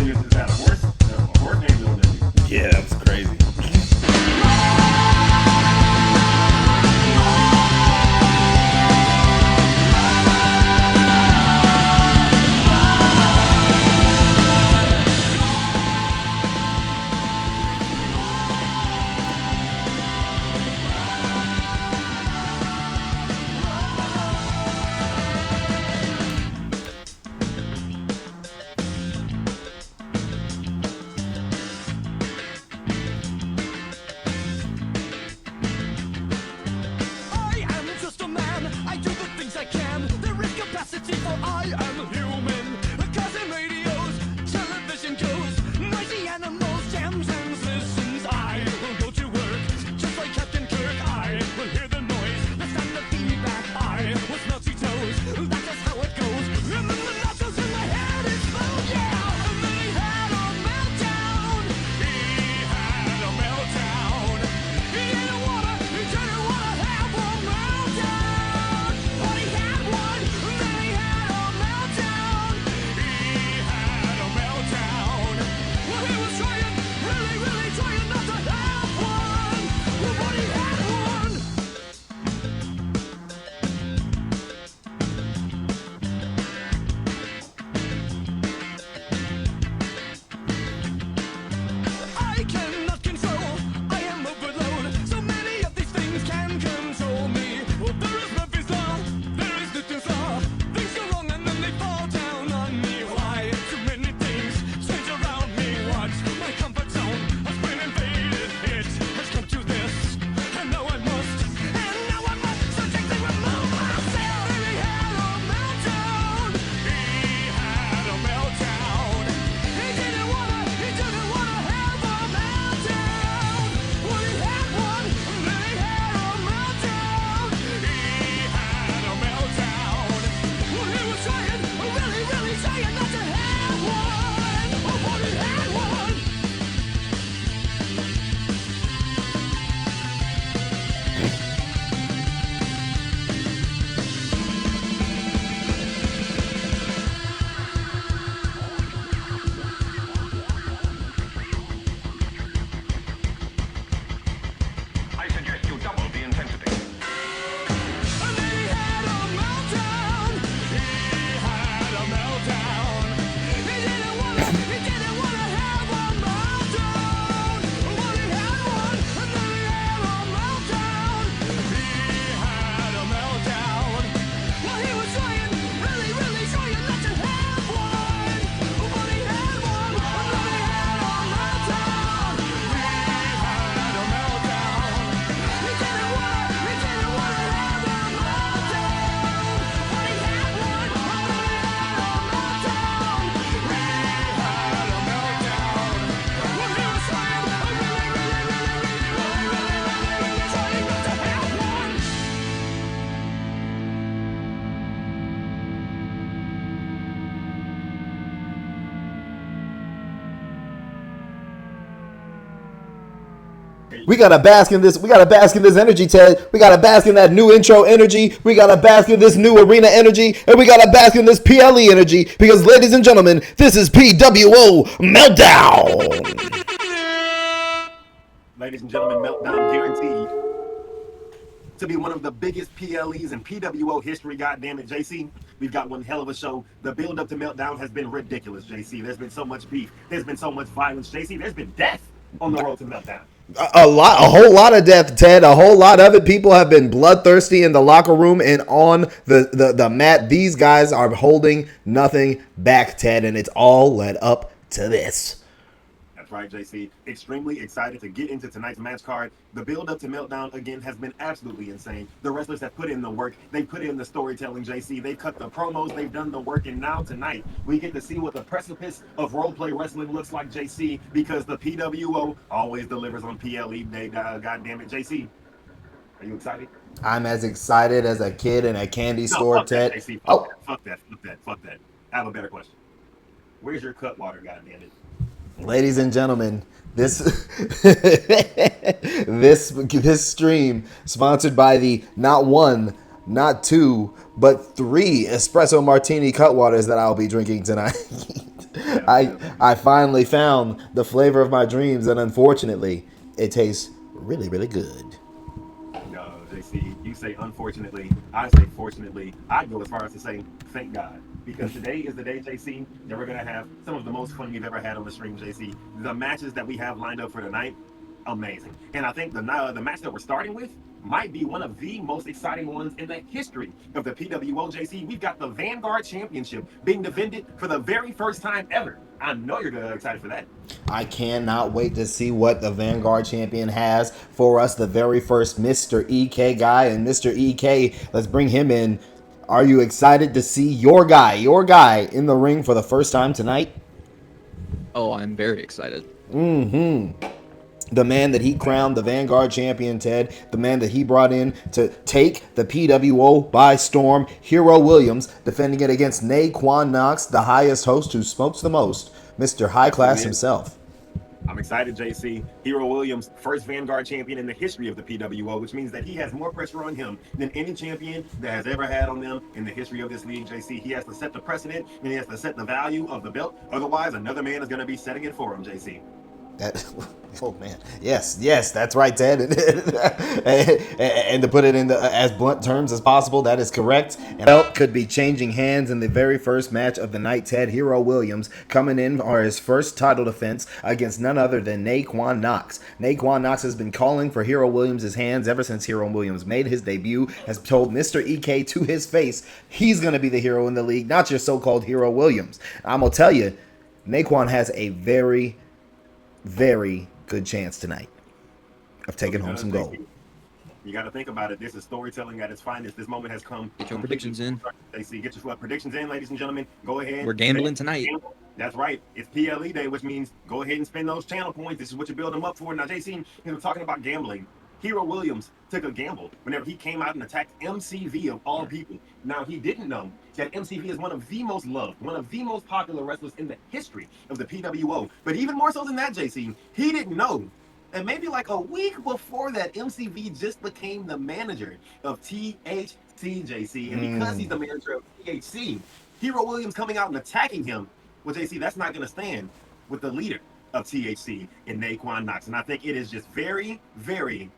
Is that a horse? A horse named Little Nicky. Yeah, that was crazy. We gotta bask in this. We gotta bask in this energy, Ted. We gotta bask in that new intro energy. We gotta bask in this new arena energy, and we gotta bask in this PLE energy. Because, ladies and gentlemen, this is PWO Meltdown. Ladies and gentlemen, Meltdown guaranteed to be one of the biggest PLEs in PWO history. Goddamn it, JC. We've got one hell of a show. The build up to Meltdown has been ridiculous, JC. There's been so much beef. There's been so much violence, JC. There's been death on the road to Meltdown. A whole lot of death, Ted. A whole lot of it. People have been bloodthirsty in the locker room and on the mat. These guys are holding nothing back, Ted, and it's all led up to this. That's right, JC. Extremely excited to get into tonight's match card. The build up to Meltdown, again, has been absolutely insane. The wrestlers have put in the work. They put in the storytelling, JC. They've cut the promos. They've done the work. And now tonight, we get to see what the precipice of roleplay wrestling looks like, JC, because the PWO always delivers on PLE day. God damn it, JC. Are you excited? I'm as excited as a kid in a candy store, Ted. That, JC. Fuck that. I have a better question. Where's your cut water, God damn it? Ladies and gentlemen, this stream sponsored by the not one, not two, but 3 espresso martini cut waters that I'll be drinking tonight. I finally found the flavor of my dreams, and unfortunately, it tastes really, really good. No, JC, you say unfortunately, I say fortunately. I'd go as far as to say thank God. Because today is the day, JC, that we're going to have some of the most fun we've ever had on the stream, JC. The matches that we have lined up for tonight, amazing. And I think the match that we're starting with might be one of the most exciting ones in the history of the PWO, JC. We've got the Vanguard Championship being defended for the very first time ever. I know you're excited for that. I cannot wait to see what the Vanguard champion has for us. The very first Mr. EK guy, and Mr. EK, let's bring him in. Are you excited to see your guy in the ring for the first time tonight? Oh, I'm very excited. The man that he crowned the Vanguard champion, Ted. The man that he brought in to take the PWO by storm. Hero Williams defending it against Naquan Knox, the highest host who smokes the most. Mr. High Class himself. I'm excited, JC. Hero Williams, first Vanguard champion in the history of the PWO, which means that he has more pressure on him than any champion that has ever had on them in the history of this league, JC. He has to set the precedent, and he has to set the value of the belt. Otherwise, another man is going to be setting it for him, JC. Oh man, yes, that's right, Ted. And to put it in as blunt terms as possible, that is correct. And belt could be changing hands in the very first match of the night. Ted, Hero Williams coming in for his first title defense against none other than Naquan Knox. Naquan Knox has been calling for Hero Williams' hands ever since Hero Williams made his debut. Has told Mr. EK to his face he's going to be the hero in the league, not your so-called Hero Williams. I'm gonna tell you, Naquan has a very good chance tonight of taking home some gold. You got to think about it. This is storytelling at its finest. This moment has come. Get your predictions in. Get your predictions in, ladies and gentlemen. Go ahead. We're gambling tonight. That's right. It's PLE day, which means go ahead and spend those channel points. This is what you build them up for. Now, JC, talking about gambling. Hero Williams took a gamble whenever he came out and attacked MCV of all people. Now, he didn't know that MCV is one of the most loved, one of the most popular wrestlers in the history of the PWO. But even more so than that, JC, he didn't know. And maybe like a week before that, MCV just became the manager of THC, JC. And because he's the manager of THC, Hero Williams coming out and attacking him, well, JC, that's not going to stand with the leader of THC in Naquan Knox. And I think it is just very, very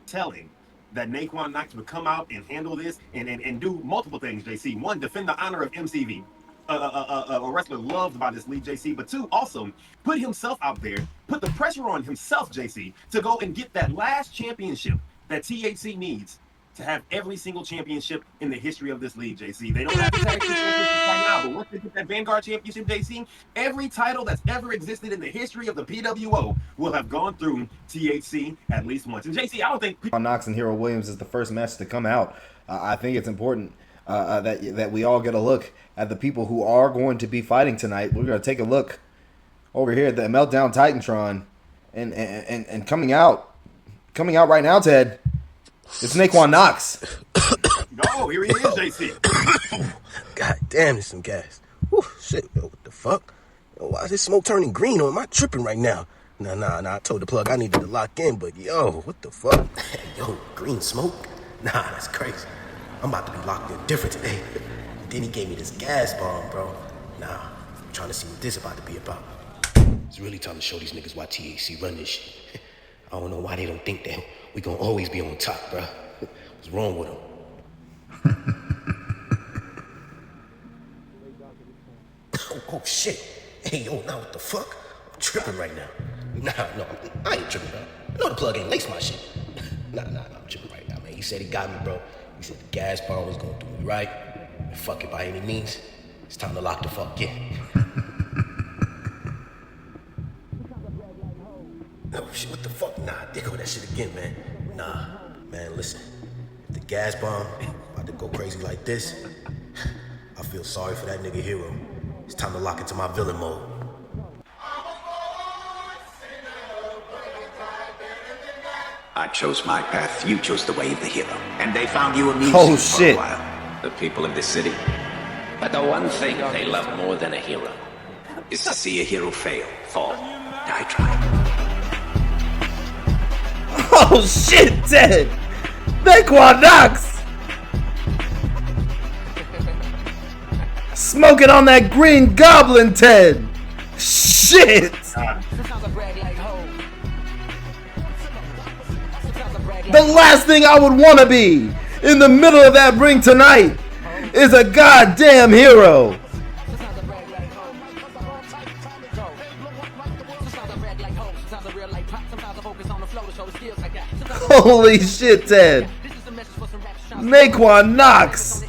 telling that Naquan Knox would come out and handle this and do multiple things, JC. One, defend the honor of MCV, a wrestler loved by this league, JC. But two, also put himself out there, put the pressure on himself, JC, to go and get that last championship that THC needs to have every single championship in the history of this league, JC. They don't have the tag team championships right now, but once they get that Vanguard Championship, JC, every title that's ever existed in the history of the PWO will have gone through THC at least once. And JC, I don't think Knox and Hero Williams is the first match to come out. I think it's important that we all get a look at the people who are going to be fighting tonight. We're going to take a look over here at the Meltdown Titantron, and coming out right now, Ted. It's Naquan Knox. Oh, here he is, JC. God damn, there's some gas. Whew, shit, yo, what the fuck? Yo, why is this smoke turning green on? Am I tripping right now? Nah, I told the plug I needed to lock in, but yo, what the fuck? Yo, green smoke? Nah, that's crazy. I'm about to be locked in different today. And then he gave me this gas bomb, bro. Nah, I'm trying to see what this about to be about. It's really time to show these niggas why THC run this shit. I don't know why they don't think that we gonna always be on top, bro. What's wrong with them? Oh shit. Hey, yo, now what the fuck? I'm tripping right now. Nah, I ain't tripping, bro. I know the plug ain't lace my shit. Nah, I'm tripping right now, man. He said he got me, bro. He said the gas bar was gonna do me right. And fuck it by any means. It's time to lock the fuck in. Oh shit, what the fuck? Nah, there go that shit again, man. Nah, man, listen. If the gas bomb about to go crazy like this, I feel sorry for that nigga Hero. It's time to lock into my villain mode. I chose my path, you chose the way of the hero. And they found you amusing Oh, for shit. a while, the people of this city. But the one thing they love more than a hero is to see a hero fail, fall, die trying. Oh shit, Ted! Naquan Knox! Smoking on that green goblin, Ted! Shit! The last thing I would want to be in the middle of that ring tonight is a goddamn hero. Holy shit, Ted. Naquan Knox.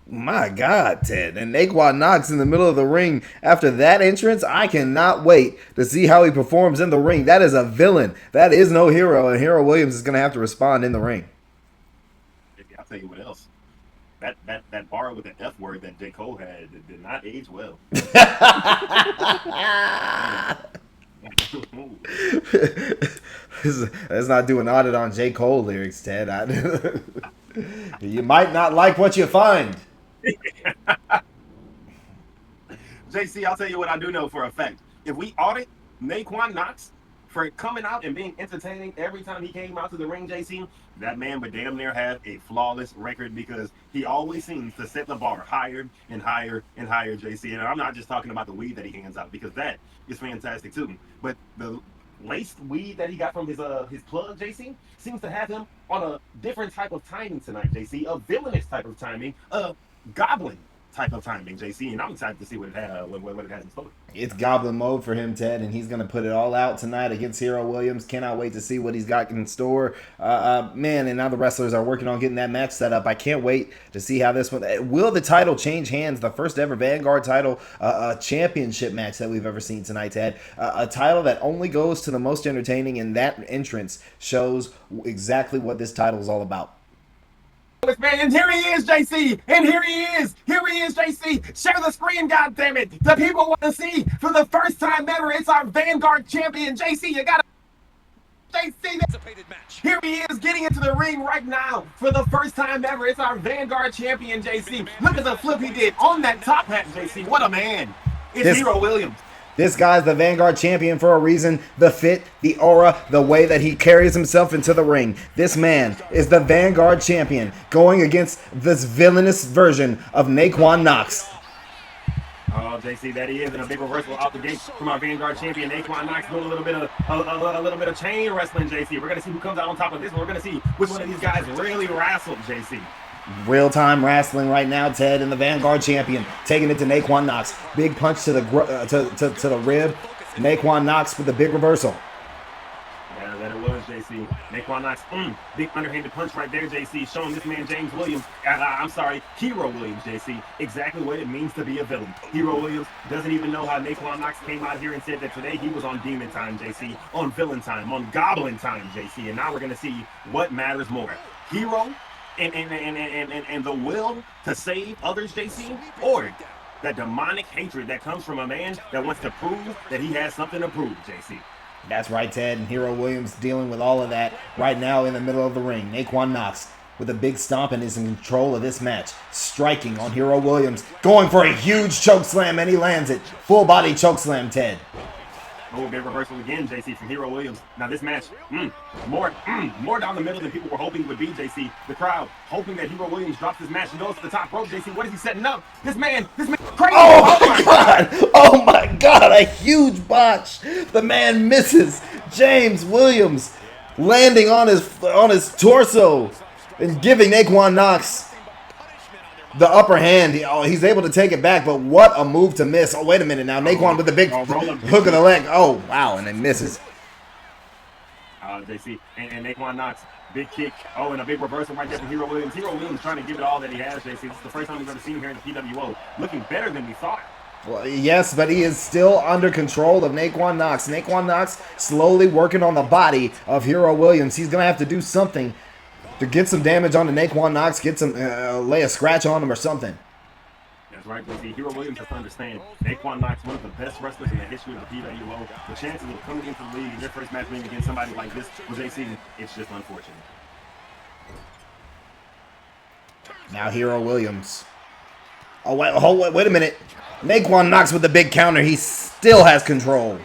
My God, Ted. And Naquan Knox in the middle of the ring after that entrance, I cannot wait to see how he performs in the ring. That is a villain. That is no hero, and Hero Williams is going to have to respond in the ring. I'll tell you what else. That bar with the F word that J. Cole had did not age well. Let's not do an audit on J. Cole lyrics, Ted. You might not like what you find. JC, I'll tell you what I do know for a fact. If we audit Naquan Knox for coming out and being entertaining every time he came out to the ring, JC, that man would damn near have a flawless record because he always seems to set the bar higher and higher and higher, JC. And I'm not just talking about the weed that he hands out because that is fantastic too. But the laced weed that he got from his plug, JC, seems to have him on a different type of timing tonight, JC. A villainous type of timing, a goblin type of timing, JC, and I'm excited to see what it has in store. It's goblin mode for him, Ted, and he's going to put it all out tonight against Hero Williams. Cannot wait to see what he's got in store. Man, and now the wrestlers are working on getting that match set up. I can't wait to see how this one... Will the title change hands? The first ever Vanguard title championship match that we've ever seen tonight, Ted. A title that only goes to the most entertaining, and that entrance shows exactly what this title is all about. Man, and here he is, JC, and here he is, JC. Share the screen, goddammit. The people want to see for the first time ever. It's our Vanguard champion, JC. You gotta, JC. Here he is, getting into the ring right now for the first time ever. It's our Vanguard champion, JC. Look at the flip he did on that top hat, JC. What a man! It's Hero Williams. This guy's the Vanguard champion for a reason. The fit, the aura, the way that he carries himself into the ring. This man is the Vanguard champion going against this villainous version of Naquan Knox. Oh, JC, that he is, and a big reversal out the gate from our Vanguard champion, Naquan Knox, doing a little bit of chain wrestling, JC. We're gonna see who comes out on top of this one. We're gonna see which one of these guys really wrestled, JC. Real-time wrestling right now, Ted, and the Vanguard champion taking it to Naquan Knox. Big punch to the to the rib. Naquan Knox with the big reversal. Yeah, that it was, JC. Naquan Knox, big underhanded punch right there, JC, showing this man James Williams, Hero Williams, JC, exactly what it means to be a villain. Hero Williams doesn't even know how Naquan Knox came out here and said that today he was on demon time, JC, on villain time, on goblin time, JC, and now we're going to see what matters more. Hero and the will to save others, JC, or that demonic hatred that comes from a man that wants to prove that he has something to prove, JC. That's right, Ted, and Hero Williams dealing with all of that right now in the middle of the ring. Naquan Knox with a big stomp and is in control of this match. Striking on Hero Williams, going for a huge choke slam, and he lands it. Full body choke slam, Ted. Oh, big reversal again, JC, from Hero Williams. Now this match, more down the middle than people were hoping would be, JC. The crowd hoping that Hero Williams drops this match and goes to the top rope, JC. What is he setting up? This man, crazy. Oh my God! Oh my God! A huge botch. The man misses. James Williams landing on his torso and giving Naquan Knox the upper hand. He's able to take it back, but what a move to miss. Oh, wait a minute now. Naquan with the big hook of the leg. Oh, wow, and it misses. JC, and Naquan Knox, big kick. Oh, and a big reversal right there from Hero Williams. Hero Williams trying to give it all that he has, JC. This is the first time we've ever seen him here in the PWO. Looking better than we thought. Well, yes, but he is still under control of Naquan Knox. Naquan Knox slowly working on the body of Hero Williams. He's going to have to do something to get some damage on the Naquan Knox, get some, lay a scratch on him or something. That's right, JC. Hero Williams has to understand Naquan Knox, one of the best wrestlers in the history of the PWO. The chances of coming into the league, their first match being against somebody like this with JC, it's just unfortunate. Now Hero Williams. Oh, wait a minute. Naquan Knox with the big counter. He still has control.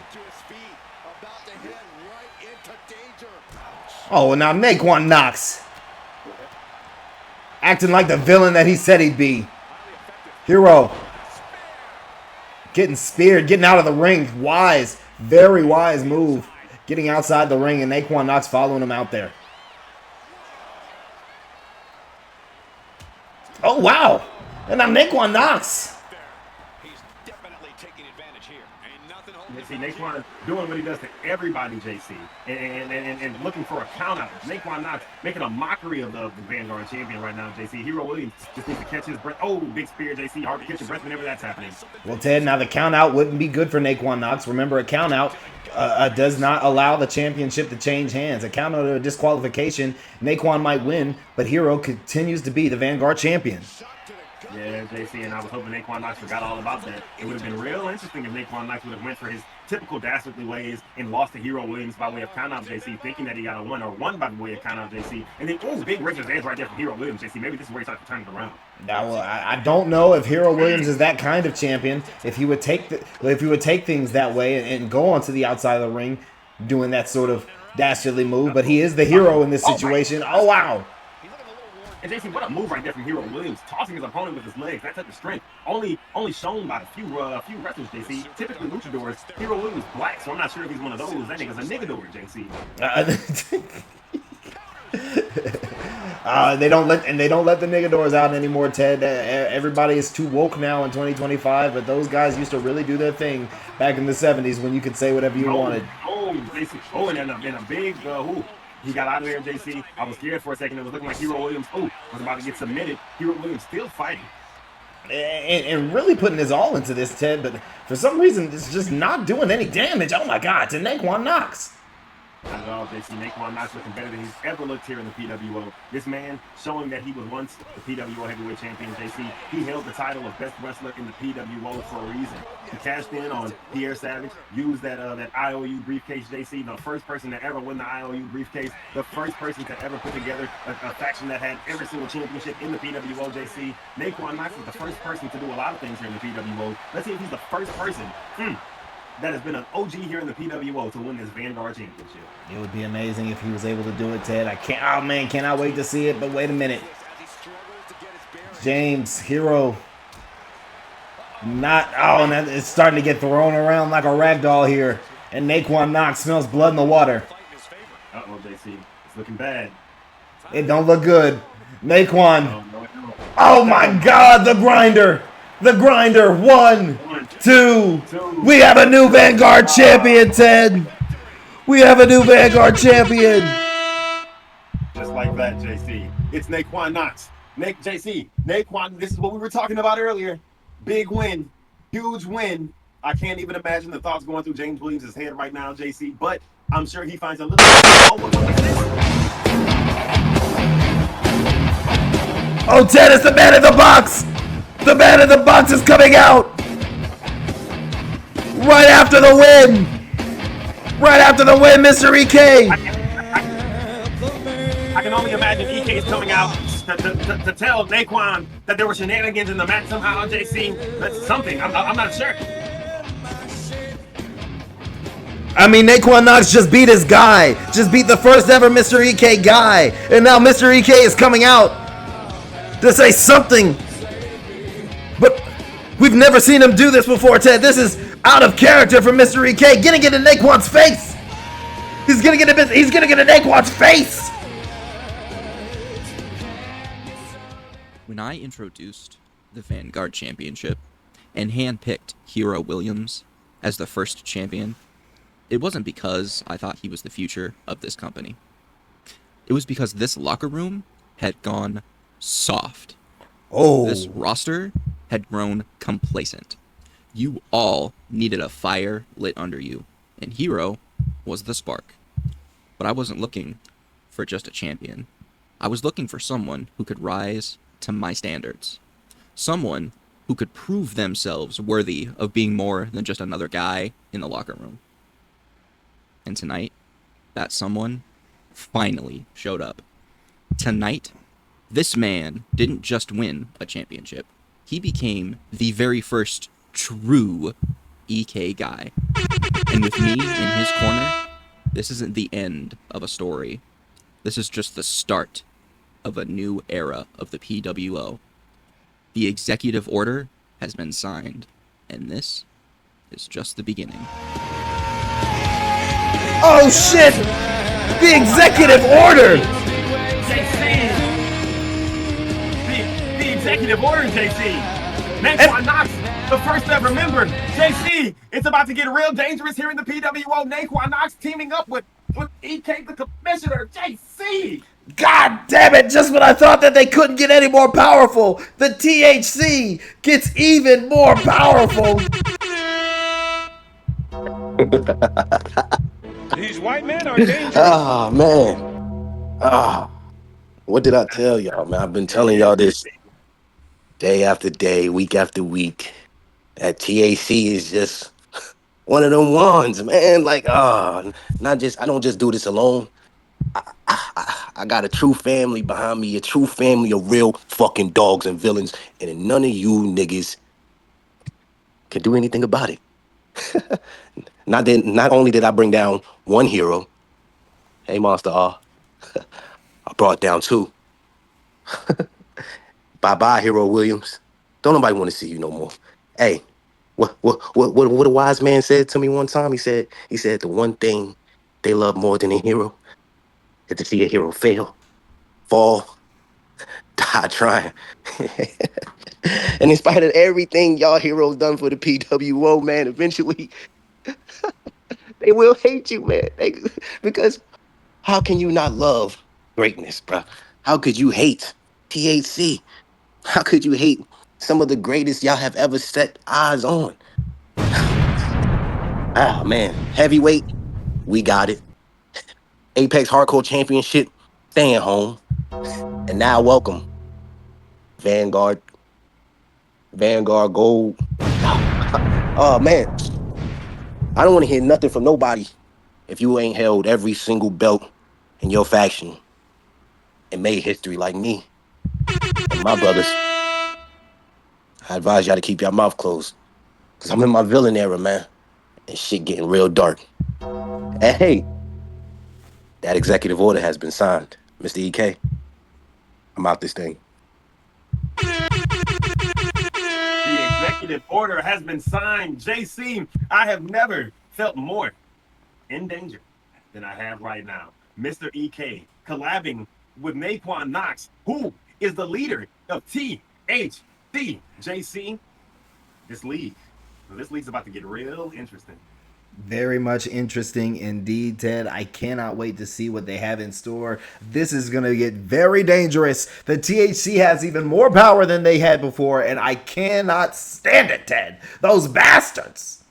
Oh, now Naquan Knox Acting like the villain that he said he'd be. Hero. Getting speared, getting out of the ring. Wise. Very wise move. Getting outside the ring and Naquan Knox following him out there. Oh, wow. And now Naquan Knox. See, Naquan doing what he does to everybody, JC, and looking for a count out. Naquan Knox making a mockery of the Vanguard champion right now, JC. Hero Williams just needs to catch his breath. Oh, big spear, JC. Hard to catch your breath whenever that's happening. Well, Ted, now the count out wouldn't be good for Naquan Knox. Remember, a count out does not allow the championship to change hands. A count out or a disqualification, Naquan might win, but Hero continues to be the Vanguard champion. Yeah, JC, and I was hoping Naquan Knox forgot all about that. It would have been real interesting if Naquan Knox would have went for his typical dastardly ways and lost to Hero Williams by way of countout, JC, thinking that he got a win, or won by way of countout, JC. And then, oh, big razor's edge right there from Hero Williams, JC. Maybe this is where he starts to turn it around. Now, I don't know if Hero Williams is that kind of champion. If he would take things that way and go onto the outside of the ring, doing that sort of dastardly move, but he is the hero in this situation. Oh, wow. And JC, what a move right there from Hero Williams, tossing his opponent with his legs. That type of strength only shown by a few wrestlers, JC. Typically luchadors. Hero Williams black, so I'm not sure if he's one of those. That nigga's a niggador, JC. They don't let the niggadors out anymore, Ted. Everybody is too woke now in 2025, but those guys used to really do their thing back in the 70s when you could say whatever you wanted. Oh, JC. Oh, and in a big he got out of there, JC. I was scared for a second. It was looking like Hero Williams, was about to get submitted. Hero Williams still fighting. And really putting his all into this, Ted, but for some reason, it's just not doing any damage. Oh, my God, to Naquan Knox. Not at all, JC. Naquan Knox looking better than he's ever looked here in the PWO. This man showing that he was once the PWO Heavyweight Champion, JC. He held the title of best wrestler in the PWO for a reason. He cashed in on Pierre Savage, used that IOU briefcase, JC. The first person to ever win the IOU briefcase. The first person to ever put together a faction that had every single championship in the PWO, JC. Naquan Knox is the first person to do a lot of things here in the PWO. Let's see if he's the first person that has been an OG here in the PWO to win this Vanguard Championship. It would be amazing if he was able to do it, Ted. Cannot wait to see it, but wait a minute. James, Hero. It's starting to get thrown around like a rag doll here. And Naquan Knox smells blood in the water. Uh-oh, JC. It's looking bad. It don't look good. Naquan. Oh my God, the grinder. The grinder. 1, 2. We have a new Vanguard champion, Ted. We have a new Vanguard champion. Just like that, JC. It's Naquan Knox. Naquan, this is what we were talking about earlier. Big win. Huge win. I can't even imagine the thoughts going through James Williams' head right now, JC, but I'm sure he finds a little Oh, Ted, it's the man in the box. The man in the box is coming out. Right after the win. Right after the win, Mr. EK. I can only imagine EK is coming out to tell Naquan that there were shenanigans in the match somehow, JC. That's something. I'm not sure. I mean, Naquan Knox just beat his guy. Just beat the first ever Mr. EK guy. And now Mr. EK is coming out to say something. But we've never seen him do this before, Ted. This is out of character for Mr. EK. Gonna get in Naquan's face. He's gonna get in Naquan's face. When I introduced the Vanguard Championship and handpicked Hero Williams as the first champion, it wasn't because I thought he was the future of this company. It was because this locker room had gone soft. Oh. This roster had grown complacent. You all needed a fire lit under you, and Hero was the spark. But I wasn't looking for just a champion. I was looking for someone who could rise to my standards. Someone who could prove themselves worthy of being more than just another guy in the locker room. And tonight, that someone finally showed up. Tonight, this man didn't just win a championship. He became the very first true EK guy. And with me in his corner, this isn't the end of a story. This is just the start of a new era of the PWO. The executive order has been signed, and this is just the beginning. Oh shit! The executive order! JC! The executive order, JC! Naquan Knox, the first ever member. JC, it's about to get real dangerous here in the PWO. Naquan Knox teaming up with EK, the commissioner. JC! God damn it! Just when I thought that they couldn't get any more powerful, the THC gets even more powerful. These white men are dangerous. Ah, man. What did I tell y'all, man? I've been telling y'all this day after day, week after week. That TAC is just one of them ones, man. Like, not just, I don't just do this alone. I got a true family behind me, a true family of real fucking dogs and villains, and none of you niggas can do anything about it. Not only did I bring down one hero, hey Monster R, I brought down two. Bye-bye, Hero Williams. Don't nobody want to see you no more. Hey, what a wise man said to me one time? He said the one thing they love more than a hero is to see a hero fail, fall, die trying. And in spite of everything y'all heroes done for the PWO, man, eventually they will hate you, man. Because how can you not love greatness, bro? How could you hate THC? How could you hate some of the greatest y'all have ever set eyes on? Ah, man. Heavyweight, we got it. Apex Hardcore Championship, staying home. And now welcome, Vanguard Gold. Oh, man. I don't want to hear nothing from nobody if you ain't held every single belt in your faction and made history like me and my brothers. I advise y'all to keep your mouth closed, because I'm in my villain era, man, and shit getting real dark. And hey, that executive order has been signed. Mr. EK, I'm out this thing. The executive order has been signed. JC, I have never felt more in danger than I have right now. Mr. EK collabing with Naquan Knox, who is the leader of THC. JC, this league's about to get real interesting. Very much interesting indeed, Ted. I cannot wait to see what they have in store. This is going to get very dangerous. The THC has even more power than they had before, and I cannot stand it, Ted. Those bastards.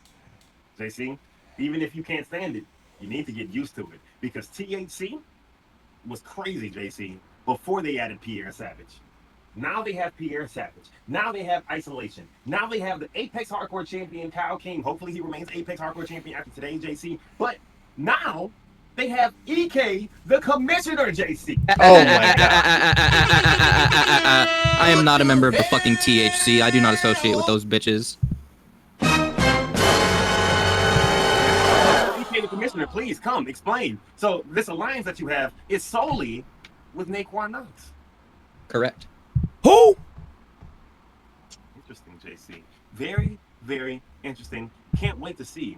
JC, even if you can't stand it, you need to get used to it, because THC was crazy, JC, before they added Pierre Savage. Now they have Pierre Savage. Now they have Isolation. Now they have the Apex Hardcore Champion, Kyle King. Hopefully he remains Apex Hardcore Champion after today, JC. But now they have EK, the Commissioner, JC. Oh my God. I am not a member of the fucking THC. I do not associate with those bitches. EK, the Commissioner, please come, explain. So this alliance that you have is solely with Naquan Knox. Correct. Who? Interesting, JC. Very, very interesting. Can't wait to see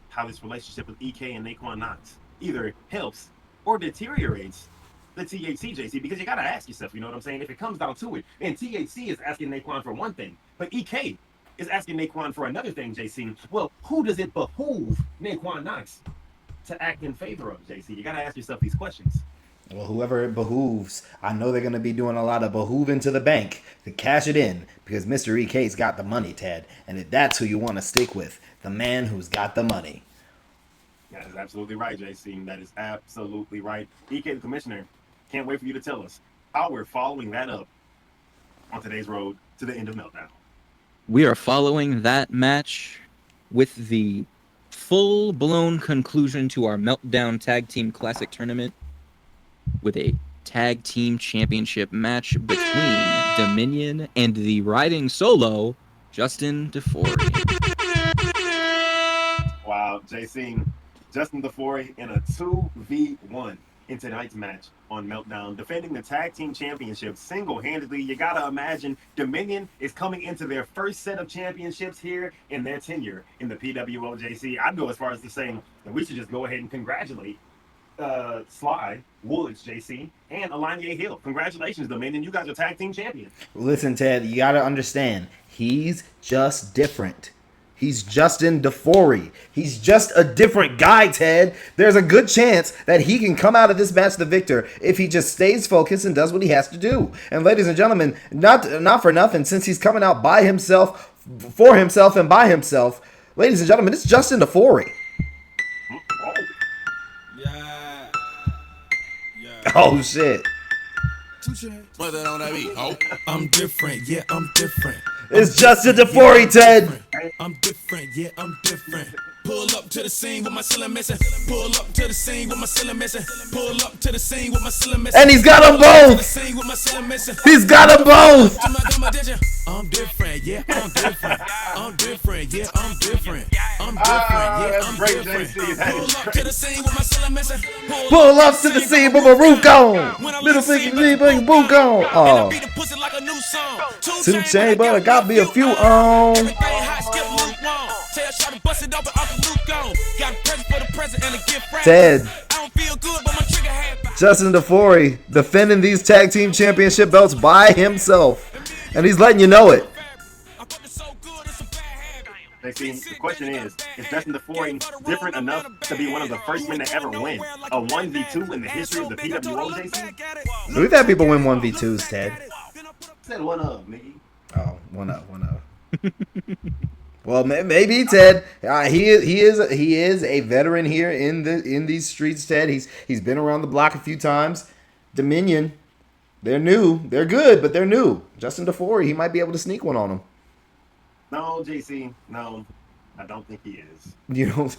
how this relationship with EK and Naquan Knox either helps or deteriorates the THC, JC, because you got to ask yourself, you know what I'm saying? If it comes down to it, and THC is asking Naquan for one thing, but EK is asking Naquan for another thing, JC. Well, who does it behoove Naquan Knox to act in favor of, JC? You got to ask yourself these questions. Well, whoever it behooves, I know they're going to be doing a lot of behooving to the bank to cash it in, because Mr. EK's got the money, Ted. And if that's who you want to stick with, the man who's got the money. That is absolutely right, JC. That is absolutely right. EK, the Commissioner, can't wait for you to tell us how we're following that up on today's road to the end of Meltdown. We are following that match with the full-blown conclusion to our Meltdown Tag Team Classic Tournament with a Tag Team Championship match between Dominion and the riding solo, Justin DeFore. Wow, JC, Justin DeFore in a 2v1. in tonight's match on Meltdown, defending the tag team championship single-handedly. You gotta imagine Dominion is coming into their first set of championships here in their tenure in the PWO JC. I'd go as far as to saying that we should just go ahead and congratulate Sly, Woods, JC, and Alanya Hill. Congratulations, Dominion. You guys are tag team champions. Listen, Ted, you got to understand, he's just different. He's Justin DeFore. He's just a different guy, Ted. There's a good chance that he can come out of this match the victor if he just stays focused and does what he has to do. And ladies and gentlemen, not for nothing, since he's coming out by himself, for himself, and by himself, ladies and gentlemen, it's Justin DeFore. Yeah. Oh, shit. I'm different, yeah, I'm different. It's Justin DeFore, Ted. I'm different, yeah, I'm different. Pull up to the scene with my cylinder missing. Pull up to the scene with my cylinder missing. Pull up to the scene with my cylinder missing. And he's got them both. He's got them both. I'm different, yeah, I'm different. I'm different, yeah, I'm different. I'm different, yeah, I'm different. Pull up to the scene with my cylinder missing. Pull up to the scene with my roof gone. Little finger, big boot gone. Oh. 2 Chainz, but I got me a few on. Ted. Justin DeFore defending these tag team championship belts by himself. And he's letting you know it. The question is Justin DeFore different enough to be one of the first men to ever win a 1v2 in the history of the PWO JC? We've had people win 1v2s, Ted. Said one of, nigga. Oh, one up. Well, maybe Ted. He is a veteran here in these streets, Ted. He's been around the block a few times. Dominion, they're new. They're good, but they're new. Justin DeFore, he might be able to sneak one on him. No, JC, no, I don't think he is. You know,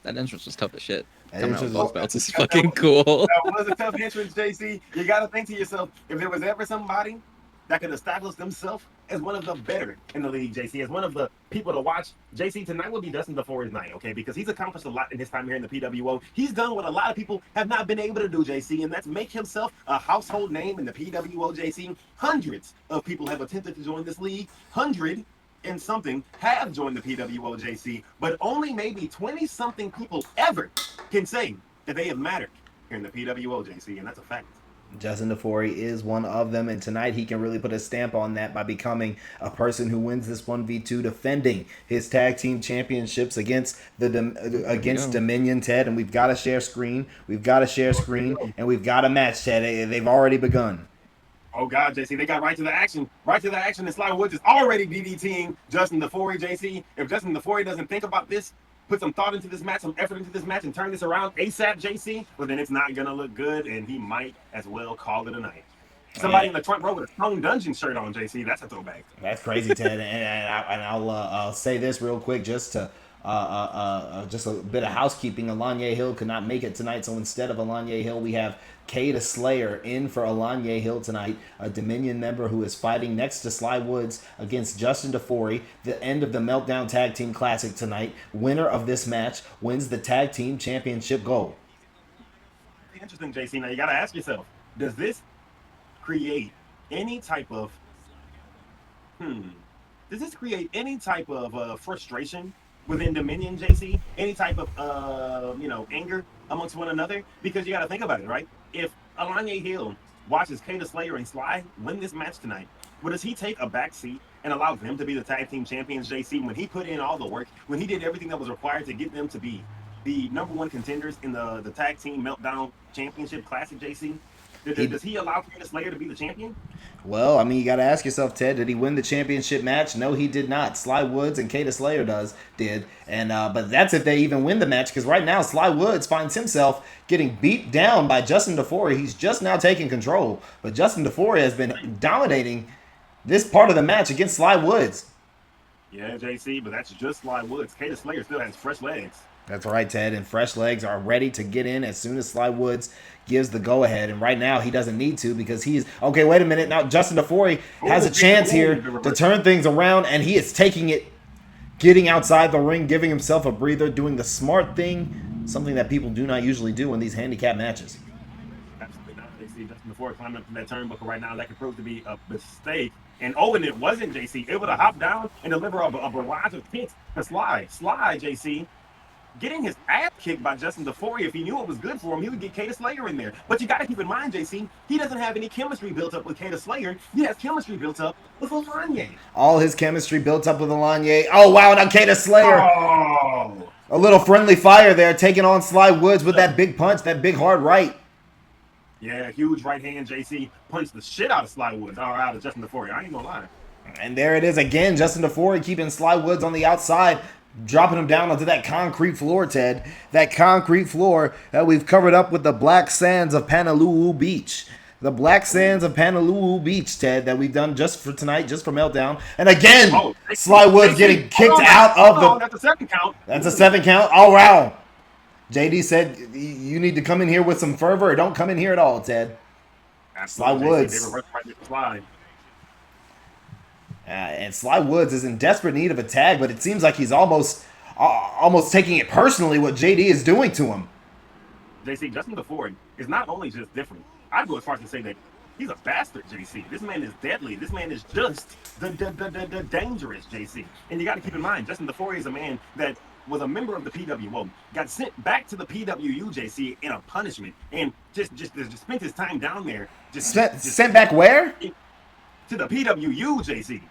That entrance was tough as shit. That Coming out with entrance both belts is fucking cool. That was a tough entrance, JC. You got to think to yourself, if there was ever somebody that could establish themselves as one of the better in the league, JC, as one of the people to watch, JC, tonight will be Justin DeFore's night, okay? Because he's accomplished a lot in his time here in the PWO. He's done what a lot of people have not been able to do, JC, and that's make himself a household name in the PWO, JC. Hundreds of people have attempted to join this league. 100 and something have joined the PWO, JC, but only maybe 20-something people ever can say that they have mattered here in the PWO, JC, and that's a fact. Justin DeFore is one of them, and tonight he can really put a stamp on that by becoming a person who wins this 1v2, defending his tag team championships against Dominion, Ted. And we've got to share screen. And we've got a match, Ted. They've already begun. Oh God, JC, they got right to the action. And Sly Woods is already DDTing Justin DeFore, JC. If Justin DeFore doesn't think about this, put some thought into this match, some effort into this match, and turn this around ASAP, JC, well, then it's not going to look good, and he might as well call it a night. Somebody in the front row with a Stone Dungeon shirt on, JC, that's a throwback. That's crazy, Ted. and I'll say this real quick just to just a bit of housekeeping. Alanya Hill could not make it tonight, so instead of Alanya Hill, we have Kay Slayer in for Alanya Hill tonight, a Dominion member who is fighting next to Sly Woods against Justin DeFore, the end of the Meltdown Tag Team Classic tonight. Winner of this match wins the Tag Team Championship gold. Interesting, JC. Now you got to ask yourself, does this create any type of frustration within Dominion, JC? Any type of anger amongst one another? Because you got to think about it, right? If Alanya Hill watches Kay Slayer and Sly win this match tonight, well, does he take a back seat and allow them to be the tag team champions, JC, when he put in all the work, when he did everything that was required to get them to be the number one contenders in the tag team Meltdown Championship Classic, JC? Does he allow Kay Slayer to be the champion? Well, I mean, you got to ask yourself, Ted, did he win the championship match? No, he did not. Sly Woods and Kay Slayer did. And but that's if they even win the match, because right now Sly Woods finds himself getting beat down by Justin DeFore. He's just now taking control, but Justin DeFore has been dominating this part of the match against Sly Woods. Yeah, JC, but that's just Sly Woods. Kay Slayer still has fresh legs. That's right, Ted, and fresh legs are ready to get in as soon as Sly Woods gives the go-ahead. And right now, he doesn't need to because he's... Okay, wait a minute. Now, Justin DeFore has a chance here to turn things around, and he is taking it, getting outside the ring, giving himself a breather, doing the smart thing Something that people do not usually do in these handicap matches. Absolutely not. They see Justin before climbing up to that turnbuckle right now. That could prove to be a mistake. And and it wasn't, JC, able to hop down and deliver a barrage of kicks to Slide, JC. Getting his ass kicked by Justin DeFore. If he knew it was good for him, he would get Kata Slayer in there. But you got to keep in mind, JC, he doesn't have any chemistry built up with Kata Slayer. He has chemistry built up with Alanye. All his chemistry built up with Alanye. Oh, wow, now Kata Slayer. Oh. A little friendly fire there, taking on Sly Woods with that big punch, that big hard right. Yeah, huge right hand, JC. Punched the shit out of Sly Woods, or out of Justin DeFore. I ain't gonna lie. And there it is again, Justin DeFore keeping Sly Woods on the outside, dropping him down onto that concrete floor, Ted. That concrete floor that we've covered up with the black sands of Panaloo Beach. The black sands of Panaloo Beach, Ted, that we've done just for tonight, just for Meltdown. And again, Sly Woods getting kicked out of the... That's a second count. That's a 7 count. All right. JD said, you need to come in here with some fervor or don't come in here at all, Ted. Absolutely, Sly Woods. They reversed right to Sly. And Sly Woods is in desperate need of a tag, but it seems like he's almost taking it personally what JD is doing to him. JC, Justin DeFore is not only just different. I'd go as far as to say that he's a bastard, JC. This man is deadly. This man is just the dangerous, JC. And you got to keep in mind, Justin DeFore is a man that was a member of the PWO, got sent back to the PWU, JC, in a punishment, and just spent his time down there. Sent back where? To the PWU, JC.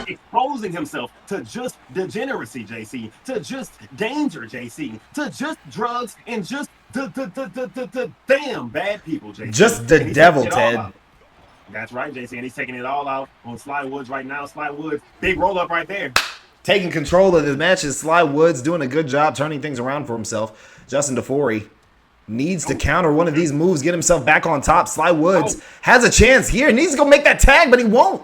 Exposing himself to just degeneracy, JC, to just danger, JC, to just drugs and just the damn bad people, JC. Just the devil, Ted. That's right, JC, and he's taking it all out on Sly Woods right now. Sly Woods, big roll up right there. Taking control of the matches. Sly Woods doing a good job turning things around for himself. Justin DeFore needs to counter one of these moves, get himself back on top. Sly Woods has a chance here. Needs to go make that tag, but he won't.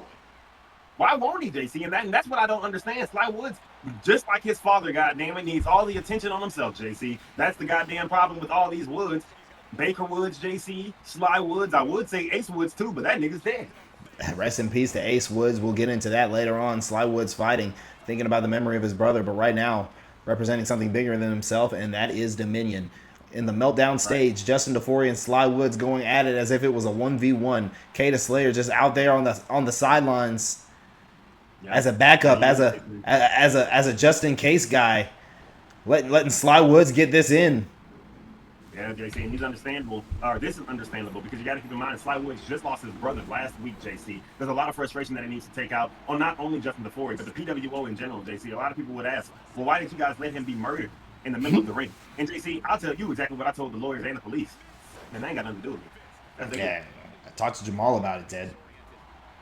Why won't he, JC? And that's what I don't understand. Sly Woods, just like his father, goddamn it, needs all the attention on himself, JC. That's the goddamn problem with all these Woods. Baker Woods, JC, Sly Woods. I would say Ace Woods too, but that nigga's dead. Rest in peace to Ace Woods. We'll get into that later on. Sly Woods fighting, thinking about the memory of his brother, but right now representing something bigger than himself, and that is Dominion. In the Meltdown stage, Justin DeFore and Sly Woods going at it as if it was a 1v1. Kata Slayer just out there on the sidelines as a backup, as a just in case guy, letting Sly Woods get this in. Yeah, JC, and he's understandable. This is understandable because you got to keep in mind Sly Woods just lost his brother last week, JC. There's a lot of frustration that he needs to take out on not only Justin DeFore, but the PWO in general, JC. A lot of people would ask, well, why didn't you guys let him be murdered in the middle of the ring? And JC, I'll tell you exactly what I told the lawyers and the police. And they ain't got nothing to do with it. Yeah, I talked to Jamal about it, Ted.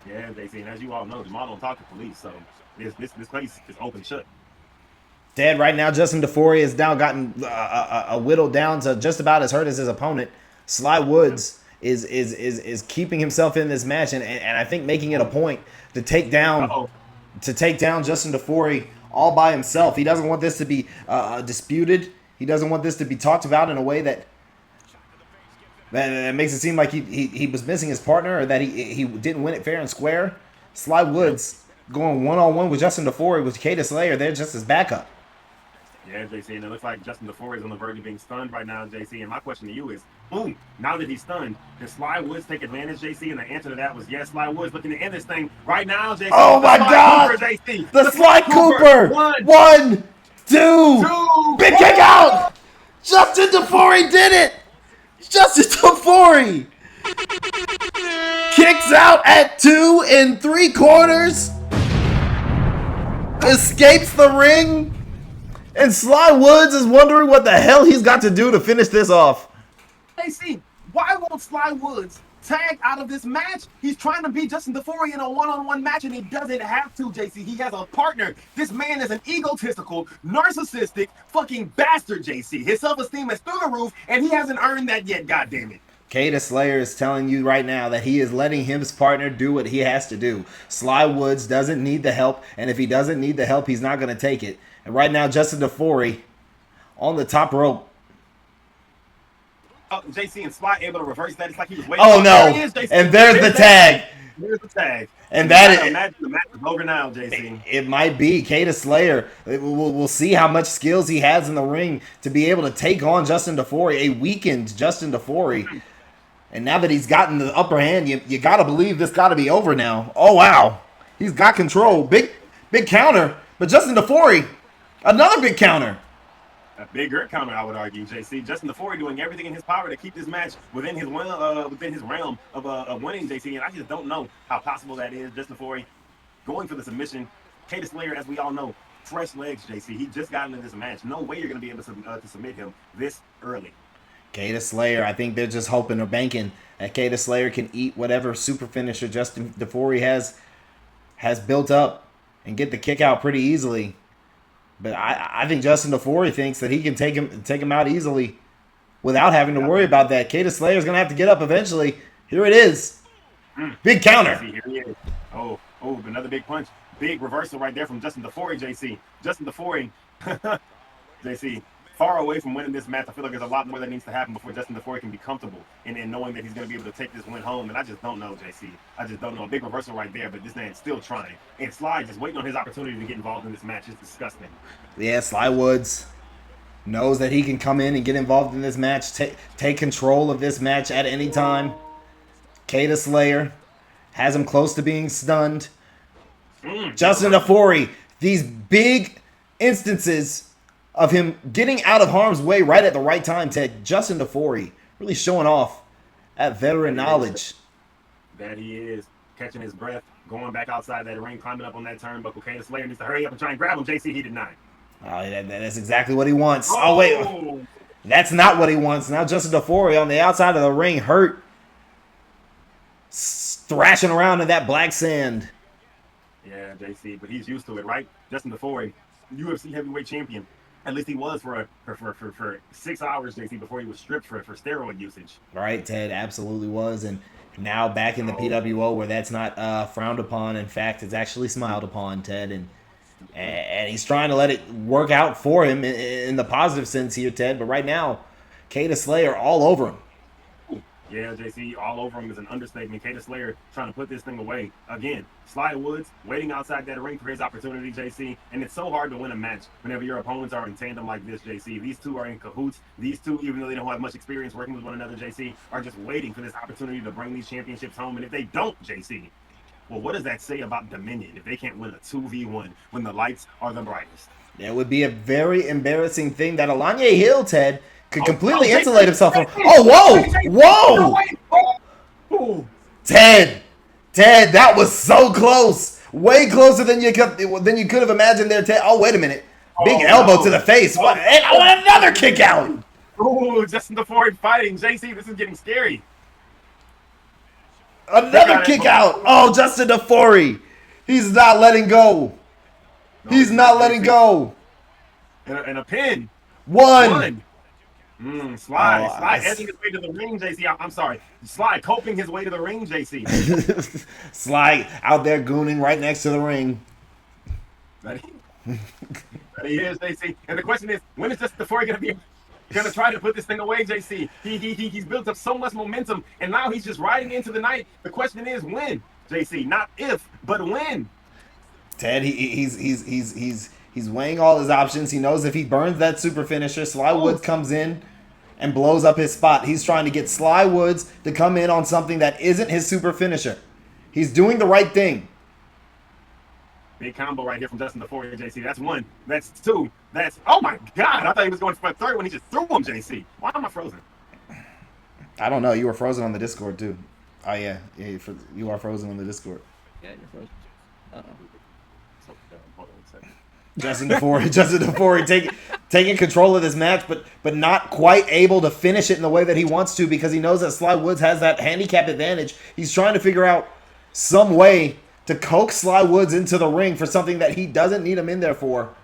Yeah, JC, and as you all know, Jamal don't talk to police, so this place is open shut. Ted, right now, Justin DeFore has now gotten whittled down to just about as hurt as his opponent. Sly Woods is keeping himself in this match, and I think making it a point to take down Justin DeFore all by himself. He doesn't want this to be disputed. He doesn't want this to be talked about in a way that makes it seem like he was missing his partner or that he didn't win it fair and square. Sly Woods going one-on-one with Justin DeFore with Kata Slayer. They're just his backup. Yeah, JC, and it looks like Justin DeFore is on the verge of being stunned right now, JC. And my question to you is, now that he's stunned, can Sly Woods take advantage, JC? And the answer to that was yes, Sly Woods looking to end this thing right now, JC. Oh my God! Cooper, JC. The Sly Cooper! One, two, big kick out! Justin DeFore did it! Justin DeFore kicks out at 2 3/4, escapes the ring, and Sly Woods is wondering what the hell he's got to do to finish this off. JC, why won't Sly Woods tag out of this match? He's trying to beat Justin DeFore in a one-on-one match, and he doesn't have to, JC. He has a partner. This man is an egotistical, narcissistic, fucking bastard, JC. His self-esteem is through the roof, and he hasn't earned that yet, goddammit. Kata Slayer is telling you right now that he is letting his partner do what he has to do. Sly Woods doesn't need the help, and if he doesn't need the help, he's not going to take it. And right now, Justin DeFore on the top rope. JC and Sly able to reverse that. It's like he was waiting. Oh no! And there's the tag. There's the tag. And that imagine the match is over now, JC. it might be Kata Slayer. We'll see how much skills he has in the ring to be able to take on Justin DeFore, a weakened Justin DeFore. And now that he's gotten the upper hand, you got to believe this got to be over now. Oh, wow. He's got control. Big counter. But Justin DeFore, another big counter. A bigger counter, I would argue, JC. Justin DeFore doing everything in his power to keep this match within his realm of winning, JC. And I just don't know how possible that is. Justin DeFore going for the submission. Kata Slayer, as we all know, fresh legs, JC. He just got into this match. No way you're going to be able to submit him this early. Kata Slayer, I think they're just hoping or banking that Kata Slayer can eat whatever super finisher Justin DeFore has built up and get the kick out pretty easily. But I think Justin DeFore thinks that he can take him out easily without having to worry about that. Kata Slayer's going to have to get up eventually. Here it is. Big counter. Here he is. Oh, another big punch. Big reversal right there from Justin DeFore, JC. Justin DeFore, JC, far away from winning this match. I feel like there's a lot more that needs to happen before Justin DeFore can be comfortable in knowing that he's going to be able to take this win home. And I just don't know, JC. I just don't know. A big reversal right there, but this man's still trying. And Sly just waiting on his opportunity to get involved in this match is disgusting. Yeah, Sly Woods knows that he can come in and get involved in this match, take control of this match at any time. Kata Slayer has him close to being stunned. Justin DeFore, these big instances of him getting out of harm's way right at the right time, Ted. Justin DeFore really showing off at veteran knowledge. That he is. Catching his breath, going back outside that ring, climbing up on that turnbuckle. Kata Slayer needs to hurry up and try and grab him. JC, he did not. That's exactly what he wants. Oh, wait. That's not what he wants. Now Justin DeFore on the outside of the ring, hurt. Thrashing around in that black sand. Yeah, JC, but he's used to it, right? Justin DeFore, UFC heavyweight champion. At least he was for 6 hours, JC, before he was stripped for steroid usage. Right, Ted, absolutely was. And now back in the PWO where that's not frowned upon. In fact, it's actually smiled upon, Ted. And he's trying to let it work out for him in the positive sense here, Ted. But right now, Kata Slayer all over him. Yeah, JC, all over him is an understatement. Kata Slayer trying to put this thing away. Again, Sly Woods waiting outside that ring for his opportunity, JC. And it's so hard to win a match whenever your opponents are in tandem like this, JC. These two are in cahoots. These two, even though they don't have much experience working with one another, JC, are just waiting for this opportunity to bring these championships home. And if they don't, JC, well, what does that say about Dominion if they can't win a 2v1 when the lights are the brightest? That would be a very embarrassing thing that Alanya Hill, Ted, could completely insulate himself from. Oh, whoa! Ted, that was so close. Way closer than you could have imagined there, Ted. Oh, wait a minute. Big elbow to the face. What? And another kick out. Oh, Justin DeFore fighting. JC, this is getting scary. Another kick out. Oh, Justin DeFore. He's not letting go. He's not letting go. And a pin. One. Sly edging his way to the ring, JC. I'm sorry. Sly coping his way to the ring, JC. Sly out there gooning right next to the ring. That he is, JC. And the question is, when is Justin DeFore going to try to put this thing away, JC? He's built up so much momentum, and now he's just riding into the night. The question is, when, JC? Not if, but when. Ted, he's weighing all his options. He knows if he burns that super finisher, Sly Woods comes in and blows up his spot. He's trying to get Sly Woods to come in on something that isn't his super finisher. He's doing the right thing. Big combo right here from Justin DeFore, JC. That's one. That's two. That's, oh my God. I thought he was going for a third one. He just threw him, JC. Why am I frozen? I don't know. You were frozen on the Discord, too. Oh, yeah. You are frozen on the Discord. Yeah, you're frozen. Uh-oh. Justin DeFore taking control of this match, but not quite able to finish it in the way that he wants to because he knows that Sly Woods has that handicap advantage. He's trying to figure out some way to coax Sly Woods into the ring for something that he doesn't need him in there for.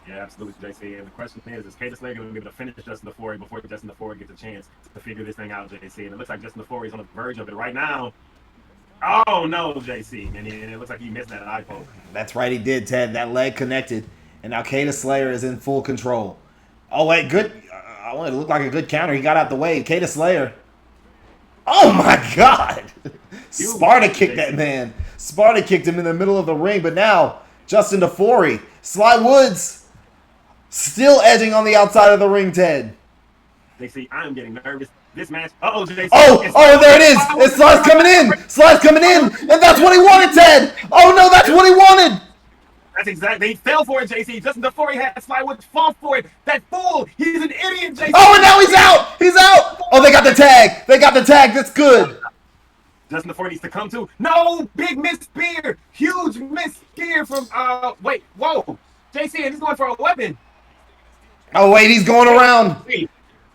Yeah, absolutely, JC. And the question is Kata Slayer going to be able to finish Justin DeFore before Justin DeFore gets a chance to figure this thing out, JC? And it looks like Justin DeFore is on the verge of it right now. Oh, no, JC. And it looks like he missed that eye poke. That's right, he did, Ted. That leg connected. And now Kata Slayer is in full control. Oh, wait, good. I want it to look like a good counter. He got out the way. Kata Slayer. Oh, my God. Sparta kicked that man. Sparta kicked him in the middle of the ring, but now Justin DeFore, Sly Woods, still edging on the outside of the ring, Ted. JC, I'm getting nervous. This match. Uh-oh, JC. Oh, there it is. And Sly's coming in. Sly's coming in. And that's what he wanted, Ted. Oh, no, that's what he wanted. That's exactly. He fell for it, JC. Justin DeFore had Sly Woods fall for it. That fool. He's an idiot, JC. Oh, and now he's out. He's out. Oh, they got the tag. They got the tag. That's good. Justin DeFore needs to come too. No, big miss spear. Huge miss spear from, wait, whoa. JC, and he's going for a weapon. Oh, wait, he's going around. Wait.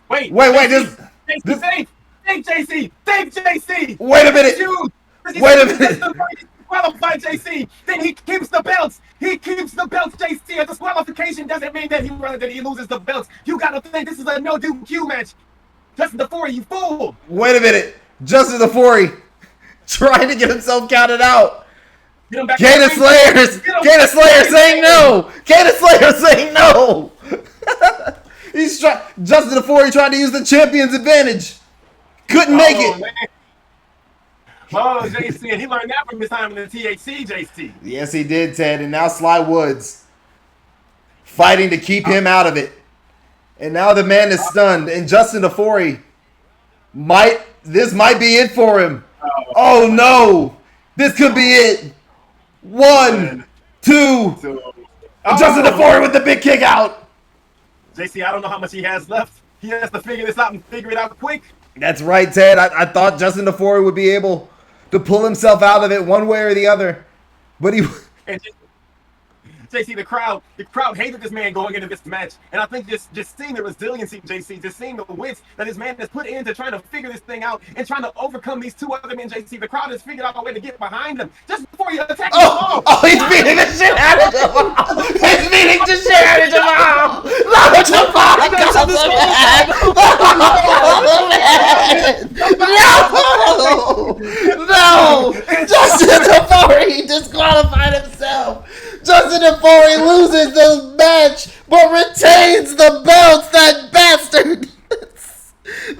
JC, Save JC. Save JC. Wait a minute. Wait a minute. Qualified JC. Then he keeps the belts. JC. A disqualification doesn't mean that he loses the belts. You gotta think this is a no DQ match. Justin DeFore, you fool. Wait a minute. Justin DeFore trying to get himself counted out. Gator Slayer saying no. Justin DeFore trying to use the champion's advantage. Couldn't make it. Man. Oh, JC, and he learned that from his time in the THC, JC. Yes, he did, Ted. And now Sly Woods fighting to keep him out of it. And now the man is stunned. And Justin DeFore this might be it for him. Oh no. This could be it. 1, 2. Justin DeFore with the big kick out. JC, I don't know how much he has left. He has to figure this out and figure it out quick. That's right, Ted. I thought Justin DeFore would be able to pull himself out of it one way or the other. But he... And JC, the crowd hated this man going into this match. And I think just seeing the resiliency, JC, just seeing the wits that this man has put into trying to figure this thing out and trying to overcome these two other men, JC, the crowd has figured out a way to get behind him just before you attack him. He's beating the shit out of Jamal. He's beating the shit out of Jamal. No, Jamal. No. Justin DeFore disqualified himself. Justin DeFore loses the match, but retains the belts. That bastard.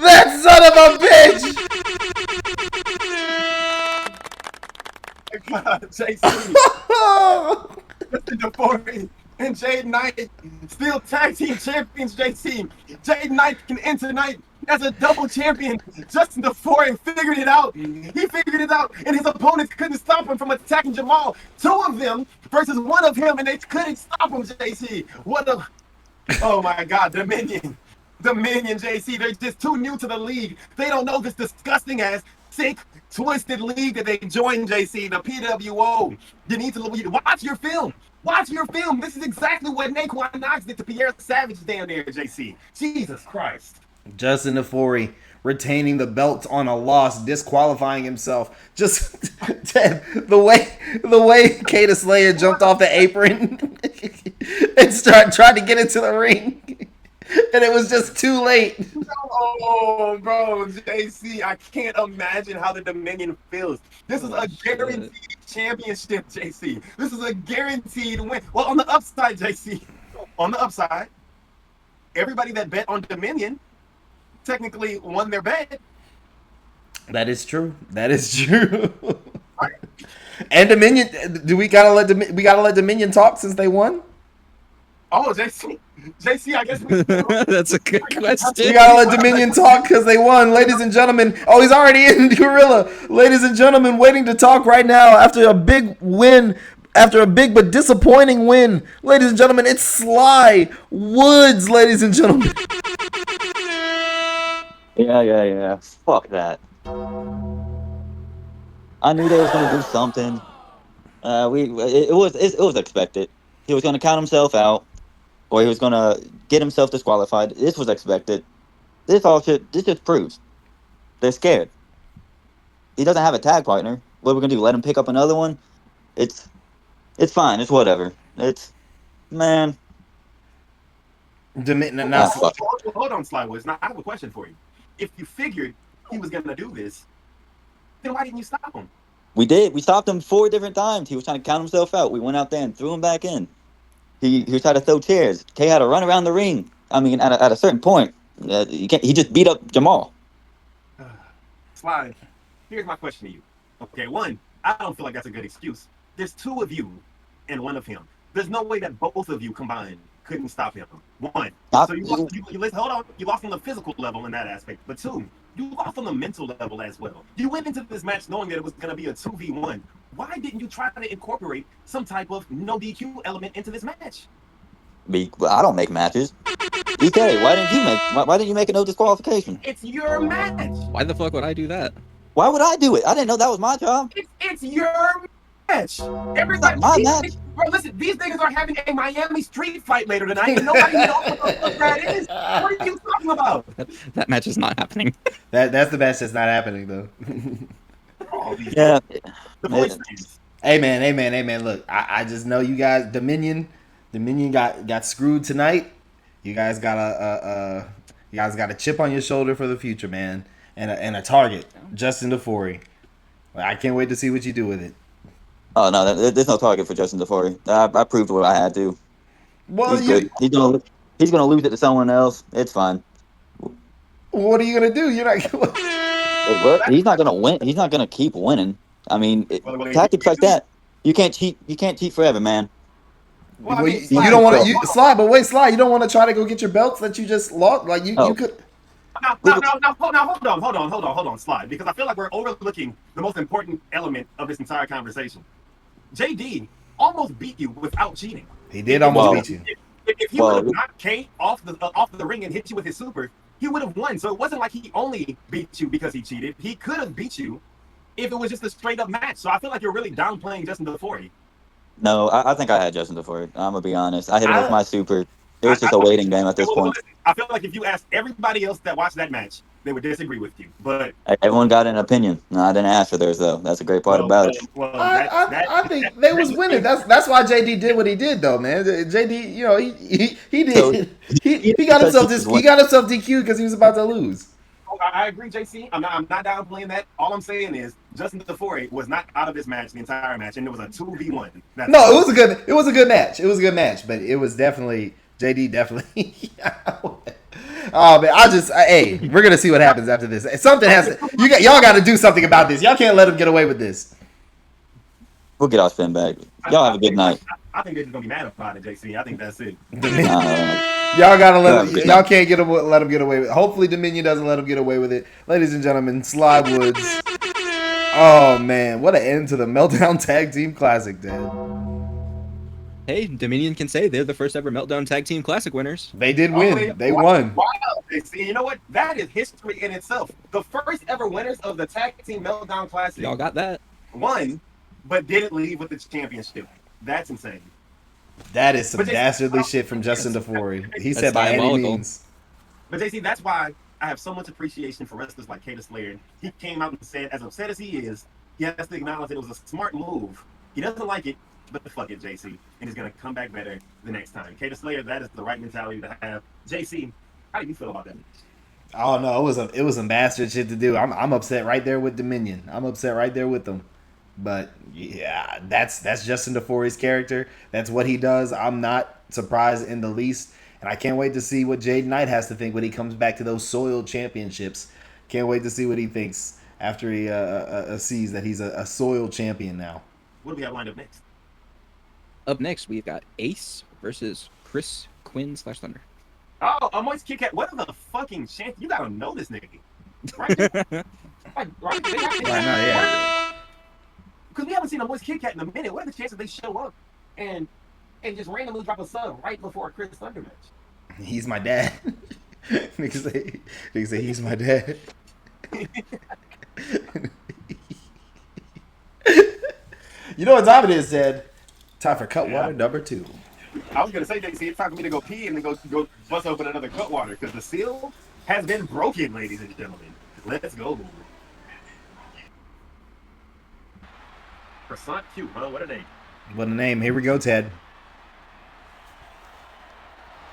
That son of a bitch. JC. Justin DeFore and Jade Knight still tag team champions, JC. Jade Knight can end tonight as a double champion. Justin DeFore figured it out. He figured it out, and his opponents couldn't stop him from attacking Jamal. 2 of them versus 1 of him, and they couldn't stop him, JC. Oh my God, Dominion, JC. They're just too new to the league. They don't know this disgusting ass, sick, twisted league that they joined, JC, the PWO. You need to watch your film. This is exactly what Naquan Knox did to Pierre Savage down there, JC. Jesus Christ. Justin DeFore retaining the belt on a loss, disqualifying himself. Just Ted, the way Kata Slayer jumped off the apron and tried to get into the ring, and it was just too late. Oh, bro, JC, I can't imagine how the Dominion feels. This is a guaranteed championship, JC. This is a guaranteed win. Well, on the upside, JC, everybody that bet on Dominion technically won their bet. That is true. Right. And Dominion, we gotta let Dominion talk since they won? Oh, JC, I guess we That's a good question. We gotta let Dominion talk because they won, ladies and gentlemen. Oh, he's already in Gorilla. Ladies and gentlemen, waiting to talk right now after a big win. After a big but disappointing win, ladies and gentlemen, it's Sly Woods, ladies and gentlemen. Yeah. Fuck that. I knew they was gonna do something. It was expected. He was gonna count himself out, or he was gonna get himself disqualified. This was expected. This just proves they're scared. He doesn't have a tag partner. What are we gonna do? Let him pick up another one? It's fine. It's whatever. Man. Hold on, Sly Woods. Now I have a question for you. If you figured he was gonna do this, then why didn't you stop him? We did. We stopped him 4 different times. He was trying to count himself out. We went out there and threw him back in. He was trying to throw chairs. Kay had to run around the ring. I mean, at a certain point, he just beat up Jamal. Sly, here's my question to you. Okay, one, I don't feel like that's a good excuse. There's two of you and one of him. There's no way that both of you combined couldn't stop him. One. So you lost, hold on. You lost on the physical level in that aspect. But two, you lost on the mental level as well. You went into this match knowing that it was going to be a 2v1. Why didn't you try to incorporate some type of no DQ element into this match? I don't make matches. DK, why didn't you make a no disqualification? It's your match. Why the fuck would I do that? Why would I do it? I didn't know that was my job. It's your match. Everybody, my match. Bro, listen, these niggas are having a Miami street fight later tonight, and nobody knows what the fuck that is. What are you talking about? That match is not happening. That's the match that's not happening though. Yeah. The voice things. Hey man. Look, I just know you guys. Dominion got screwed tonight. You guys got a chip on your shoulder for the future, man, and a target, Justin DeFore. I can't wait to see what you do with it. Oh no, there's no target for Justin DeFore. I proved what I had to. Well, he's gonna lose it to someone else. It's fine. What are you gonna do? You're not. He's not gonna win. He's not gonna keep winning. I mean, tactics like that, you can't cheat. You can't cheat forever, man. Well, you don't want to slide, but wait, slide. You don't want to try to go get your belts that you just lost. Like you could. Hold on, slide, because I feel like we're overlooking the most important element of this entire conversation. JD almost beat you without cheating. He did almost beat you. If he would have knocked Kate off the ring and hit you with his super, he would have won. So it wasn't like he only beat you because he cheated. He could have beat you if it was just a straight up match. So I feel like you're really downplaying Justin DeFore. No, I think I had Justin DeFore. I'm gonna be honest. I hit him with my super. It was just a waiting game at this point. I feel like if you asked everybody else that watched that match, they would disagree with you. But everyone got an opinion. No, I didn't ask for theirs though. That's a great part about it. I think they was winning. That's why JD did what he did though, man. JD, you know, he did. So, he got himself DQ'd because he was about to lose. I agree, JC. I'm not downplaying that. All I'm saying is Justin DeFore was not out of this match the entire match, and it was a 2v1. No, it was a good match. It was a good match, but it was definitely JD definitely. Oh man, we're gonna see what happens after this. Something has to. Y'all got to do something about this. Y'all can't let him get away with this. We'll get our spin back. Y'all have a good night. I think they're just gonna be mad about it, JC. I think that's it. Y'all gotta y'all can't let him get away with it. Hopefully Dominion doesn't let him get away with it. Ladies and gentlemen, Sly Woods. Oh man, what an end to the Meltdown Tag Team Classic, Dad. Hey, Dominion can say they're the first ever Meltdown Tag Team Classic winners. They did win. They won. Wow. You know what? That is history in itself. The first ever winners of the Tag Team Meltdown Classic. Y'all got that. Won, but didn't leave with the championship. That's insane. That is some dastardly shit from Justin DeFore. He said by any means. But JC, that's why I have so much appreciation for wrestlers like Kata Slayer. He came out and said, as upset as he is, he has to acknowledge that it was a smart move. He doesn't like it, but fuck it, JC. And he's going to come back better the next time. Kata Slayer, that is the right mentality to have. JC, how do you feel about that? Oh, no, it was some bastard shit to do. I'm upset right there with Dominion. I'm upset right there with them. But yeah, that's Justin DeFore's character. That's what he does. I'm not surprised in the least. And I can't wait to see what Jade Knight has to think when he comes back to those soiled championships. Can't wait to see what he thinks after he sees that he's a soiled champion now. What do we have lined up next? Up next, we've got Ace versus Chris Quinn / Thunder. Oh, a Moist Kit Kat. What are the fucking chances? You gotta know this nigga. Right? right? Yeah. Because we haven't seen a Moist Kit Kat in a minute. What are the chances they show up and just randomly drop a sub right before a Chris Thunder match? He's my dad. Niggas say he's my dad. You know what time it is, Ted? Time for Cutwater number 2. I was gonna say, JC, it's time for me to go pee and then go bust open another Cutwater because the seal has been broken, ladies and gentlemen. Let's go. Croissant cute, huh? What a name. What a name. Here we go, Ted.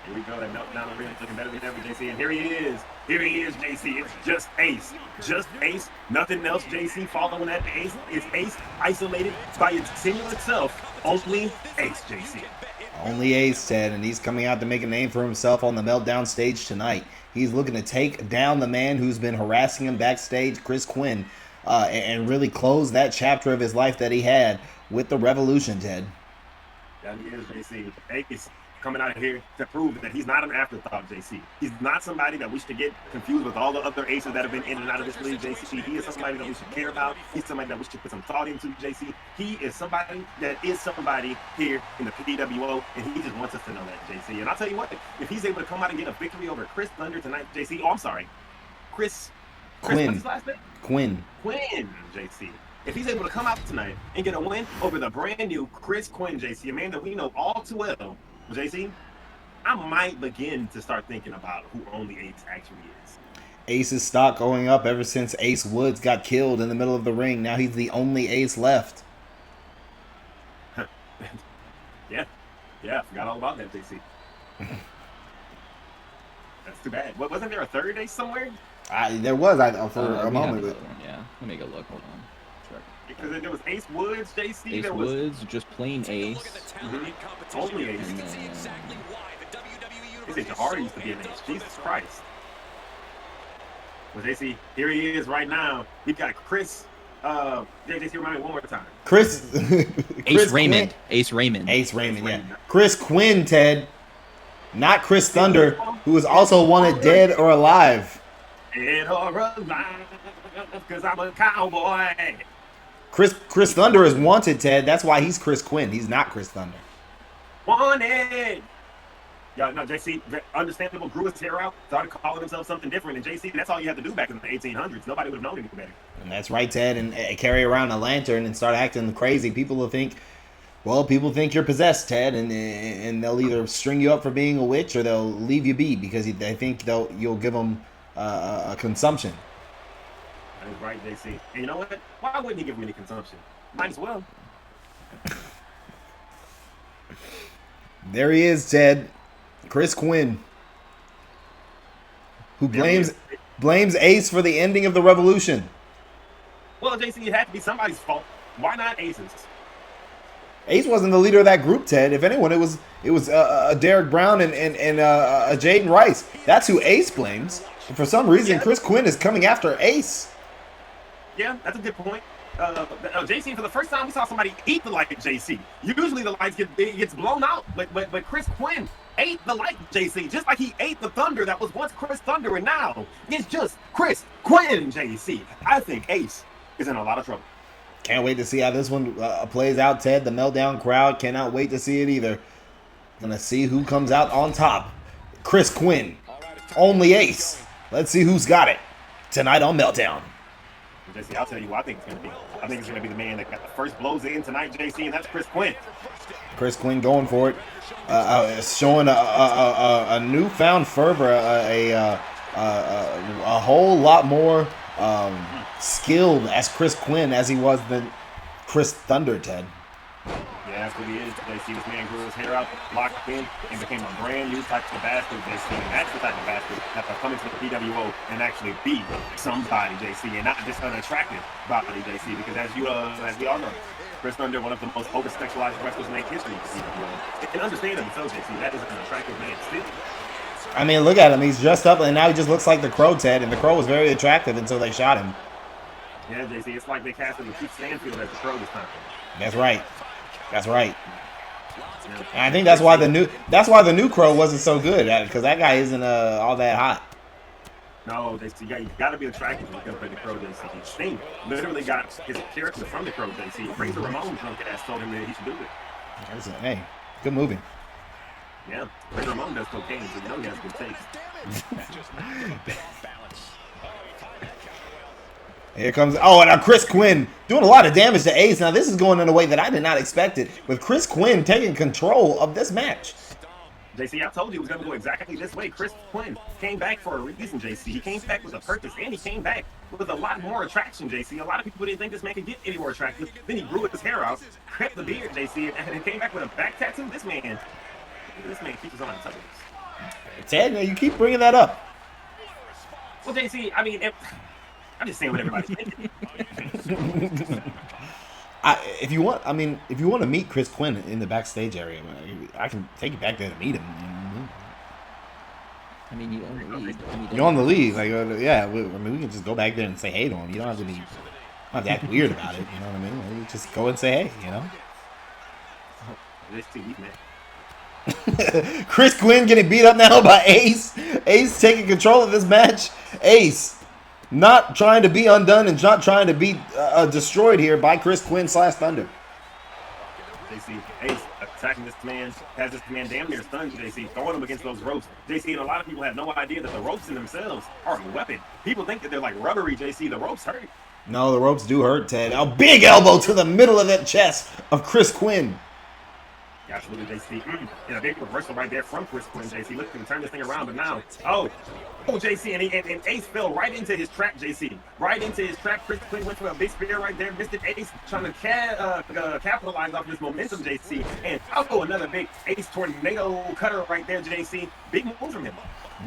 Here we go. That Meltdown arena looking better than ever, JC. And here he is. Here he is, JC. It's just Ace. Just Ace. Nothing else, JC. Following that Ace is Ace isolated by its singular self. Only Ace, JC. Only Ace, Ted, and he's coming out to make a name for himself on the Meltdown stage tonight. He's looking to take down the man who's been harassing him backstage, Chris Quinn. and really close that chapter of his life that he had with the Revolution, Ted. Yeah, he is, JC. Ace coming out here to prove that he's not an afterthought, JC. He's not somebody that we should get confused with all the other aces that have been in and out of this league, JC. He is somebody that we should care about. He's somebody that we should put some thought into, JC. He is somebody that is somebody here in the PWO, and he just wants us to know that, JC. And I'll tell you what, if he's able to come out and get a victory over Chris Thunder tonight, JC, oh, I'm sorry, Chris Quinn. What's his last name? Quinn, JC. If he's able to come out tonight and get a win over the brand new Chris Quinn, JC, a man that we know all too well, JC, I might begin to start thinking about who only Ace actually is. Ace's stock going up ever since Ace Woods got killed in the middle of the ring. Now he's the only Ace left. Yeah, I forgot all about that, JC. That's too bad. Wasn't there a third Ace somewhere? There was for a moment. Yeah, let me go look. Hold on. Because there was Ace Woods, JC. Ace Woods, just plain Ace. Mm-hmm. Only Ace. And They say Jahari used to be an Ace. Jesus Christ. Well, JC, here he is right now. We've got Chris. JC, remind me one more time. Chris Raymond. Quinn. Ace Raymond. Ace Raymond, yeah. Chris Quinn, Ted. Not Chris Thunder, who is also wanted dead or alive. Dead or alive, because I'm a cowboy. Chris Thunder is wanted, Ted. That's why he's Chris Quinn. He's not Chris Thunder. Wanted. Yeah, no, JC, understandable, grew his hair out, started calling himself something different. And JC, that's all you had to do back in the 1800s. Nobody would have known any better. And that's right, Ted. And carry around a lantern and start acting crazy. People will think, well, people think you're possessed, Ted, and they'll either string you up for being a witch or they'll leave you be because they think you'll give them a consumption. That is right, JC. And you know what? Why wouldn't he give me any consumption? Might as well. There he is, Ted. Chris Quinn, who blames Ace for the ending of the Revolution. Well, JC, it had to be somebody's fault. Why not Ace's? Ace wasn't the leader of that group, Ted. If anyone, it was Derek Brown and Jaden Rice. That's who Ace blames. And for some reason, Chris Quinn is coming after Ace. Yeah, that's a good point. JC, for the first time, we saw somebody eat the light at JC. Usually the lights gets blown out, but Chris Quinn ate the light, JC, just like he ate the thunder that was once Chris Thunder, and now it's just Chris Quinn, JC. I think Ace is in a lot of trouble. Can't wait to see how this one plays out, Ted. The Meltdown crowd cannot wait to see it either. Gonna see who comes out on top. Chris Quinn, only Ace. Let's see who's got it tonight on Meltdown. JC, I'll tell you what I think it's going to be. I think it's going to be the man that got the first blows in tonight, JC, and that's Chris Quinn. Chris Quinn going for it, showing a newfound fervor, a whole lot more skilled as Chris Quinn as he was than Chris Thunder, Ted. Yeah, that's what he is. JC, this man grew his hair out, locked in, and became a brand new type of bastard, JC. And that's the type of bastard that will come into the PWO and actually be somebody, JC, and not just an attractive body, JC. Because as we all know, Chris Thunder, one of the most over-sexualized wrestlers in history, and understandably so, JC, that is an attractive man still. I mean, look at him. He's dressed up, and now he just looks like the Crow, Ted. And the Crow was very attractive until they shot him. Yeah, JC, it's like they casted Keith Stanfield as the Crow this time. That's right. That's right. And I think that's why the new Crow wasn't so good, because that guy isn't all that hot. No, you got to be attracted to play the Crow, JC. Sting literally got his character from the Crow, JC. Razor Ramon drunk ass told him that he should do it. Hey, good movie. Yeah, Razor Ramon does cocaine, so you know he has good taste. Here comes, and Chris Quinn doing a lot of damage to Ace. Now, this is going in a way that I did not expect it, with Chris Quinn taking control of this match. JC, I told you it was going to go exactly this way. Chris Quinn came back for a reason, JC. He came back with a purpose, and he came back with a lot more attraction, JC. A lot of people didn't think this man could get any more attractive. Then he grew his hair out, kept the beard, JC, and he came back with a back tattoo. This man keeps his own touches. Ted, you keep bringing that up. Well, JC, I mean, I'm just saying what everybody's thinking. If you want to meet Chris Quinn in the backstage area, I can take you back there to meet him. I mean, you own the league. You're on the league, we can just go back there and say hey to him. You don't have to be Not to act weird about it, you know what I mean? Like, just go and say, hey, you know? This too weak, man. Chris Quinn getting beat up now by Ace. Ace taking control of this match. Ace not trying to be undone and not trying to be destroyed here by Chris Quinn / Thunder. JC, Ace attacking this man, has this man damn near stunned, JC, throwing him against those ropes. JC, and a lot of people have no idea that the ropes in themselves are a weapon. People think that they're like rubbery, JC. The ropes hurt. No, the ropes do hurt, Ted. A big elbow to the middle of that chest of Chris Quinn. Absolutely, JC. And a big reversal right there from Chris Quinn, JC. Looking to turn this thing around, but now, JC, and Ace fell right into his trap, JC. Right into his trap. Chris Quinn went for a big spear right there. Missed it. Ace trying to capitalize off this momentum, JC. And another big Ace tornado cutter right there, JC. Big move from him.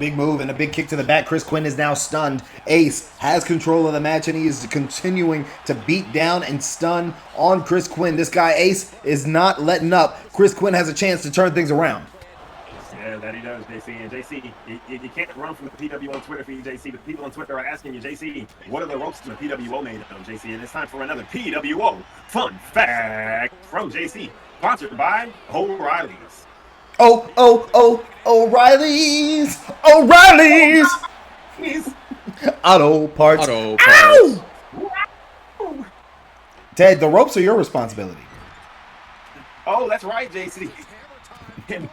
Big move and a big kick to the back. Chris Quinn is now stunned. Ace has control of the match, and he is continuing to beat down and stun on Chris Quinn. This guy, Ace, is not letting up. Chris Quinn has a chance to turn things around. Yeah, that he does, JC. And JC, you can't run from the PWO Twitter feed, JC. The people on Twitter are asking you, JC, what are the ropes the PWO made of, JC? And it's time for another PWO Fun Fact from JC. Sponsored by O'Reilly's. O'Reilly's! Auto parts. Ow! Ted, the ropes are your responsibility. Oh, that's right, JC. And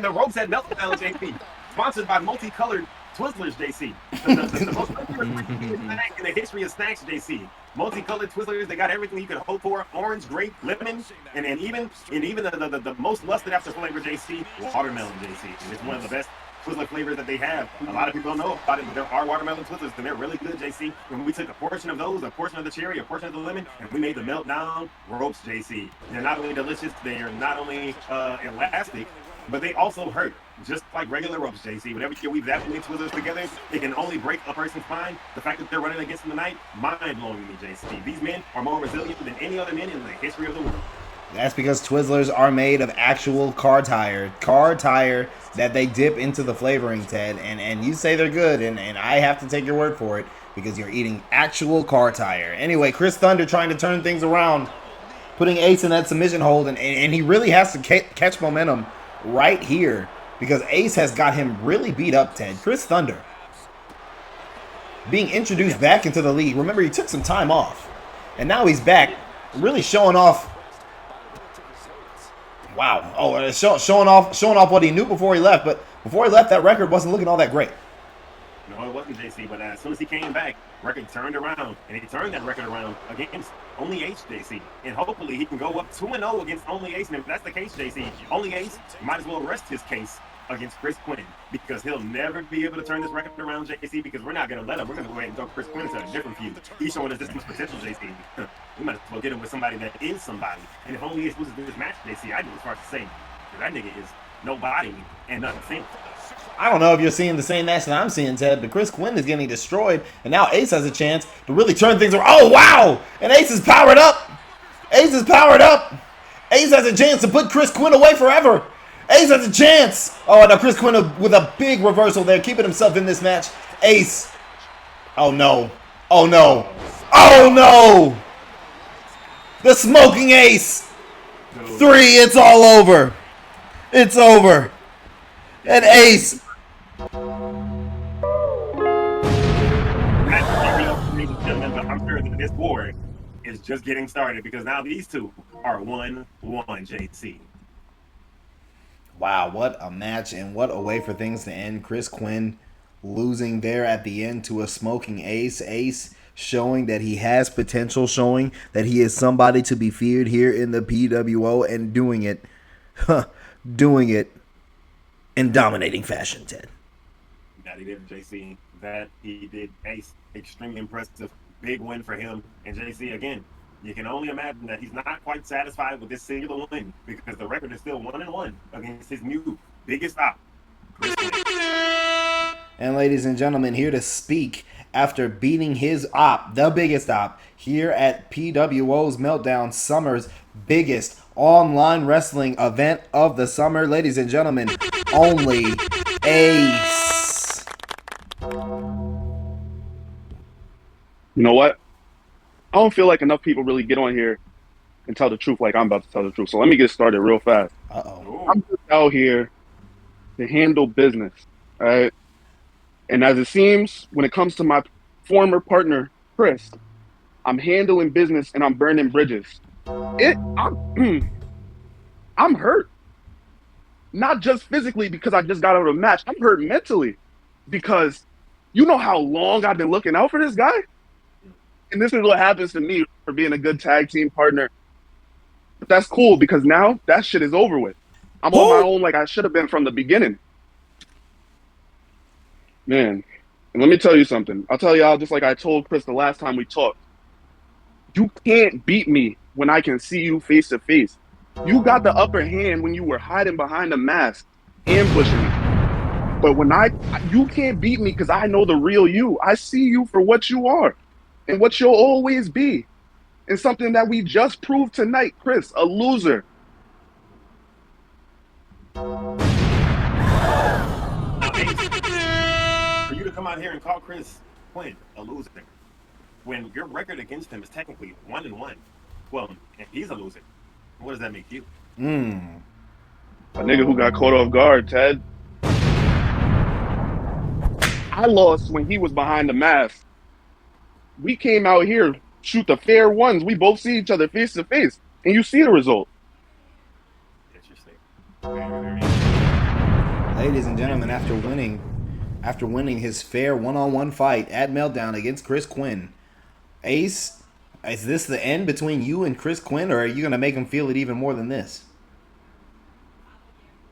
the ropes at Meltdown, JC. Sponsored by Multicolored Twizzlers, JC. The most popular snack in the history of snacks, JC. Multicolored Twizzlers, they got everything you could hope for. Orange, grape, lemon, and even the most lusted after flavor, JC, watermelon, JC. And it's one of the best Twizzler flavors that they have. A lot of people don't know about it, but there are watermelon Twizzlers, and they're really good, JC. And we took a portion of those, a portion of the cherry, a portion of the lemon, and we made the Meltdown ropes, JC. They're not only delicious, they're not only elastic, but they also hurt, just like regular ropes, JC. Whenever you weave that many Twizzlers together, it can only break a person's spine. The fact that they're running against them tonight, mind-blowing to me, JC. These men are more resilient than any other men in the history of the world. That's because Twizzlers are made of actual car tire that they dip into the flavoring, Ted. And you say they're good, and I have to take your word for it because you're eating actual car tire. Anyway, Chris Thunder trying to turn things around, putting Ace in that submission hold, and he really has to catch momentum right here because Ace has got him really beat up, Ted. Chris Thunder being introduced back into the league. Remember, he took some time off, and now he's back, really showing off. Wow! Showing off what he knew before he left. But before he left, that record wasn't looking all that great. No, it wasn't, JC. But as soon as he came back, record turned around, and he turned that record around against Only Ace, JC. And hopefully he can go up 2-0 against Only Ace. And if that's the case, JC, Only Ace might as well rest his case against Chris Quinn because he'll never be able to turn this record around, JC, because we're not going to let him. We're going to go ahead and throw Chris Quinn into a different feud. He's showing us this much potential, JC. We might as well get him with somebody that is somebody. And if Only Ace loses this match, JC, I go as far as to say that nigga is nobody and nothing. I don't know if you're seeing the same match that I'm seeing, Ted, but Chris Quinn is getting destroyed, and now Ace has a chance to really turn things around. Oh, wow! And Ace is powered up! Ace is powered up! Ace has a chance to put Chris Quinn away forever! Ace has a chance! Oh, now Chris Quinn with a big reversal there, keeping himself in this match. Ace. Oh, no. Oh, no. Oh, no! The smoking Ace! 3, it's all over. It's over. And Ace. I'm sure that this war is just getting started because now these two are 1-1, JC. Wow, what a match and what a way for things to end. Chris Quinn losing there at the end to a smoking Ace. Ace showing that he has potential, showing that he is somebody to be feared here in the PWO and doing it in dominating fashion, Ted. That he did, JC. That he did. Ace, extremely impressive. Big win for him. And JC, again, you can only imagine that he's not quite satisfied with this singular win because the record is still 1-1 against his new biggest op. And ladies and gentlemen, here to speak after beating his op, the biggest op, here at PWO's Meltdown, summer's biggest online wrestling event of the summer. Ladies and gentlemen, Only Ace. You know what? I don't feel like enough people really get on here and tell the truth like I'm about to tell the truth. So let me get started real fast. I'm just out here to handle business, all right? And as it seems, when it comes to my former partner, Chris, I'm handling business and I'm burning bridges. I'm hurt. Not just physically because I just got out of a match. I'm hurt mentally because you know how long I've been looking out for this guy? And this is what happens to me for being a good tag team partner. But that's cool because now that shit is over with. I'm on my own like I should have been from the beginning. Man, and let me tell you something. I'll tell y'all just like I told Chris the last time we talked. You can't beat me when I can see you face to face. You got the upper hand when you were hiding behind a mask, ambushing me. But you can't beat me because I know the real you. I see you for what you are and what you'll always be. And something that we just proved tonight, Chris, a loser. For you to come out here and call Chris Quinn a loser when your record against him is technically 1-1. Well, if he's a loser, what does that make you? A nigga who got caught off guard, Ted. I lost when he was behind the mask. We came out here, shoot the fair ones. We both see each other face to face, and you see the result. Interesting. Very. Ladies and gentlemen, after winning his fair one-on-one fight at Meltdown against Chris Quinn, Ace, is this the end between you and Chris Quinn, or are you going to make him feel it even more than this?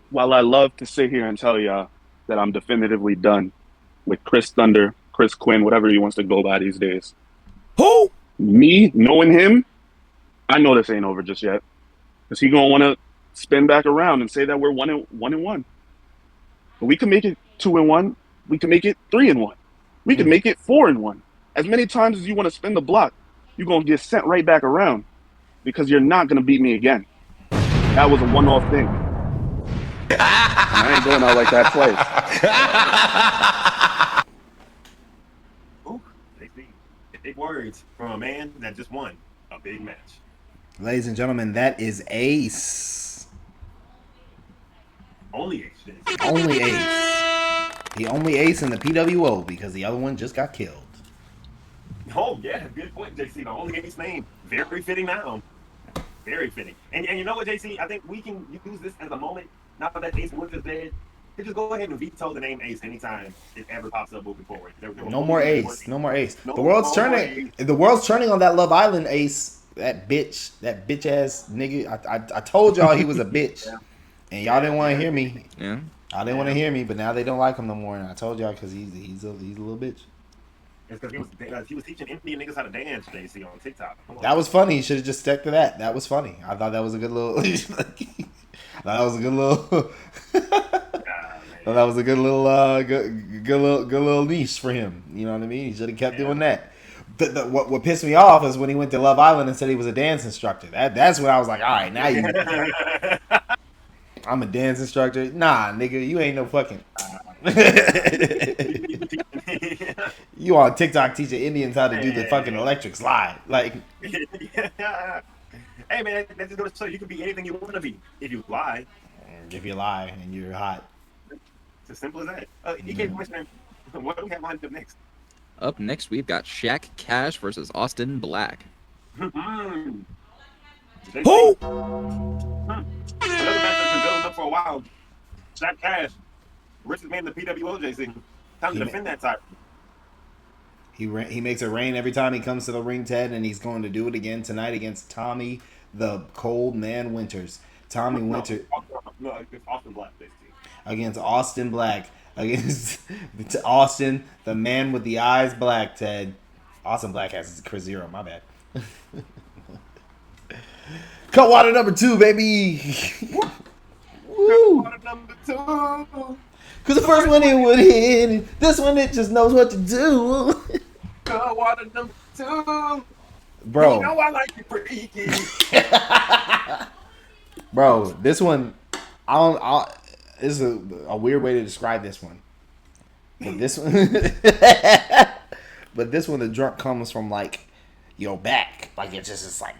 While I love to sit here and tell y'all that I'm definitively done with Chris Thunder, Chris Quinn, whatever he wants to go by these days. Who? Me, knowing him, I know this ain't over just yet. Because he going to want to spin back around and say that we're 1-1. But we can make it 2-1. We can make it 3-1. We can make it 4-1. As many times as you want to spin the block, you're going to get sent right back around because you're not going to beat me again. That was a one-off thing. And I ain't going out like that twice. Ooh, big words from a man that just won a big match. Ladies and gentlemen, that is Ace. Only Ace. Only Ace. The only Ace in the PWO because the other one just got killed. Oh, yeah, good point, JC. The only Ace name. Very fitting now. Very fitting. And you know what, JC? I think we can use this as a moment, now that Ace Woods is dead, to just go ahead and veto the name Ace anytime it ever pops up moving forward. No more Ace. No more Ace. The world's turning. The world's turning on that Love Island Ace. That bitch ass nigga. I told y'all he was a bitch, and y'all didn't want to hear me. Yeah. I didn't want to hear me, but now they don't like him no more. And I told y'all because he's a little bitch. It's because he was teaching Indian niggas how to dance, JC, on TikTok. That was funny. He should have just stuck to that. That was funny. I thought that was a good little. That was a good little. That was a good little niche for him. You know what I mean? He should have kept doing that. What pissed me off is when he went to Love Island and said he was a dance instructor. That's when I was like, all right, now you. I'm a dance instructor. Nah, nigga, you ain't no fucking. You on TikTok teaching Indians how to do the fucking electric slide, like. Hey man, that's just gonna show you can be anything you want to be if you lie. If you lie and you're hot. It's as simple as that. EK question, what do we have lined up next? Up next, we've got Shaq Cash versus Austin Black. Who? Who? Another match that's been building up for a while. Shaq Cash, richest man in the PWO, JC. Time to defend that title. He makes it rain every time he comes to the ring, Ted, and he's going to do it again tonight against Tommy the Cold Man Winters. Tommy Winter. No, it's Austin Black, basically. Against Austin Black. Against Austin, the man with the eyes black, Ted. Austin Black has Chris Zero, my bad. Cutwater number 2, baby. Woo. Cutwater number 2. Because the first one it would hit. This one it just knows what to do. Cutwater number 2. Bro. You know I like you freaky. Bro, this one, this is a weird way to describe this one. But this one, the drunk comes from like, your back. Like it's just like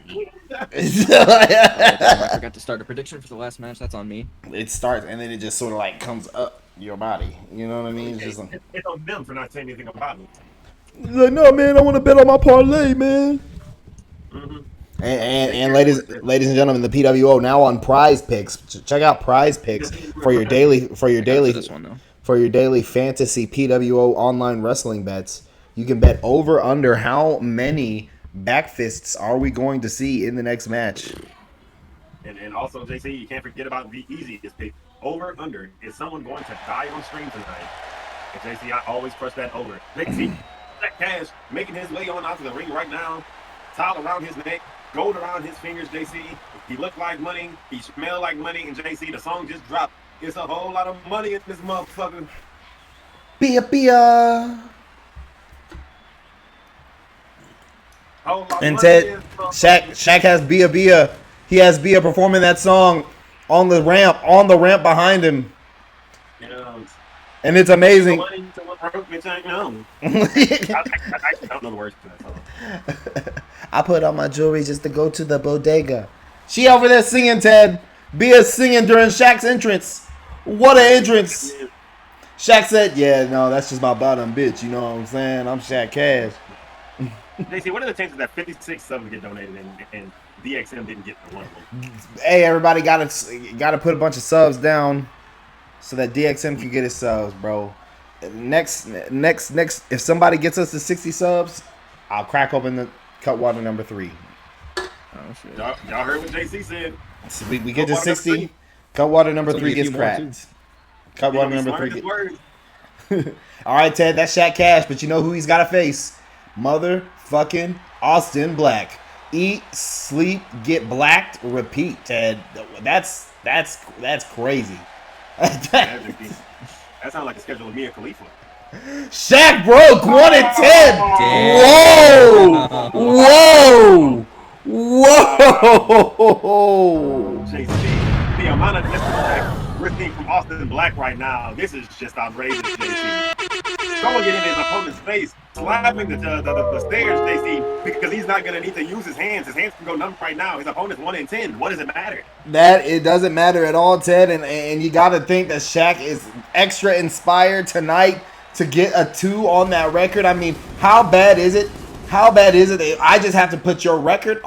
I forgot to start a prediction for the last match. That's on me. it starts and then it just sort of like comes up your body. You know what I mean? It's just like, It's on them for not saying anything about it. like, no man, I want to bet on my parlay, man. And ladies and gentlemen, the PWO now on Prize Picks. Check out Prize Picks for your daily This one though. for your daily fantasy PWO online wrestling bets. You can bet over under how many back fists are we going to see in the next match. And also, JC, you can't forget about the easiest pick. Over under. Is someone going to die on stream tonight? And JC, I always crush that over. JC, that Cash making his way on out to the ring right now. Towel around his neck. Gold around his fingers, JC. He looked like money. He smelled like money. And JC, the song just dropped. It's a whole lot of money in this motherfucker. Bia. And Ted, Shaq has Bia. He has Bia performing that song on the ramp behind him. And it's amazing. I don't know the words to that song. I put on my jewelry just to go to the bodega. She over there singing, Ted. Bia's singing during Shaq's entrance. What an entrance. Shaq said, yeah, no, that's just my bottom bitch. You know what I'm saying? I'm Shaq Cash. JC, what are the chances that 56 subs get donated and DXM didn't get the one? Hey, everybody gotta put a bunch of subs down so that DXM can get his subs, bro. Next, if somebody gets us to 60 subs, I'll crack open the Cutwater number 3. Oh, shit. Y'all heard what JC said. So we get to 60. Cutwater number 3 gets cracked. Cutwater number 3 gets. All right, Ted, that's Shaq Cash, but you know who he's got to face? Motherfucking Austin Black. Eat, sleep, get blacked, repeat, Ted. That's crazy. That sounds like a schedule of Mia Khalifa. Shaq broke 1 and 10. Whoa! JC, the amount of disrespect we're seeing from Austin Black right now, this is just outrageous, JC. Throwing it in his opponent's face, slapping the stairs, JC, because he's not going to need to use his hands. His hands can go numb right now. His opponent's 1 and 10. What does it matter? That it doesn't matter at all, Ted, and you got to think that Shaq is extra inspired tonight to get a 2 on that record. I mean, how bad is it? How bad is it that I just have to put your record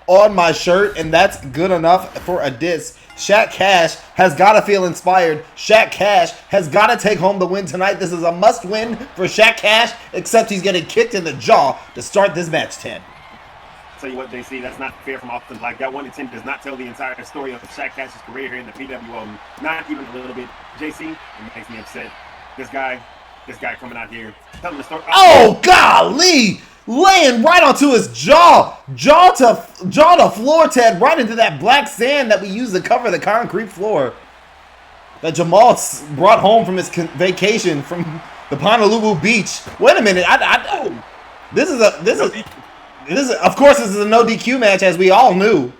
on my shirt, and that's good enough for a diss? Shaq Cash has got to feel inspired. Shaq Cash has got to take home the win tonight. This is a must-win for Shaq Cash, except he's getting kicked in the jaw to start this match, Ted. Tell you what, JC, that's not fair from Austin Black. That 1 and 10 does not tell the entire story of Shaq Cash's career here in the PWO. Not even a little bit. JC, it makes me upset. This guy coming out here telling the story. Oh, golly! Laying right onto his jaw to floor, Ted, right into that black sand that we use to cover the concrete floor that Jamal brought home from his vacation from the Honolulu beach. Wait a minute, this is of course this is a no DQ match, as we all knew.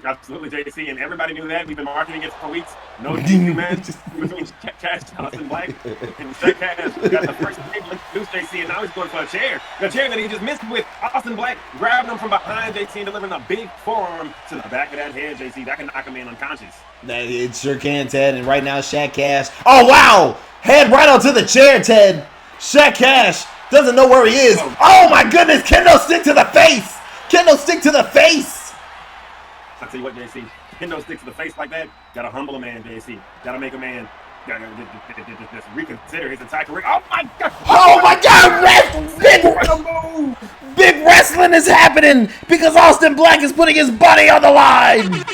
Absolutely, JC, and everybody knew that. We've been marketing it for weeks. No DQ match between Cash, Austin Black, and Shaq Cash. Got the first table introduced JC, and now he's going for a chair. The chair that he just missed with. Austin Black grabbing him from behind JC and delivering a big forearm to the back of that head, JC. That can knock a man unconscious. It sure can, Ted. And right now, Shaq Cash. Oh, wow! Head right onto the chair, Ted. Shaq Cash doesn't know where he is. Oh, my goodness! Kendo stick to the face! Kendo stick to the face! I tell you what, JC, Kendo sticks to the face like that. Gotta humble a man, JC. Gotta make a man. Gotta just reconsider his entire career. Oh my God! Oh my God! Big wrestling is happening because Austin Black is putting his body on the line.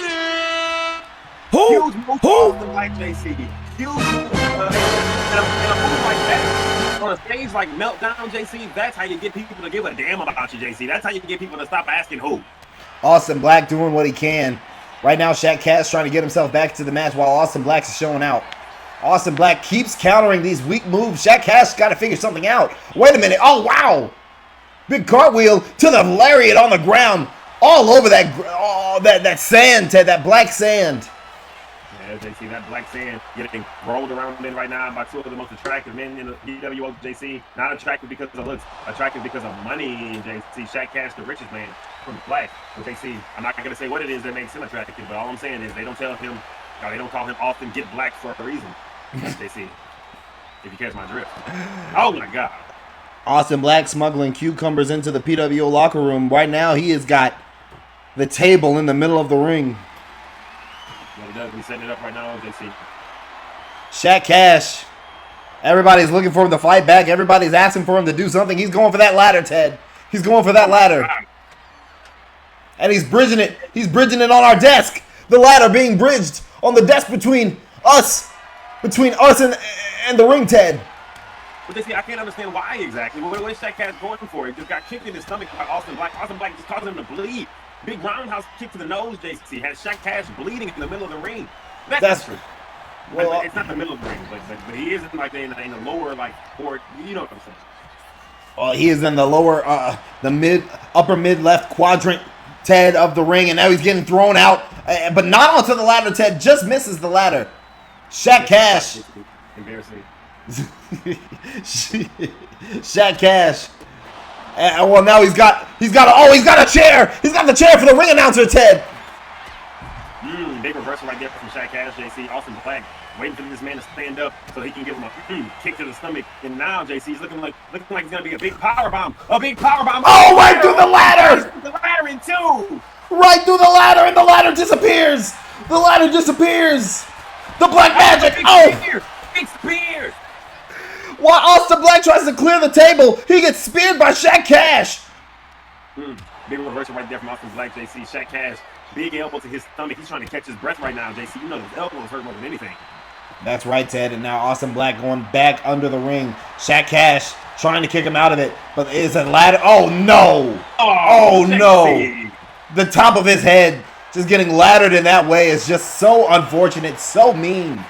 Huge move for Austin Black, JC. Huge move. And a move like that on a stage like Meltdown, JC. That's how you get people to give a damn about you, JC. That's how you get people to stop asking who. Austin Black doing what he can. Right now, Shaq Cash trying to get himself back to the match while Austin Black is showing out. Austin Black keeps countering these weak moves. Shaq Cash got to figure something out. Wait a minute. Oh, wow. Big cartwheel to the lariat on the ground. All over that sand, Ted, that black sand. Yeah, JC, that black sand getting rolled around in right now by two of the most attractive men in the PWO, JC. Not attractive because of looks, attractive because of money, JC. Shaq Cash, the richest man from black. But JC, I'm not going to say what it is that makes him attractive, but all I'm saying is they don't tell him, or they don't call him Austin Get Black for a reason. JC, if you catch my drift. Oh my God. Austin Black smuggling cucumbers into the PWO locker room. Right now, he has got the table in the middle of the ring. Yeah, he does. He's setting it up right now, JC. Shaq Cash. Everybody's looking for him to fight back. Everybody's asking for him to do something. He's going for that ladder, Ted. He's going for that ladder. And he's bridging it. He's bridging it on our desk. The ladder being bridged on the desk between us and the ring, Ted. But JC, I can't understand why exactly. What is Shaq Cash going for? He just got kicked in his stomach by Austin Black. Austin Black just causing him to bleed. Big roundhouse kick to the nose, JC. Has Shaq Cash bleeding in the middle of the ring. That's true. Well, it's not the middle of the ring, but he is in the lower, or you know what I'm saying. Well, he is in the lower, upper mid left quadrant, Ted, of the ring, and now he's getting thrown out, but not onto the ladder. Ted just misses the ladder. Shaq Cash. Embarrassing. Shaq Cash. Well, now he's got a chair. He's got the chair for the ring announcer, Ted. Big reversal right there from Shaq Cash, JC. Austin Black waiting for this man to stand up so he can give him a kick to the stomach. And now, JC, he's looking like he's gonna be a big power bomb. A big power bomb. Oh, right through the ladder. The ladder in two. Right through the ladder, and the ladder disappears. The ladder disappears. The black magic. Big spear. While Austin Black tries to clear the table, he gets speared by Shaq Cash. Big reversal right there from Austin Black, JC. Shaq Cash, big elbow to his stomach. He's trying to catch his breath right now, JC. You know his elbows hurt more than anything. That's right, Ted. And now Austin Black going back under the ring. Shaq Cash trying to kick him out of it, but it's a ladder. Oh no! Oh no! The top of his head just getting laddered in that way is just so unfortunate, so mean.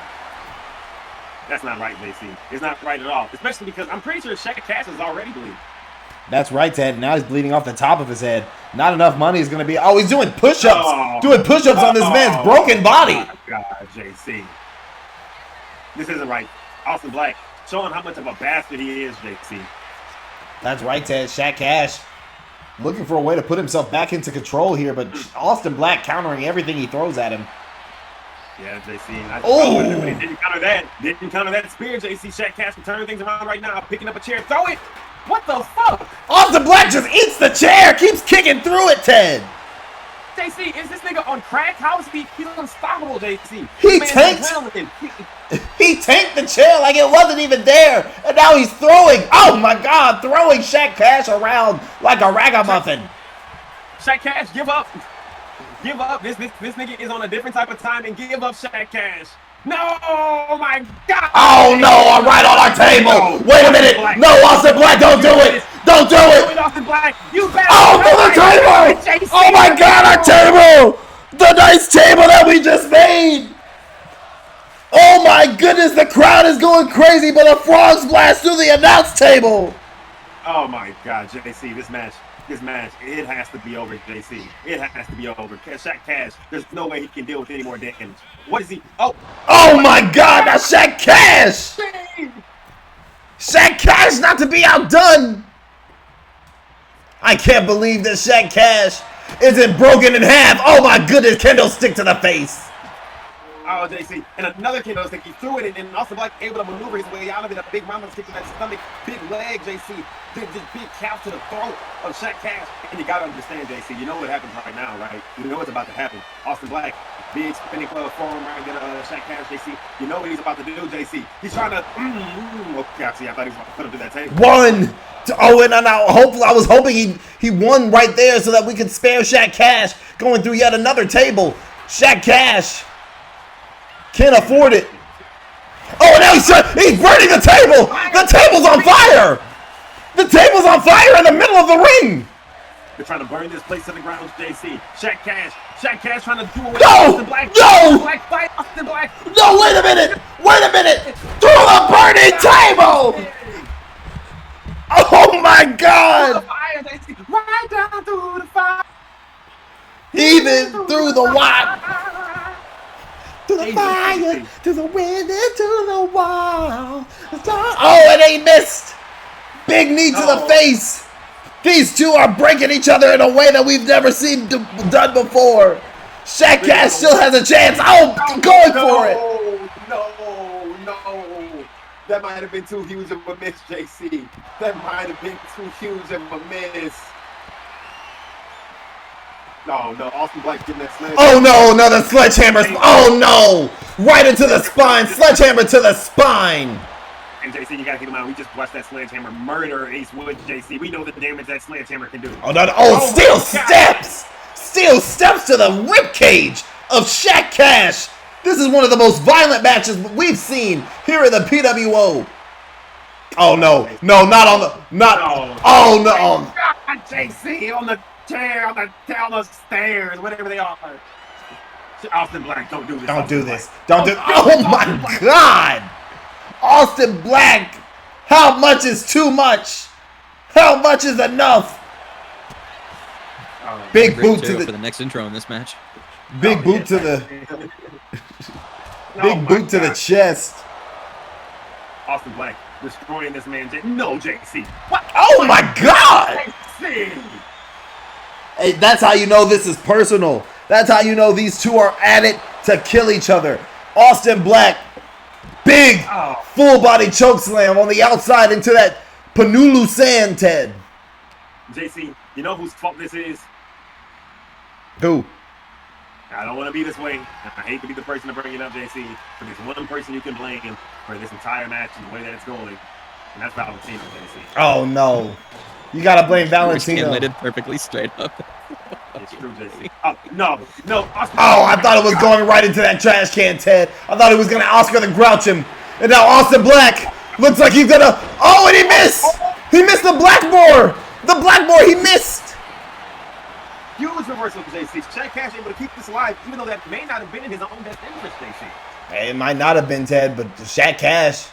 That's not right, JC. It's not right at all. Especially because I'm pretty sure Shaq Cash is already bleeding. That's right, Ted. Now he's bleeding off the top of his head. Not enough money is going to be... Oh, he's doing push-ups. Doing push-ups on this man's broken body. Oh, my God, JC. This isn't right. Austin Black showing how much of a bastard he is, JC. That's right, Ted. Shaq Cash looking for a way to put himself back into control here, but Austin Black countering everything he throws at him. Yeah, JC. He didn't counter that. Didn't counter that spear, JC. Shaq Cash can turn things around right now. Picking up a chair. Throw it. What the fuck? Austin Black just eats the chair. Keeps kicking through it, Ted. JC, is this nigga on crack? How is he's unstoppable, JC? He tanked the chair like it wasn't even there. And now he's throwing. Oh, my God. Throwing Shaq Cash around like a ragamuffin. Shaq Cash, give up. Give up. This nigga is on a different type of time, and give up Shaq Cash. No, oh my God. Oh no, right on our table. Wait a minute. No, Austin Black, don't do it. Don't do it. Austin Black, you better. Oh, for the table. Oh my God, our table. The nice table that we just made. Oh my goodness, the crowd is going crazy, but a frog splash through the announce table. Oh my God, JC, this match, it has to be over, JC. It has to be over. Shaq Cash, there's no way he can deal with any more damage. What is he? Oh my God, now Shaq Cash! Shaq Cash not to be outdone! I can't believe that Shaq Cash isn't broken in half. Oh my goodness, kendo stick to the face. Oh, JC, and another kendo stick. He threw it, and also Black able to maneuver his way out of it. A big mama kick to that stomach, big leg, JC. Big calf to the throat of Shaq Cash. And you got to understand, JC, you know what happens right now, right? You know what's about to happen. Austin Black, big spinning club forearm right there, Shaq Cash, JC. You know what he's about to do, JC. He's trying to, okay, see, I thought he was about to put him to that table. One. I was hoping he won right there so that we could spare Shaq Cash going through yet another table. Shaq Cash can't afford it. Oh, now he's burning the table. The table's on fire. The table's on fire in the middle of the ring. They're trying to burn this place to the ground, JC. Shaq Cash trying to do away with No! Austin Black. No! Black fight Austin Black. No, wait a minute. Wait a minute. Through the burning table. Oh, my God. Right down through the fire. Even through the wire. to the fire, to the wind, and to the wall. Oh, and he missed. Big knee to the face. These two are breaking each other in a way that we've never seen done before. Shaq Cash still has a chance. Oh, going for it. No. That might have been too huge of a miss, JC. That might have been too huge of a miss. No, Austin Black getting that sledgehammer. Oh no, another sledgehammer. Oh no, right into the spine. Sledgehammer to the spine. And JC, you gotta keep in mind, we just watched that sledgehammer murder Ace Wood, JC. We know the damage that sledgehammer can do. Oh no, steel steps. Steel steps to the ribcage of Shaq Cash. This is one of the most violent matches we've seen here in the PWO. Oh no, not on the, oh no. God, JC, on the chair, on the stairs, whatever they are. Austin Black, don't do this. Don't do this. Oh my God. Austin Black, how much is too much? How much is enough? Big boot to for the next intro in this match. Big boot to the big boot to the chest. Austin Black destroying this man. No, JC. What? Oh my God! JC. Hey, that's how you know this is personal. That's how you know these two are at it to kill each other. Austin Black, big full body choke slam on the outside into that Panulu sand, Ted. JC, you know whose fault this is? Who? I don't want to be this way. I hate to be the person to bring it up, JC, but there's one person you can blame for this entire match and the way that it's going, and that's Valentino, JC. Oh no. You gotta blame Valentino. Landed perfectly straight up. It's true, JC. Oh, no. I thought it was going right into that trash can, Ted. I thought it was gonna Oscar the Grouch him. And now Austin Black looks like he's gonna, and he missed! He missed the Blackmore! The Blackmore, he missed! Huge reversal for JC. Shaq Cash able to keep this alive, even though that may not have been in his own best interest, JC. Hey, it might not have been, Ted, but Shaq Cash.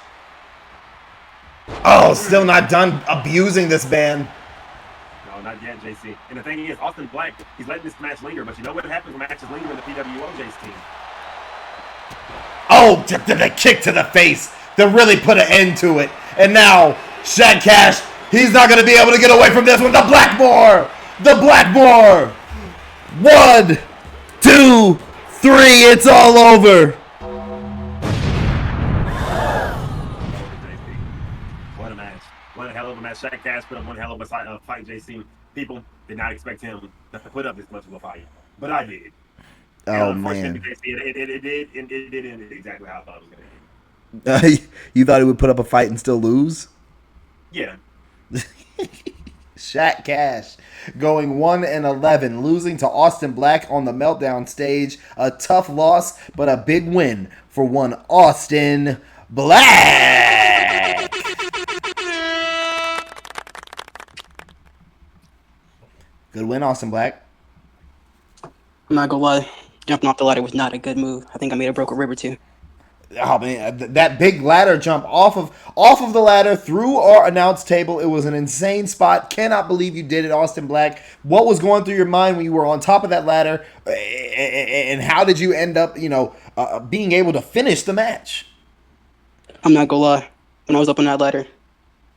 Oh, still not done abusing this man. No, not yet, JC. And the thing is, Austin Black, he's letting this match linger, but you know what happens when matches linger in the PWO, JC? Oh, the kick to the face to really put an end to it. And now, Shaq Cash, he's not going to be able to get away from this with the Blackmore. The Blackmore. 1, 2, 3, it's all over. What a match. What a hell of a match. Shaq Cash put up one hell of a fight, JC. People did not expect him to put up this much of a fight, but I did. Oh, man. It did end exactly how I thought it was going to end. You thought he would put up a fight and still lose? Yeah. Shaq Cash going 1-11, losing to Austin Black on the Meltdown stage. A tough loss, but a big win for one Austin Black. Good win, Austin Black. I'm not gonna lie, jumping off the ladder was not a good move. I think I may have broke a rib or two. Oh man, that big ladder jump off of the ladder through our announce table. It was an insane spot. Cannot believe you did it, Austin Black. What was going through your mind when you were on top of that ladder, and how did you end up, being able to finish the match? I'm not gonna lie, when I was up on that ladder,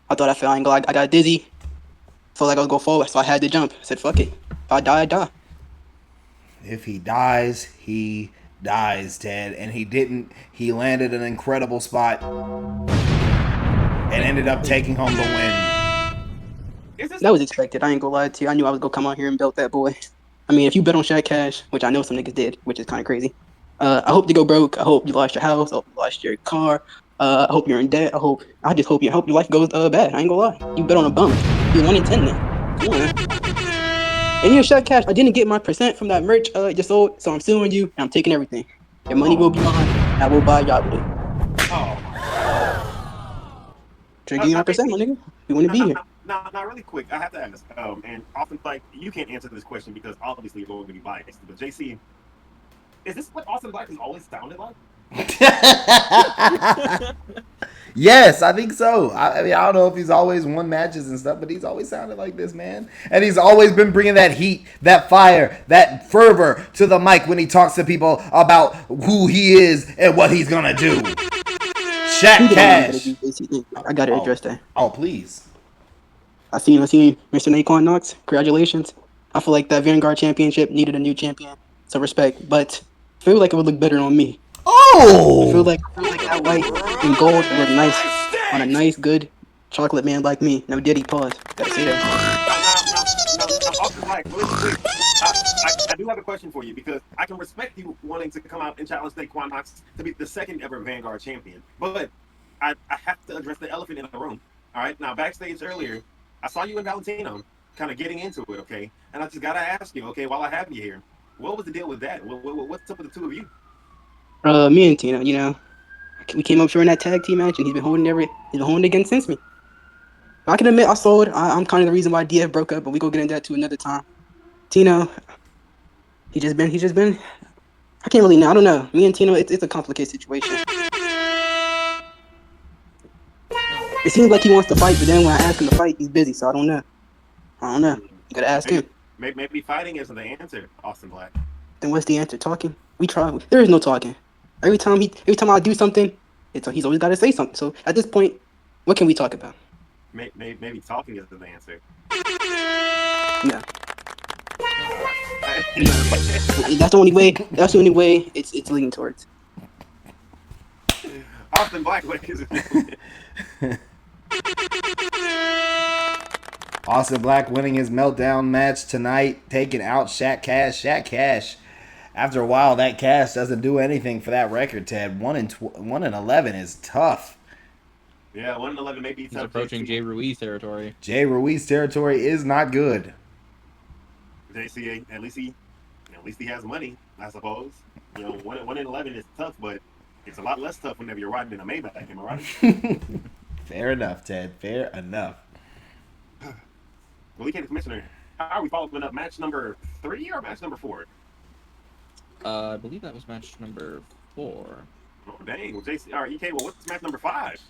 I thought I fell. I got dizzy. Felt like I was going forward, so I had to jump. I said, "Fuck it. If I die, I die." If he dies, he dies, Ted, and he didn't. He landed an incredible spot and ended up taking home the win. That was expected. I ain't gonna lie to you. I knew I was gonna come out here and belt that boy. I mean, if you bet on Shaq Cash, which I know some niggas did, which is kind of crazy. I hope you go broke. I hope you lost your house. I hope you lost your car. I hope you're in debt. I just hope your life goes bad. I ain't gonna lie. You bet on a bum. You 1 in 10 then. Come on, man. And you're Shaq Cash. I didn't get my % from that merch you sold, so I'm suing you and I'm taking everything. Your money will be mine. I will buy y'all with it. Drinking my %, my nigga. We want to be here. Now, really quick, I have to ask, and often, like, you can't answer this question because obviously you're going to be biased, but JC, is this what Austin Black has always sounded like? Yes, I think so. I mean, I don't know if he's always won matches and stuff, but he's always sounded like this, man. And he's always been bringing that heat, that fire, that fervor to the mic when he talks to people about who he is and what he's gonna do. Shaq Cash. I gotta address that. Oh, please. I seen Mr. Naquan Knox. Congratulations. I feel like that Vanguard Championship needed a new champion. So respect, but I feel like it would look better on me. Oh! I feel like that white and gold would look nice on a nice, good chocolate man like me. No Diddy, pause. Gotta say that. I do have a question for you because I can respect you wanting to come out and challenge Naquan Knox to be the second ever Vanguard champion. But I have to address the elephant in the room. All right, now backstage earlier, I saw you and Valentino kind of getting into it, okay? And I just gotta ask you, okay, while I have you here, what was the deal with that? What's up with the two of you? Me and Tino, we came up short in that tag team match, and he's been holding it again since me. I can admit I sold. I'm kind of the reason why DF broke up, but we go get into that to another time. Tino, he just been. I can't really know. I don't know. Me and Tino, it's a complicated situation. It seems like he wants to fight, but then when I ask him to fight, he's busy. So I don't know. You gotta ask him. Maybe fighting isn't the answer, Austin Black. Then what's the answer? Talking? We try. There is no talking. Every time I do something, he's always got to say something. So at this point, what can we talk about? Maybe talking isn't the answer. No. That's the only way. That's the only way it's leading towards. Austin Black, what is it? Austin Black winning his Meltdown match tonight, taking out Shaq Cash. Shaq Cash. After a while, that Cash doesn't do anything for that record, Ted. 1-11 is tough. Yeah, 1-11 may be tough. He's approaching Jay Ruiz territory. Jay Ruiz territory is not good. JC, at least he has money, I suppose. 1-11 is tough, but it's a lot less tough whenever you're riding in a Maybach. Am I right? Fair enough, Ted. Fair enough. Well, the Commissioner, how are we following up? Match number 3 or match number 4? I believe that was match number 4. Oh, dang. Well, JC, all right, EK, well, what's match number 5?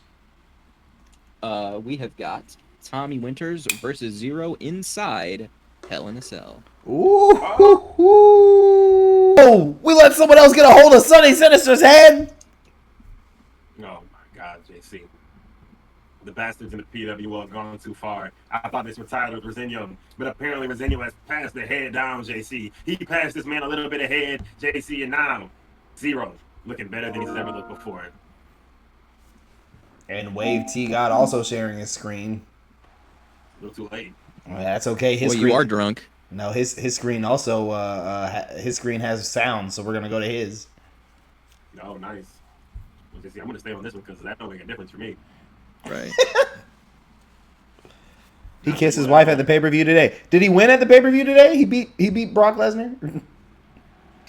We have got Tommy Winters versus Zero inside Hell in a Cell. Ooh. Oh, we let someone else get a hold of Sonny Sinister's head. Oh, my God, JC. The bastards in the PWO have gone too far. I thought this was Tyler Resenio, but apparently Resenio has passed the head down, JC. He passed this man a little bit ahead, JC, and now Zero looking better than he's ever looked before. And Wave T God also sharing his screen. A little too late. Well, that's okay. Well, you are drunk. No, his screen also his screen has sound, so we're gonna go to his. Oh, nice. Well, JC, I'm gonna stay on this one because that don't make a difference for me. Right. He kissed his wife at the pay-per-view today. Did he win at the pay-per-view today? He beat Brock Lesnar?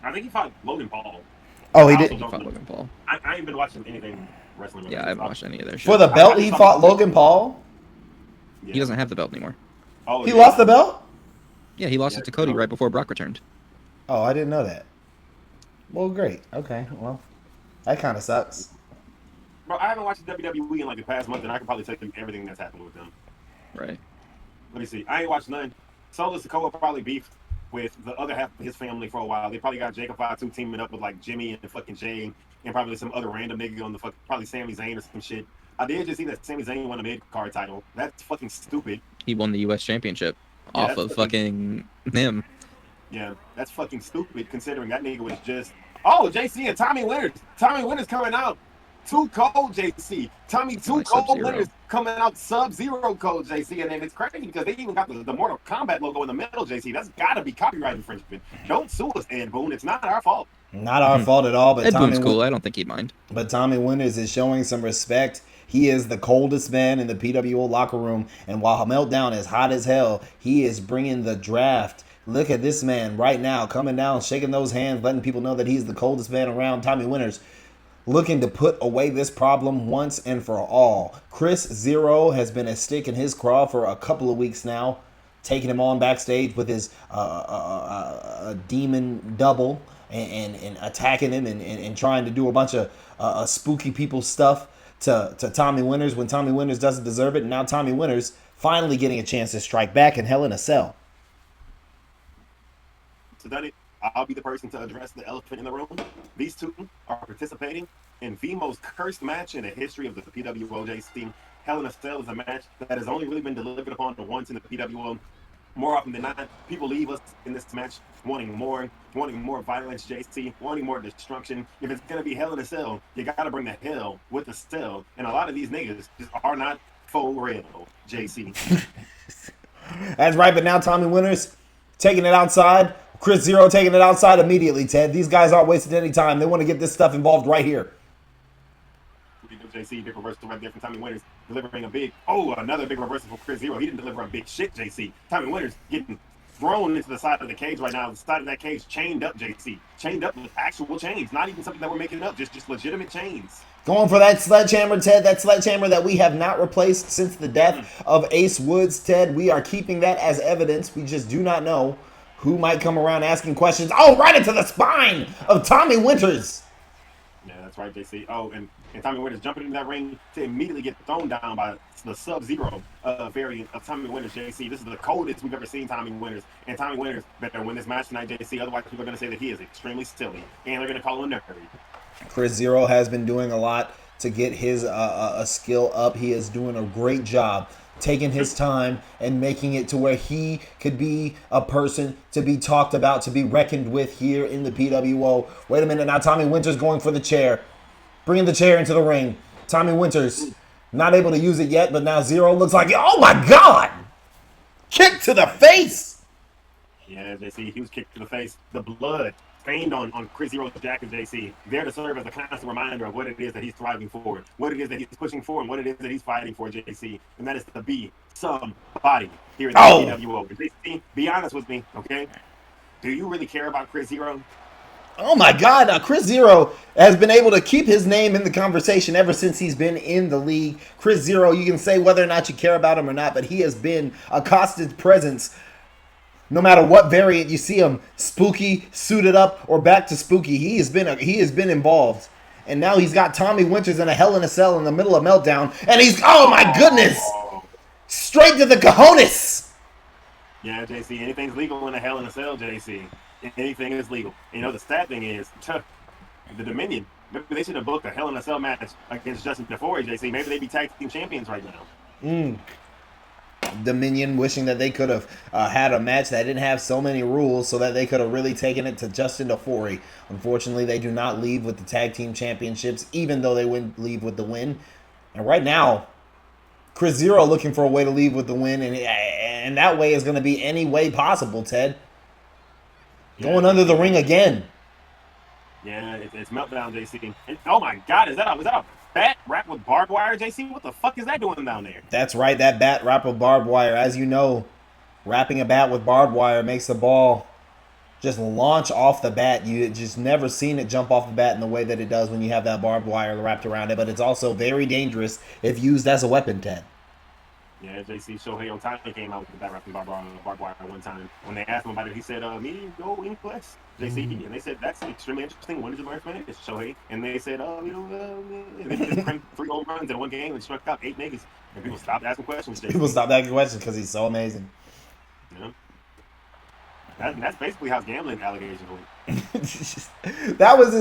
I think he fought Logan Paul. Oh, he did. He fought Logan Paul. I ain't been watching anything wrestling. Yeah, I haven't watched any of their shit. For the belt, he fought Logan Paul? Yeah. He doesn't have the belt anymore. Oh, he lost the belt? Yeah, he lost it to Cody right before Brock returned. Oh, I didn't know that. Well, great. Okay, well, that kind of sucks. Bro, I haven't watched WWE in like the past month, and I can probably tell you everything that's happened with them. Right. Let me see. I ain't watched none. Solo Sikoa probably beefed with the other half of his family for a while. They probably got Jacob 5-2 teaming up with like Jimmy and fucking Jay and probably some other random nigga on the probably Sami Zayn or some shit. I did just see that Sami Zayn won a mid-card title. That's fucking stupid. He won the U.S. Championship off of fucking him. Yeah, that's fucking stupid considering that nigga was just... Oh, JC and Tommy Winters. Tommy Winters coming out. Too cold, JC. Tommy, too cold Winters coming out Sub-Zero code, JC. And then it's crazy because they even got the Mortal Kombat logo in the middle, JC. That's got to be copyright infringement. Don't sue us, Ed Boon. It's not our fault. Not our fault at all. But Ed Boon's cool. I don't think he'd mind. But Tommy Winters is showing some respect. He is the coldest man in the PWO locker room. And while Meltdown is hot as hell, he is bringing the draft. Look at this man right now coming down, shaking those hands, letting people know that he's the coldest man around. Tommy Winters looking to put away this problem once and for all. Chris Zero has been a stick in his craw for a couple of weeks now, taking him on backstage with his demon double and attacking him and trying to do a bunch of spooky people stuff to Tommy Winters when Tommy Winters doesn't deserve it. And now Tommy Winters finally getting a chance to strike back in Hell in a Cell. So that I'll be the person to address the elephant in the room. These two are participating in the most cursed match in the history of the PWO JC. Hell in a Cell is a match that has only really been delivered upon once in the PWO. More often than not, people leave us in this match wanting more violence, JC, wanting more destruction. If it's going to be Hell in a Cell, you got to bring the hell with the cell. And a lot of these niggas just are not for real, JC. That's right, but now Tommy Winters taking it outside. Chris Zero taking it outside immediately, Ted. These guys aren't wasting any time. They want to get this stuff involved right here. JC, big reversal right there from Tommy Winters, delivering a big, another big reversal for Chris Zero. He didn't deliver a big shit, JC. Tommy Winters getting thrown into the side of the cage right now. The side of that cage chained up, JC. Chained up with actual chains. Not even something that we're making up, just legitimate chains. Going for that sledgehammer, Ted. That sledgehammer that we have not replaced since the death of Ace Woods, Ted. We are keeping that as evidence. We just do not know who might come around asking questions. Oh, right into the spine of Tommy Winters. Yeah, that's right, JC. Oh, and Tommy Winters jumping into that ring to immediately get thrown down by the Sub-Zero variant of Tommy Winters, JC. This is the coldest we've ever seen Tommy Winters. And Tommy Winters better win this match tonight, JC. Otherwise, people are going to say that he is extremely silly. And they're going to call him a nerd. Chris Zero has been doing a lot to get his skill up. He is doing a great job taking his time and making it to where he could be a person to be talked about, to be reckoned with here in the PWO. Wait a minute, now Tommy Winters going for the chair. Bringing the chair into the ring. Tommy Winters not able to use it yet, but now Zero looks like, oh my God! Kick to the face! Yeah, JC, he was kicked to the face. The blood stained on Chris Zero's jacket, JC. There to serve as a constant reminder of what it is that he's striving for, what it is that he's pushing for, and what it is that he's fighting for, JC. And that is to be somebody here in the PWO. JC, be honest with me, okay? Do you really care about Chris Zero? Oh my God, now Chris Zero has been able to keep his name in the conversation ever since he's been in the league. Chris Zero, you can say whether or not you care about him or not, but he has been a constant presence. No matter what variant you see him, spooky, suited up, or back to spooky, he has been involved. And now he's got Tommy Winters in a Hell in a Cell in the middle of Meltdown, and he's, oh my goodness, straight to the cojones. Yeah, JC, anything's legal in a Hell in a Cell, JC. Anything is legal. You know, the sad thing is, the Dominion, maybe they should have booked a Hell in a Cell match against Justin DeFore, JC. Maybe they'd be tag team champions right now. Dominion wishing that they could have had a match that didn't have so many rules so that they could have really taken it to Justin DeFore. Unfortunately, they do not leave with the tag team championships, even though they wouldn't leave with the win. And right now, Chris Zero looking for a way to leave with the win, and that way is going to be any way possible, Ted. Going under the ring again. Yeah, it's Meltdown, JC. And, oh my God, was that a bat wrapped with barbed wire, JC? What the fuck is that doing down there? That's right, that bat wrapped with barbed wire. As you know, wrapping a bat with barbed wire makes the ball just launch off the bat. You just never seen it jump off the bat in the way that it does when you have that barbed wire wrapped around it. But it's also very dangerous if used as a weapon, Ted. Yeah, JC Shohei Ohtani came out with the bat wrapped in barbed wire one time. When they asked him about it, he said, me, no English. JC, and they said, that's extremely interesting. When did you learn from it? It's Shohei. And they said, they just cranked 3 home runs in one game and struck out 8 niggas. And people stopped asking questions, JC. People stopped asking questions because he's so amazing. Yeah. That's basically how gambling allegations went. that was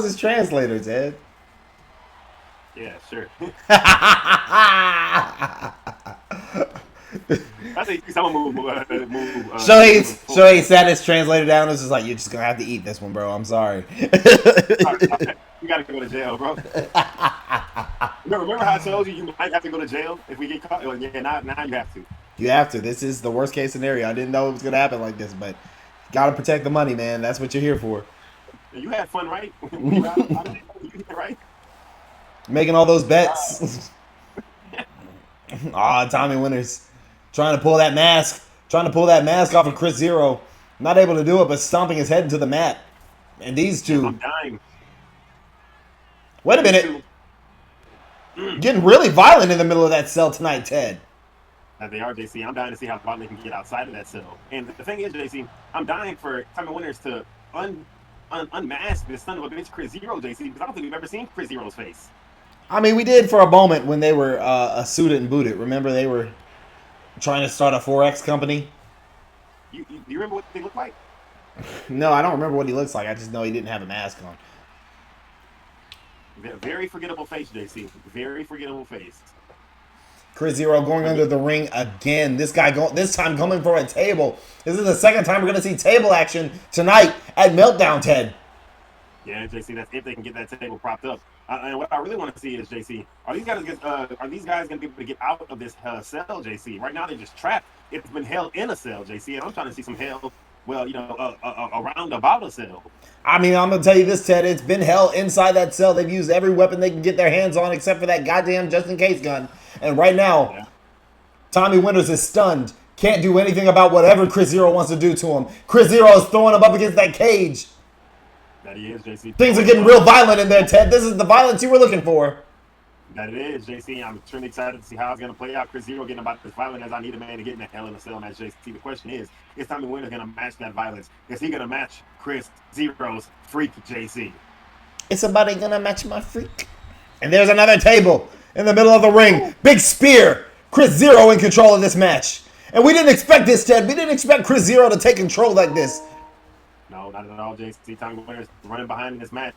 his translator, Ted. Yeah, sure. I think someone move. Shohei sat his translator down and was just like, you're just going to have to eat this one, bro. I'm sorry. You got to go to jail, bro. Remember how I told you might have to go to jail if we get caught? Well, yeah, now you have to. You have to. This is the worst case scenario. I didn't know it was going to happen like this, but got to protect the money, man. That's what you're here for. You had fun, right? Right? Making all those bets. Tommy Winters trying to pull that mask off of Chris Zero. Not able to do it, but stomping his head into the mat. And these two. I'm dying. Wait a minute. Getting really violent in the middle of that cell tonight, Ted. They are, JC. I'm dying to see how violent they can get outside of that cell. And the thing is, JC, I'm dying for Tommy Winters to unmask this son of a bitch Chris Zero, JC, because I don't think we've ever seen Chris Zero's face. I mean, we did for a moment when they were a suited and booted. Remember, they were trying to start a Forex company. You remember what they look like? No, I don't remember what he looks like. I just know he didn't have a mask on. Very forgettable face, JC. Very forgettable face. Chris Zero going under the ring again. This guy this time coming for a table. This is the second time we're going to see table action tonight at Meltdown, Ted. Yeah, JC, that's if they can get that table propped up. And what I really want to see is, JC, are these guys going to be able to get out of this cell, JC? Right now they're just trapped. It's been held in a cell, JC, and I'm trying to see some hell, around about a cell. I mean, I'm going to tell you this, Ted. It's been held inside that cell. They've used every weapon they can get their hands on except for that goddamn just-in-case gun. And right now, Tommy Winters is stunned. Can't do anything about whatever Chris Zero wants to do to him. Chris Zero is throwing him up against that cage. That he is, JC. Things are getting real violent in there, Ted. This is the violence you were looking for. That it is, JC. I'm extremely excited to see how it's going to play out. Chris Zero getting about as violent as I need a man to get in the hell in a cell match, JC. The question is Tommy Winters going to match that violence? Is he going to match Chris Zero's freak, JC? Is somebody going to match my freak? And there's another table in the middle of the ring. Big spear. Chris Zero in control of this match. And we didn't expect this, Ted. We didn't expect Chris Zero to take control like this. No, not at all, JC. Tommy Winters running behind in this match.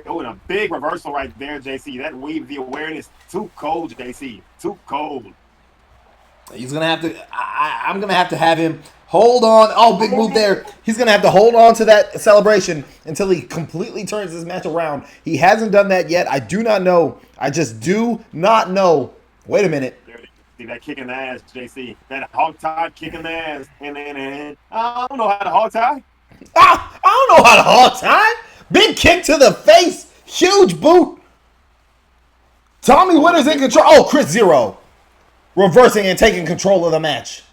Oh, and a big reversal right there, JC. That weave, the awareness, too cold, JC. Too cold. He's going to have to... I'm going to have him hold on. Oh, big move there. He's going to have to hold on to that celebration until he completely turns this match around. He hasn't done that yet. I do not know. I just do not know. Wait a minute. See that kick in the ass, JC. That hog tie kick in the ass. And I don't know how to hog tie. I don't know how to hog tie. Big kick to the face. Huge boot. Tommy Winters in control. Oh, Chris Zero reversing and taking control of the match.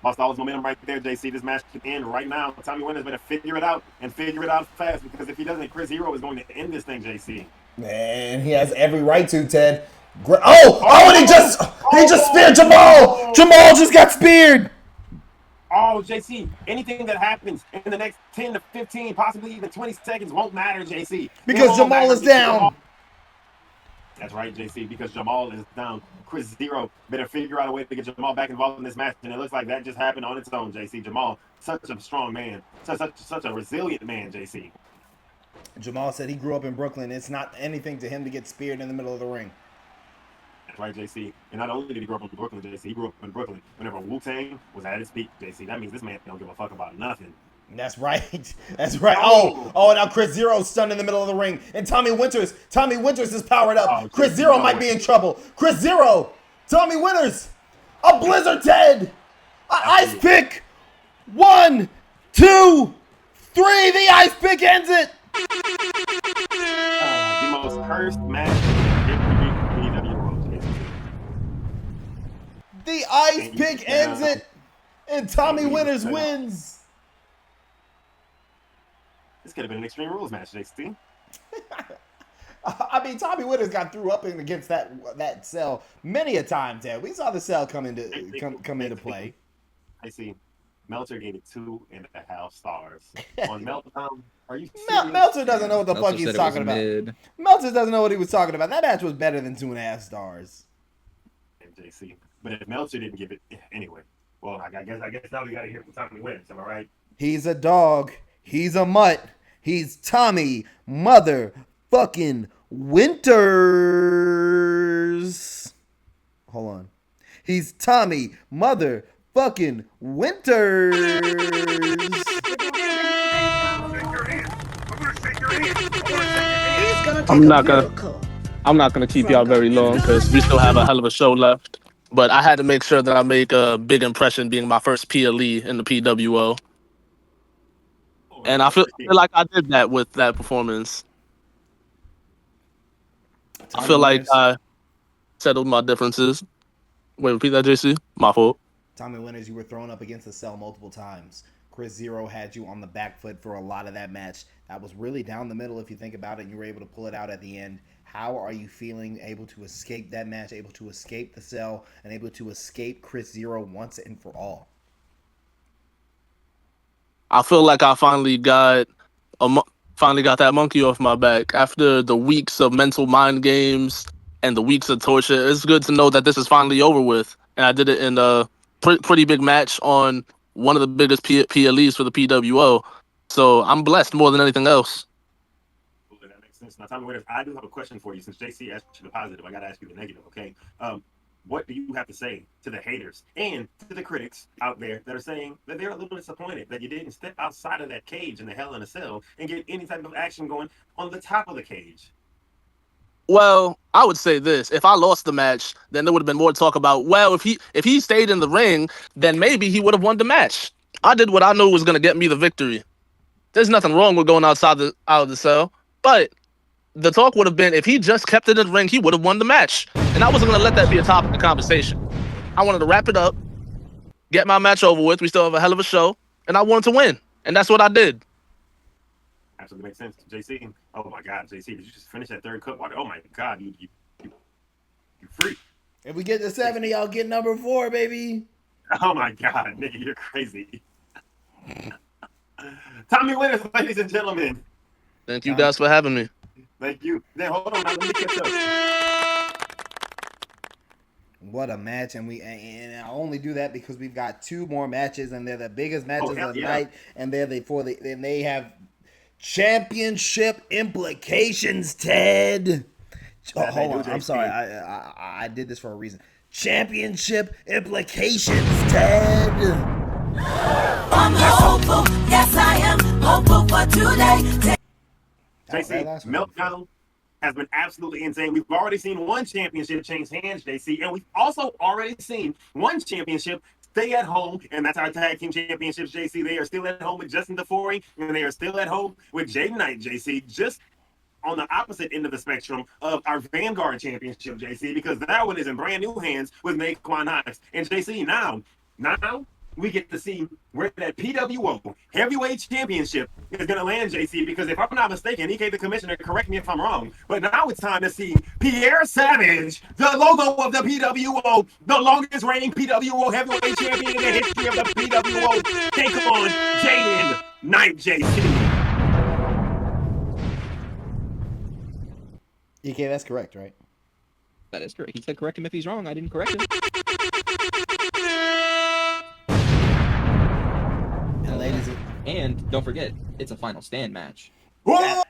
Lost all his momentum right there, JC. This match can end right now. Tommy Winters better figure it out and figure it out fast, because if he doesn't, Chris Zero is going to end this thing, JC. Man, he has every right to, Ted. And he just speared Jamal. Jamal just got speared. Oh, JC, anything that happens in the next 10 to 15, possibly even 20 seconds won't matter, JC. Because Jamal is down. That's right, JC, because Jamal is down. Chris Zero better figure out a way to get Jamal back involved in this match, and it looks like that just happened on its own, JC. Jamal, such a strong man, such a resilient man, JC. Jamal said he grew up in Brooklyn. It's not anything to him to get speared in the middle of the ring. That's right, JC. And not only did he grow up in Brooklyn, JC, he grew up in Brooklyn whenever Wu-Tang was at its peak, JC. That means this man don't give a fuck about nothing. That's right. That's right. Oh, now Chris Zero's stunned in the middle of the ring. And Tommy Winters is powered up. Chris Zero might be in trouble. Chris Zero. Tommy Winters. A blizzard, Ted. Ice pick. 1, 2, 3. The ice pick ends it. The most cursed match in PWO World. The ice pick ends it. And Tommy Winters wins. This could have been an Extreme Rules match, JC. I mean, Tommy Winters got threw up against that cell many a time, Ted. We saw the cell come into play. I see. Meltzer gave it 2.5 stars. On Meltdown, are you serious? Meltzer doesn't know what the fuck he's talking about. Meltzer doesn't know what he was talking about. That match was better than 2.5 stars. JC. But if Meltzer didn't give it anyway, well, I guess now we got to hear from Tommy Winters. Am I right? He's a dog. He's a mutt. He's Tommy motherfucking Winters. Hold on. He's Tommy motherfucking Winters. I'm not gonna keep y'all very long because we still have a hell of a show left. But I had to make sure that I make a big impression, being my first PLE in the PWO. And I feel like I did that with that performance. I feel like I settled my differences. Wait, repeat that, JC? My fault. Tommy Winters, you were thrown up against the cell multiple times. Chris Zero had you on the back foot for a lot of that match. That was really down the middle if you think about it, and you were able to pull it out at the end. How are you feeling, able to escape that match, able to escape the cell, and able to escape Chris Zero once and for all? I feel like I finally got that monkey off my back after the weeks of mental mind games and the weeks of torture. It's good to know that this is finally over with. And I did it in a pretty big match on one of the biggest PLEs for the PWO. So I'm blessed more than anything else. That makes sense. Now, Tommy Waiters, I do have a question for you. Since JC asked you the positive, I got to ask you the negative, okay? What do you have to say to the haters and to the critics out there that are saying that they're a little disappointed that you didn't step outside of that cage in the Hell in a Cell and get any type of action going on the top of the cage? Well, I would say this. If I lost the match, then there would have been more talk about, well, if he stayed in the ring, then maybe he would have won the match. I did what I knew was going to get me the victory. There's nothing wrong with going out of the cell, but the talk would have been if he just kept it in the ring, he would have won the match. And I wasn't going to let that be a topic of conversation. I wanted to wrap it up, get my match over with. We still have a hell of a show, and I wanted to win. And that's what I did. Absolutely makes sense. JC, oh my God, JC, did you just finish that third cup water? Oh my God, you freak. If we get to 70, I'll get number 4, baby. Oh my God, nigga, you're crazy. Tommy Winners, ladies and gentlemen. Thank you guys for having me. Thank you. Then hold on, let me catch up. What a match, and I only do that because we've got 2 more matches, and they're the biggest matches of the night, and and they have championship implications, Ted. Oh, hold on, I'm sorry, I did this for a reason. Championship implications, Ted. I'm hopeful, yes I am hopeful for today. JC, Meltdown has been absolutely insane. We've already seen one championship change hands, JC, and we've also already seen one championship stay at home, and that's our tag team championships, JC. They are still at home with Justin DeFore, and they are still at home with Jaden Knight, JC, just on the opposite end of the spectrum of our Vanguard Championship, JC, because that one is in brand new hands with Naquan Hines. And JC, now we get to see where that PWO Heavyweight Championship is going to land, JC, because if I'm not mistaken, EK the Commissioner, correct me if I'm wrong, but now it's time to see Pierre Savage, the logo of the PWO, the longest reigning PWO Heavyweight Champion in the history of the PWO, take on Jaden Knight, JC. EK, that's correct, right? That is correct. He said correct him if he's wrong. I didn't correct him. And don't forget, it's a final stand match. That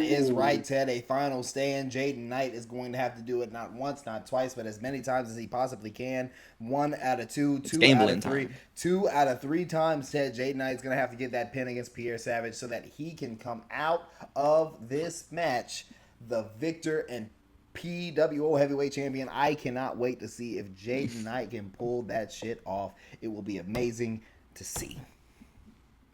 is right, Ted. A final stand. Jaden Knight is going to have to do it not once, not twice, but as many times as he possibly can. 1 out of 2, 2 out of 3. 2 out of 3 times, Ted. Jaden Knight is going to have to get that pin against Pierre Savage so that he can come out of this match the victor and PWO Heavyweight Champion. I cannot wait to see if Jaden Knight can pull that shit off. It will be amazing to see.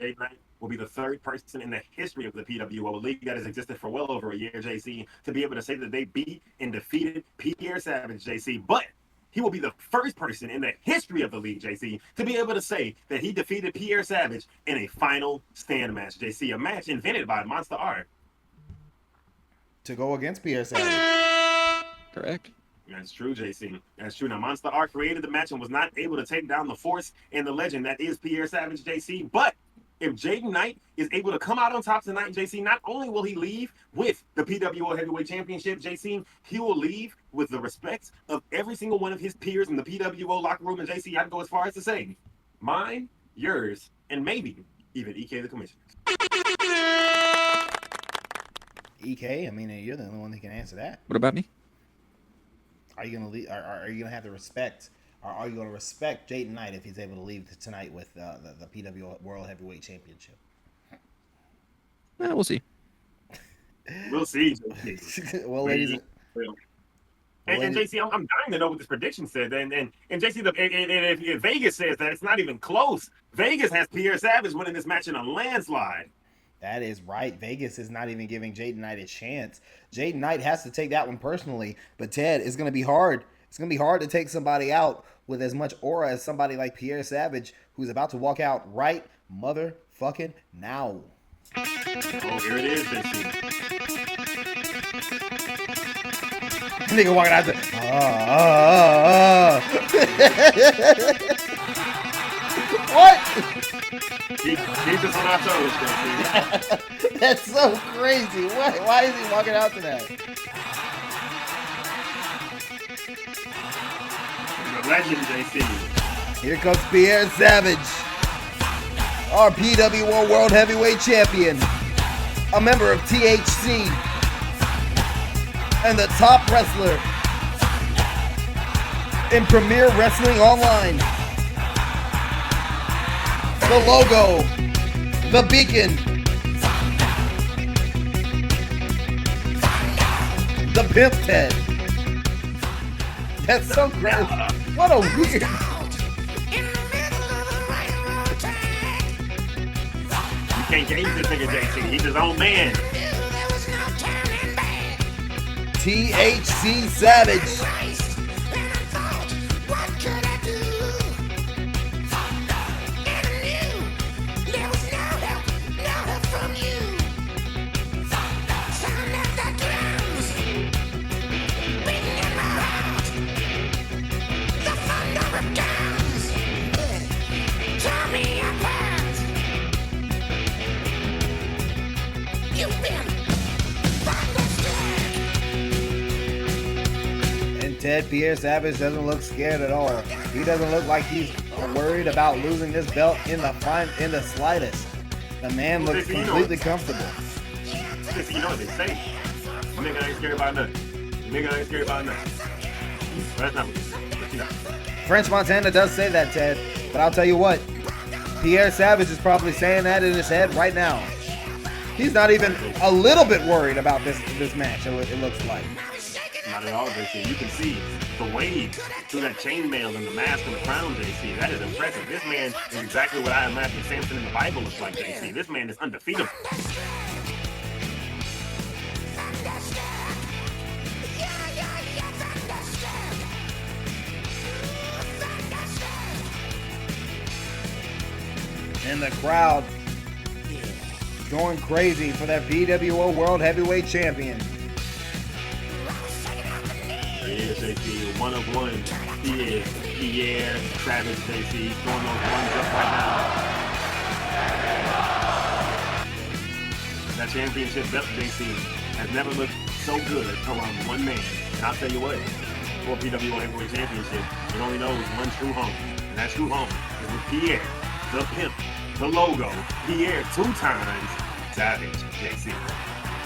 Jaden Knight will be the 3rd person in the history of the PWO League that has existed for well over a year, JC, to be able to say that they beat and defeated Pierre Savage, JC. But he will be the 1st person in the history of the league, JC, to be able to say that he defeated Pierre Savage in a final stand match, JC, a match invented by Monster Art. To go against Pierre Savage. Correct. That's true, JC. That's true. Now, Monster Art created the match and was not able to take down the force and the legend that is Pierre Savage, JC. But if Jaden Knight is able to come out on top tonight, JC, not only will he leave with the PWO Heavyweight Championship, JC, he will leave with the respect of every single one of his peers in the PWO locker room. And JC, I'd go as far as to say, mine, yours, and maybe even EK the Commissioner. EK, I mean, you're the only one that can answer that. What about me? Are you gonna leave? Are you gonna have to respect? Or are you gonna respect Jaden Knight if he's able to leave tonight with the PWO World Heavyweight Championship? We'll see. We'll see. Well, ladies. And JC, I'm dying to know what this prediction said. And JC, if Vegas says that, it's not even close. Vegas has Pierre Savage winning this match in a landslide. That is right. Vegas is not even giving Jaden Knight a chance. Jaden Knight has to take that one personally. But Ted, it's going to be hard. It's going to be hard to take somebody out with as much aura as somebody like Pierre Savage, who's about to walk out right motherfucking now. Oh, here it is, JC. Nigga walking out there. What? Keep us on our toes, JC. That's so crazy. Why is he walking out to that? The legend, JC. Here comes Pierre Savage, our PWO World Heavyweight Champion, a member of THC, and the top wrestler in Premier Wrestling Online. The logo, the beacon, the pimp Ted. That's so gross. What a weird. You can't gauge this nigga, JC. He's his own man. THC Savage. Ted Pierre Savage doesn't look scared at all. He doesn't look like he's worried about losing this belt in the slightest. The man looks completely comfortable. You know what they say. Nigga ain't scared about nothing. Nigga ain't scared about nothing. But that's not what you know. French Montana does say that, Ted. But I'll tell you what. Pierre Savage is probably saying that in his head right now. He's not even a little bit worried about this match, it looks like. Not at all, JC. You can see the wave through that chainmail and the mask and the crown, JC. That is impressive. This man is exactly what I imagine Samson in the Bible looks like, JC. This man is undefeatable. And the crowd going crazy for that PWO World Heavyweight Champion. Yeah, JC, one of one. He is Pierre Savage, JC. He's throwing those ones up right now. That championship belt, JC, has never looked so good around one man. And I'll tell you what, for PWO Heavyweight Championship, it only knows one true home. And that true home is with Pierre, the pimp, the logo, Pierre 2 times Savage, JC.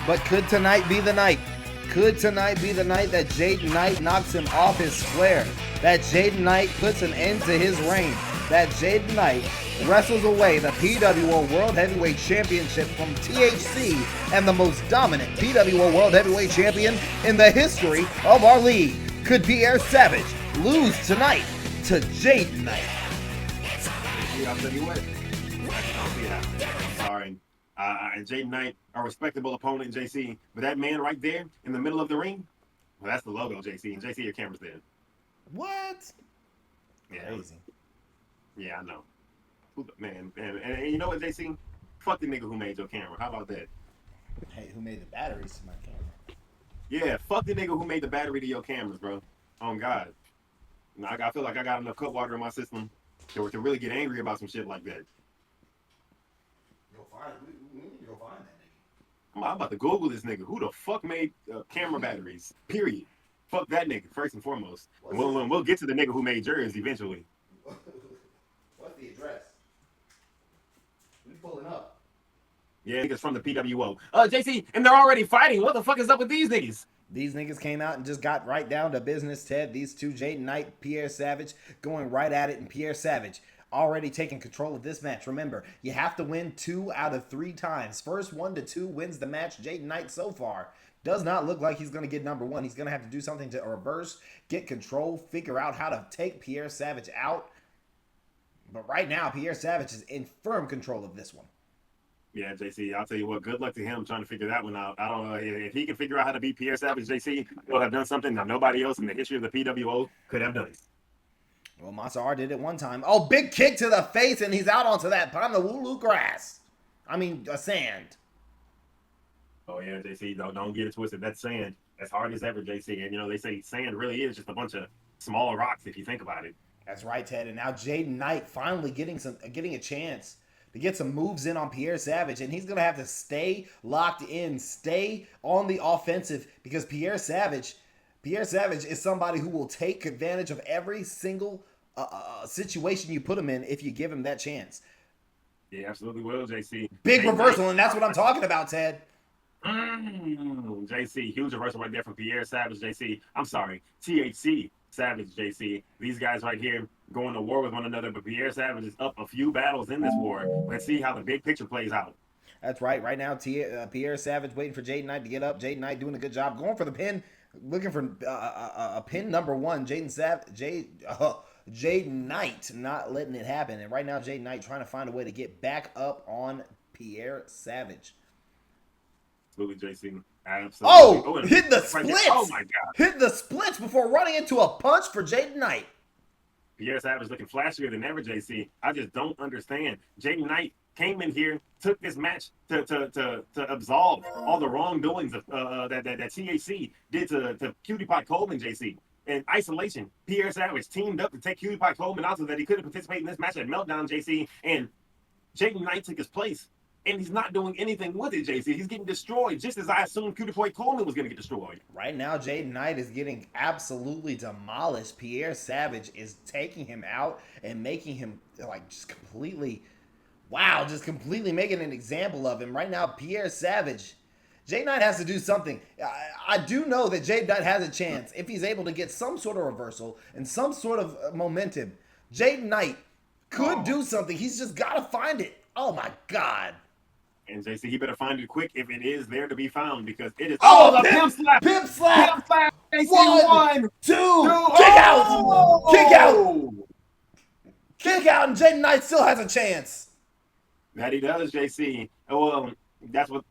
But could tonight be the night? Could tonight be the night that Jaden Knight knocks him off his square? That Jaden Knight puts an end to his reign? That Jaden Knight wrestles away the PWO World Heavyweight Championship from THC and the most dominant PWO World Heavyweight Champion in the history of our league? Could Pierre Savage lose tonight to Jaden Knight? I'll tell you what. I don't see it happening. I'm sorry. Jaden Knight, a respectable opponent, JC. But that man right there in the middle of the ring, well, that's the logo, JC. And JC, your camera's there. What? Yeah. Crazy. Yeah, I know. Man, and you know what, JC? Fuck the nigga who made your camera. How about that? Hey, who made the batteries to my camera? Yeah, fuck the nigga who made the battery to your cameras, bro. Oh, God. Now, I feel like I got enough cut water in my system to really get angry about some shit like that. We need to go find that nigga. I'm about to Google this nigga. Who the fuck made camera batteries? Period. Fuck that nigga, first and foremost. And we'll get to the nigga who made yours eventually. What's the address? We pulling up. Yeah, niggas from the PWO. JC, and they're already fighting. What the fuck is up with these niggas? These niggas came out and just got right down to business, Ted. These two, Jaden Knight, Pierre Savage, going right at it, and Pierre Savage already taking control of this match. Remember, you have to win 2 out of 3 times. First 1 to 2 wins the match. Jaden Knight so far does not look like he's going to get number 1. He's going to have to do something to reverse, get control, figure out how to take Pierre Savage out. But right now, Pierre Savage is in firm control of this one. Yeah, JC, I'll tell you what, good luck to him trying to figure that one out. I don't know if he can figure out how to beat Pierre Savage, JC, he'll have done something that nobody else in the history of the PWO could have done. Well, Masahar did it one time. Oh, big kick to the face, and he's out onto that Honolulu grass. I mean, sand. Oh, yeah, JC, don't get it twisted. That's sand. As hard as ever, JC. And, you know, they say sand really is just a bunch of small rocks if you think about it. That's right, Ted. And now Jaden Knight finally getting a chance to get some moves in on Pierre Savage, and he's going to have to stay locked in, stay on the offensive, because Pierre Savage Pierre Savage is somebody who will take advantage of every single situation you put him in if you give him that chance. Yeah, absolutely will, JC. Big reversal, and that's what I'm talking about, Ted. JC, huge reversal right there from Pierre Savage, JC. I'm sorry, THC Savage, JC. These guys right here going to war with one another, but Pierre Savage is up a few battles in this war. Let's see how the big picture plays out. That's right. Right now, Pierre Savage waiting for Jaden Knight to get up. Jaden Knight doing a good job, going for the pin, looking for a pin number one. Jaden Knight not letting it happen, and right now Jaden Knight trying to find a way to get back up on Pierre Savage. Absolutely, JC. Absolutely. Oh, hit the splits! Right, oh my God! Hit the splits before running into a punch for Jaden Knight. Pierre Savage looking flashier than ever, JC. I just don't understand. Jaden Knight came in here, took this match to absolve all the wrongdoings of, that THC did to Cutie Pie Coleman, JC. In isolation, Pierre Savage teamed up to take Cutie Pie Coleman out so that he couldn't participate in this match at Meltdown, JC. And Jaden Knight took his place. And he's not doing anything with it, JC. He's getting destroyed, just as I assumed Cutie Pie Coleman was going to get destroyed. Right now, Jaden Knight is getting absolutely demolished. Pierre Savage is taking him out and making him, like, just completely making an example of him. Right now, Pierre Savage, Jaden Knight has to do something. I do know that Jaden Knight has a chance if he's able to get some sort of reversal and some sort of momentum. Jaden Knight could do something. He's just got to find it. Oh, my God. And JC, he better find it quick if it is there to be found, because it is. Oh, the pimp slap! Pimp slap! Pimp slap! JC, One, two, kick out! Kick out! Kick out, and Jaden Knight still has a chance. That he does, JC. Well, that's what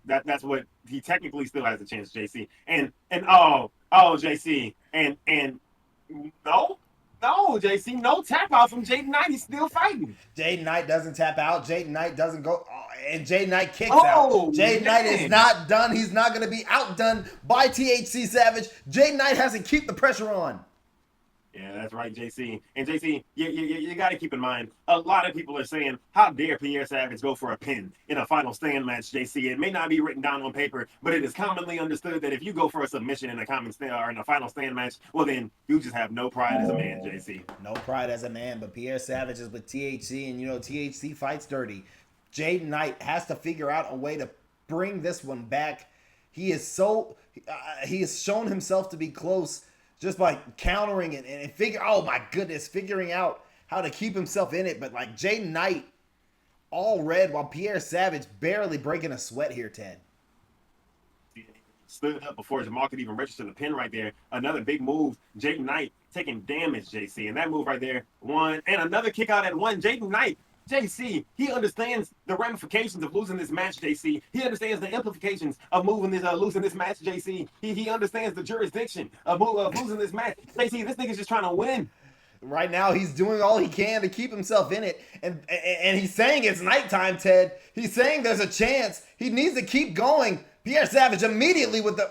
he technically still has a chance, JC. And JC, and no, JC, no tap out from Jaden Knight. He's still fighting. Jaden Knight doesn't tap out. Jaden Knight doesn't go, and Jaden Knight kicks out. Jaden Knight is not done. He's not going to be outdone by THC Savage. Jaden Knight has to keep the pressure on. Yeah, that's right, JC. And JC, you got to keep in mind, a lot of people are saying, how dare Pierre Savage go for a pin in a final stand match, JC? It may not be written down on paper, but it is commonly understood that if you go for a submission in a final stand match, well, then you just have no pride as a man, JC. No pride as a man, but Pierre Savage is with THC, and THC fights dirty. Jaden Knight has to figure out a way to bring this one back. He has shown himself to be close just by countering and figuring out how to keep himself in it. But like Jaden Knight, all red, while Pierre Savage barely breaking a sweat here, Ted. Stood up before Jamal could even register the pin right there. Another big move. Jaden Knight taking damage, JC. And that move right there, one. And another kick out at one. Jaden Knight, JC, he understands the ramifications of losing this match, JC. He understands the implications of losing this match, JC. He understands the jurisdiction of losing this match. JC, this nigga's just trying to win. Right now, he's doing all he can to keep himself in it. And he's saying it's nighttime, Ted. He's saying there's a chance. He needs to keep going. Pierre Savage immediately with the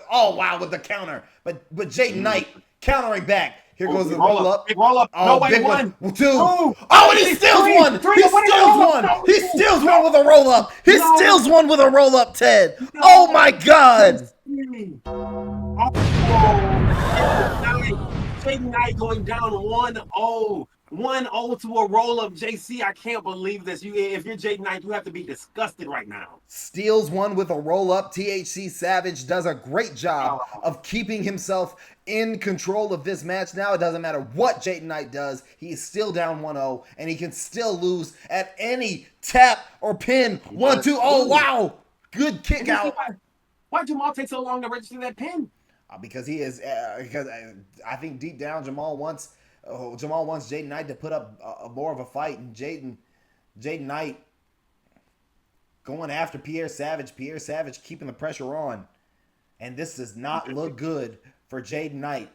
counter. But Jaden Knight countering back. Here goes the roll up. Big roll up. Oh, no, big one. Two. Oh, and he steals one. He steals one. He steals one with a roll up. He steals one with a roll up, Ted. Oh my God. Jaden Knight going down 1-0. 1-0 to a roll-up, JC. I can't believe this. If you're Jaden Knight, you have to be disgusted right now. Steals one with a roll-up. THC Savage does a great job of keeping himself in control of this match. Now it doesn't matter what Jaden Knight does. He is still down 1-0, and he can still lose at any tap or pin. 1-2. Oh, wow. Good kick out. Why did Jamal take so long to register that pin? Because he is. Because I think deep down Jamal wants Jaden Knight to put up more of a fight, and Jaden Knight going after Pierre Savage. Pierre Savage keeping the pressure on, and this does not look good for Jaden Knight.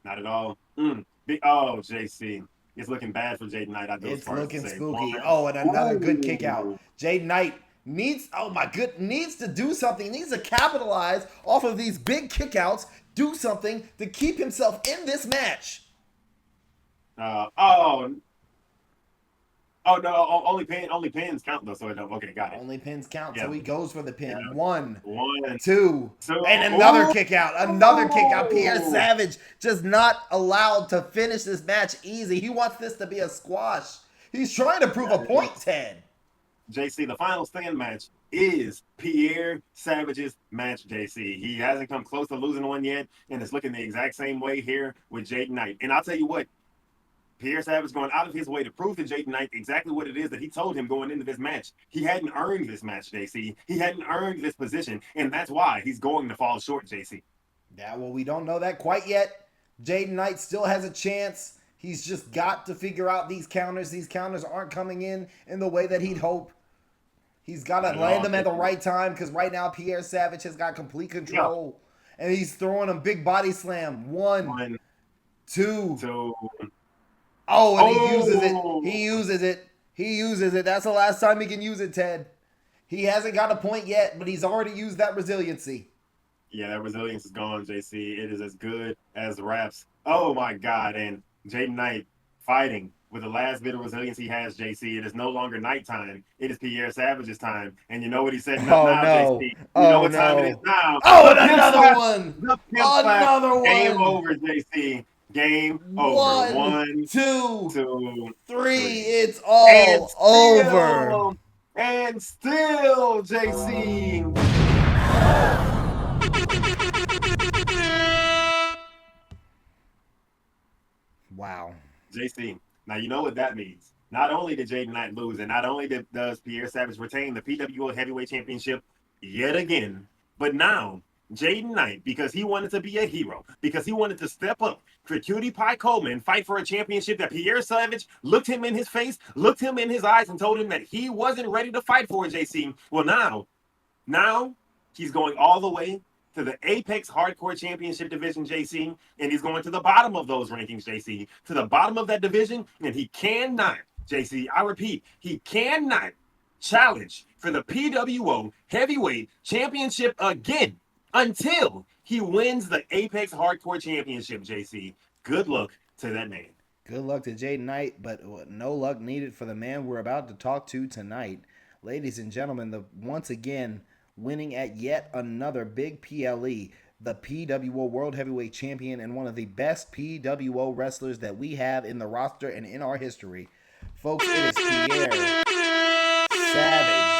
Not at all. JC, it's looking bad for Jaden Knight. It's looking spooky. Oh, and another good kick out. Jaden Knight needs to do something. He needs to capitalize off of these big kickouts. Do something to keep himself in this match. Oh no, only pins count though. So okay, got it. Only pins count, Yeah. so he goes for the pin. Yeah. 1, One, 2, two. and another Ooh. kick out. Another kick out. Pierre Ooh. Savage just not allowed to finish this match easy. He wants this to be a squash. He's trying to prove a point, Ted. JC, the final stand match is Pierre Savage's match, JC. He hasn't come close to losing one yet, and it's looking the exact same way here with Jaden Knight. And I'll tell you what, Pierre Savage going out of his way to prove to Jaden Knight exactly what it is that he told him going into this match. He hadn't earned this match, JC. He hadn't earned this position, and that's why he's going to fall short, JC. Yeah, well, we don't know that quite yet. Jaden Knight still has a chance. He's just got to figure out these counters. These counters aren't coming in the way that he'd hope. He's got to land them at the right time because right now Pierre Savage has got complete control. Yeah. And he's throwing a big body slam. 1, 2. Oh, and he uses it. He uses it. He uses it. That's the last time he can use it, Ted. He hasn't got a point yet, but he's already used that resiliency. Yeah, that resilience is gone, JC. It is as good as wraps. Oh, my God. And Jaden Knight fighting with the last bit of resilience he has, JC. It is no longer nighttime. It is Pierre Savage's time. And you know what he said now, JC? You know what time it is now. Oh, and another one. Another one. Game over, JC. Game over. 1, 2, 3. It's all over. And still, JC. Wow. JC, now you know what that means. Not only did Jaden Knight lose, and not only does Pierre Savage retain the PWO Heavyweight Championship yet again, but now Jaden Knight, because he wanted to be a hero, because he wanted to step up for Cutie Pie Coleman, fight for a championship that Pierre Savage looked him in his face, looked him in his eyes, and told him that he wasn't ready to fight for it, JC. Well, now he's going all the way to the Apex Hardcore Championship division, JC, and he's going to the bottom of those rankings, JC, to the bottom of that division, and he cannot, JC, I repeat, he cannot challenge for the PWO Heavyweight Championship again until he wins the Apex Hardcore Championship, JC. Good luck to that man. Good luck to Jaden Knight, but no luck needed for the man we're about to talk to tonight. Ladies and gentlemen, once again, winning at yet another big PLE, the PWO World Heavyweight Champion and one of the best PWO wrestlers that we have in the roster and in our history. Folks, it is Pierre Savage.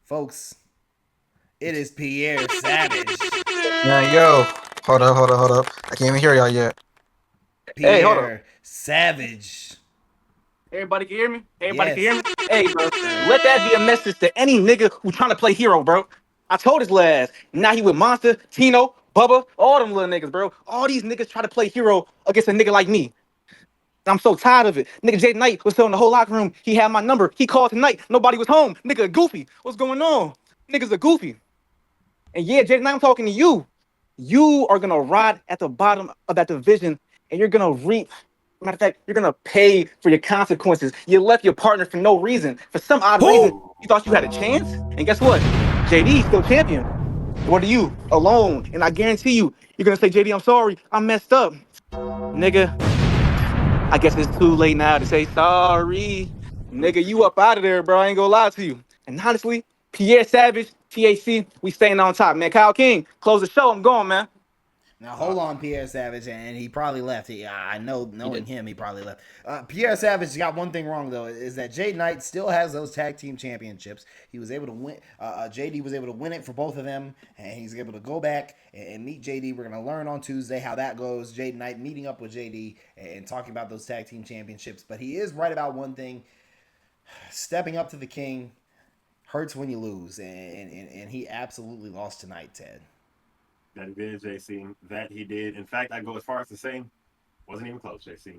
Folks, it is Pierre Savage. Yeah, yo. Hold up. I can't even hear y'all yet. Pierre Savage. Everybody can hear me? Everybody can hear me? Hey, bro, let that be a message to any nigga who trying to play hero, bro. I told his last. Now he with Monster, Tino, Bubba, all them little niggas, bro. All these niggas try to play hero against a nigga like me. I'm so tired of it. Nigga Jaden Knight was telling the whole locker room he had my number. He called tonight. Nobody was home. Nigga goofy. What's going on? Niggas are goofy. And yeah, Jaden Knight, I'm talking to you. You are going to ride at the bottom of that division, and you're going to reap. Matter of fact, you're going to pay for your consequences. You left your partner for no reason. For some odd reason, you thought you had a chance. And guess what? JD's still champion. What are you? Alone. And I guarantee you, you're going to say, JD, I'm sorry. I messed up. Nigga, I guess it's too late now to say sorry. Nigga, you up out of there, bro. I ain't going to lie to you. And honestly, Pierre Savage, THC, we staying on top, man. Kyle King, close the show. I'm going, man. Now, hold on, Pierre Savage, and he probably left. I know, knowing him, he probably left. Pierre Savage got one thing wrong, though, is that Jaden Knight still has those tag team championships. He was able to win. JD was able to win it for both of them, and he's able to go back and meet JD. We're going to learn on Tuesday how that goes. Jaden Knight meeting up with JD and talking about those tag team championships. But he is right about one thing. Stepping up to the king hurts when you lose, and he absolutely lost tonight, Ted. That he did, JC. That he did. In fact, I go as far as to say, wasn't even close, JC.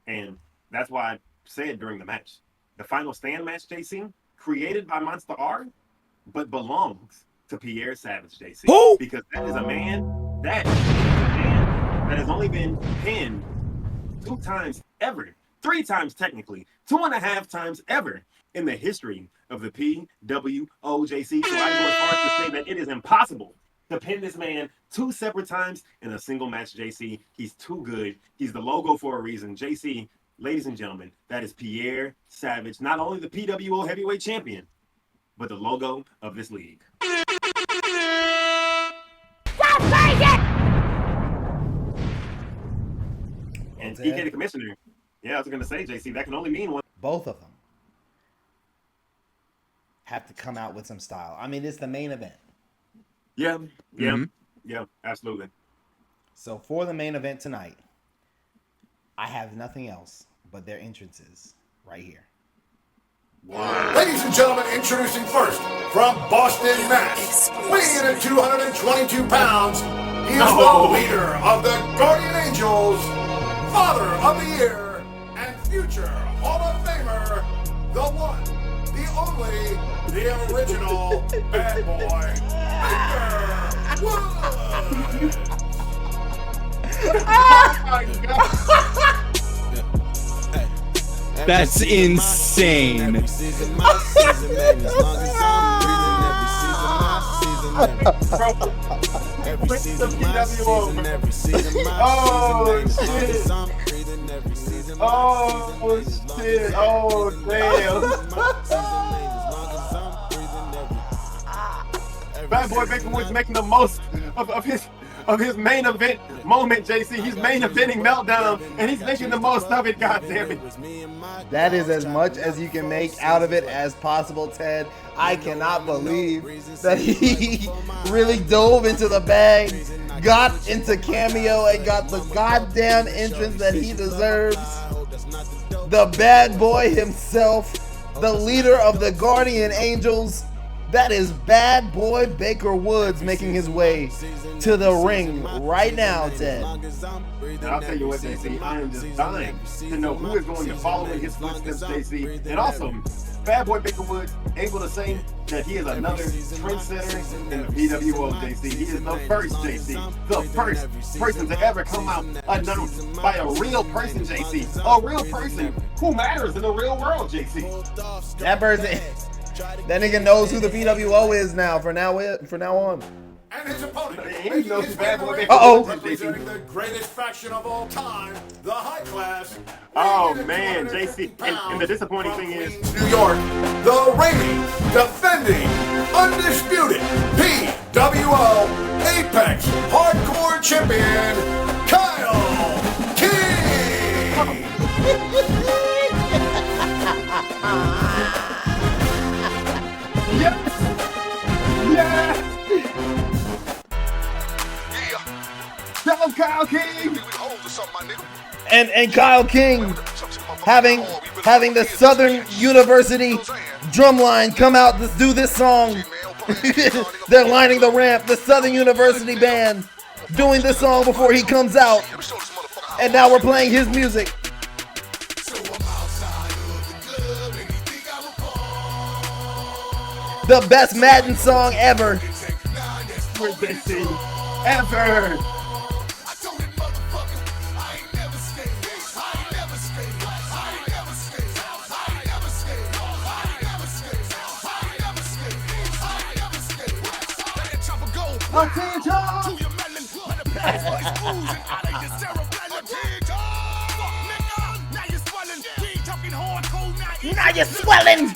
And that's why I said during the match, the final stand match, JC, created by Monster R, but belongs to Pierre Savage, JC. Who? Because that is a man that has only been pinned 2 times ever, 3 times technically, 2.5 times ever in the history of the PWO, JC. So I go as far as to say that it is impossible to pin this man 2 separate times in a single match, JC. He's too good. He's the logo for a reason. JC, ladies and gentlemen, that is Pierre Savage, not only the PWO Heavyweight Champion, but the logo of this league. And EK the commissioner. Yeah, I was going to say, JC, that can only mean one. Both of them have to come out with some style. I mean, it's the main event. Yeah, absolutely. So for the main event tonight, I have nothing else but their entrances right here. Wow. Ladies and gentlemen, introducing first from Boston, Mass, weighing in at 222 pounds, he is the leader of the Guardian Angels, Father of the Year, and future Hall of Famer, the one, the only, the original bad boy, Baker Woods. Oh my God. That's insane. Oh damn. Bad boy Baker Woods making the most of his main event moment, JC. He's main eventing Meltdown, and he's making the most of it, goddammit. That is as much as you can make out of it as possible, Ted. I cannot believe that he really dove into the bag, got into cameo, and got the goddamn entrance that he deserves. The bad boy himself, the leader of the Guardian Angels. That is bad boy Baker Woods making his way to the ring right now, Ted. And I'll tell you what, JC, I am just dying to know who is going to follow in his footsteps, JC. And also, bad boy Baker Woods able to say that he is another trendsetter in the PWO, JC. He is the first, JC, the first person to ever come out announced by a real person, JC. A real person who matters in the real world, JC. That person... That nigga knows who the PWO is now. From now on. And his opponent, representing the greatest faction of all time, the High Class. Oh man, JC. And the disappointing thing is, New York, the reigning, defending, undisputed PWO Apex Hardcore Champion, Kyle King. Yes! Yes! Tell him Kyle King! And Kyle King having the Southern University drumline come out to do this song. They're lining the ramp, the Southern University band doing this song before he comes out. And now we're playing his music. The best Madden song ever. Ever. Now you're swelling.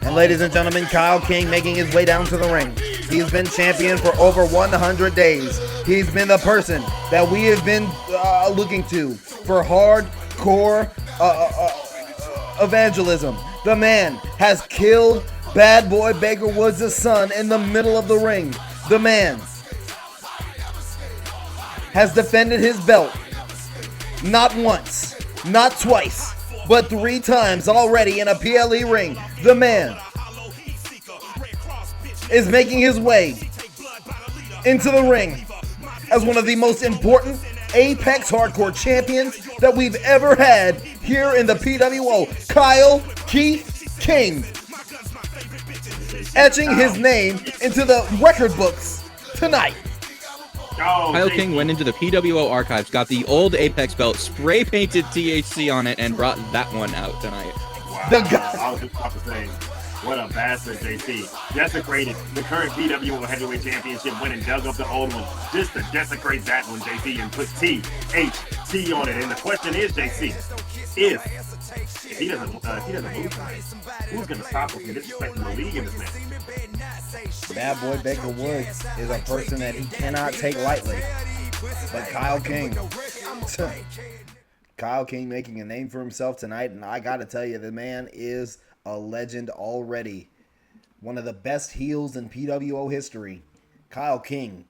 And ladies and gentlemen, Kyle King making his way down to the ring. He's been champion for over 100 days. He's been the person that we have been looking to for hardcore evangelism. The man has killed bad boy Baker Woods' son in the middle of the ring. The man has defended his belt not once, not twice, but 3 times already in a PLE ring. The man is making his way into the ring as one of the most important Apex Hardcore champions that we've ever had here in the PWO. Kyle Keith King, etching his name into the record books tonight. Kyle King went into the PWO archives, got the old Apex belt, spray painted THC on it, and brought that one out tonight. I was just about to say, what a bastard, JC. Desecrated the current PWO Heavyweight Championship win and dug up the old one just to desecrate that one, JC, and put THT on it. And the question is, JC, if he doesn't move tonight, who's going to stop him from disrespecting the league in this match? Bad boy Baker Woods is a person that he cannot take lightly. But Kyle King. Kyle King making a name for himself tonight, and I gotta tell you, the man is a legend already. One of the best heels in PWO history. Kyle King.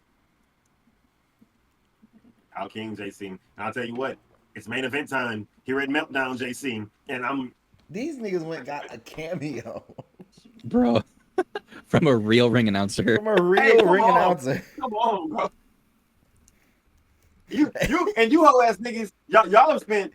Kyle King, JC. And I'll tell you what, it's main event time here at Meltdown, JC. And these niggas went and got a cameo. Bro. From a real ring announcer. From a real ring announcer. Come on, bro. You whole ass niggas, y'all have spent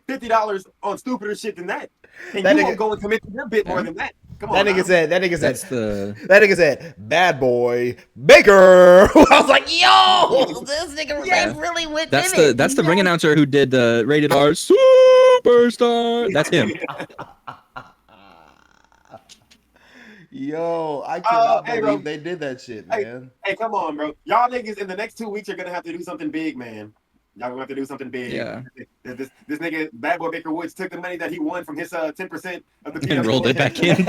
$50 on stupider shit than that. And That you nigga- won't go and commit to your bit more than that. Come on. That nigga now. said, that That's the nigga said, bad boy Baker. I was like, yo, this nigga really went That's in the it. that's the ring announcer who did the rated R superstar. That's him. Yo, I cannot hey, believe bro. they did that shit, Hey, man. hey, come on, bro. Y'all niggas in the next 2 weeks are gonna have to do something big, man. Y'all gonna have to do something big. Yeah. This nigga, Bad Boy Baker Woods, took the money that he won from his 10% of the And PWO. rolled it back in.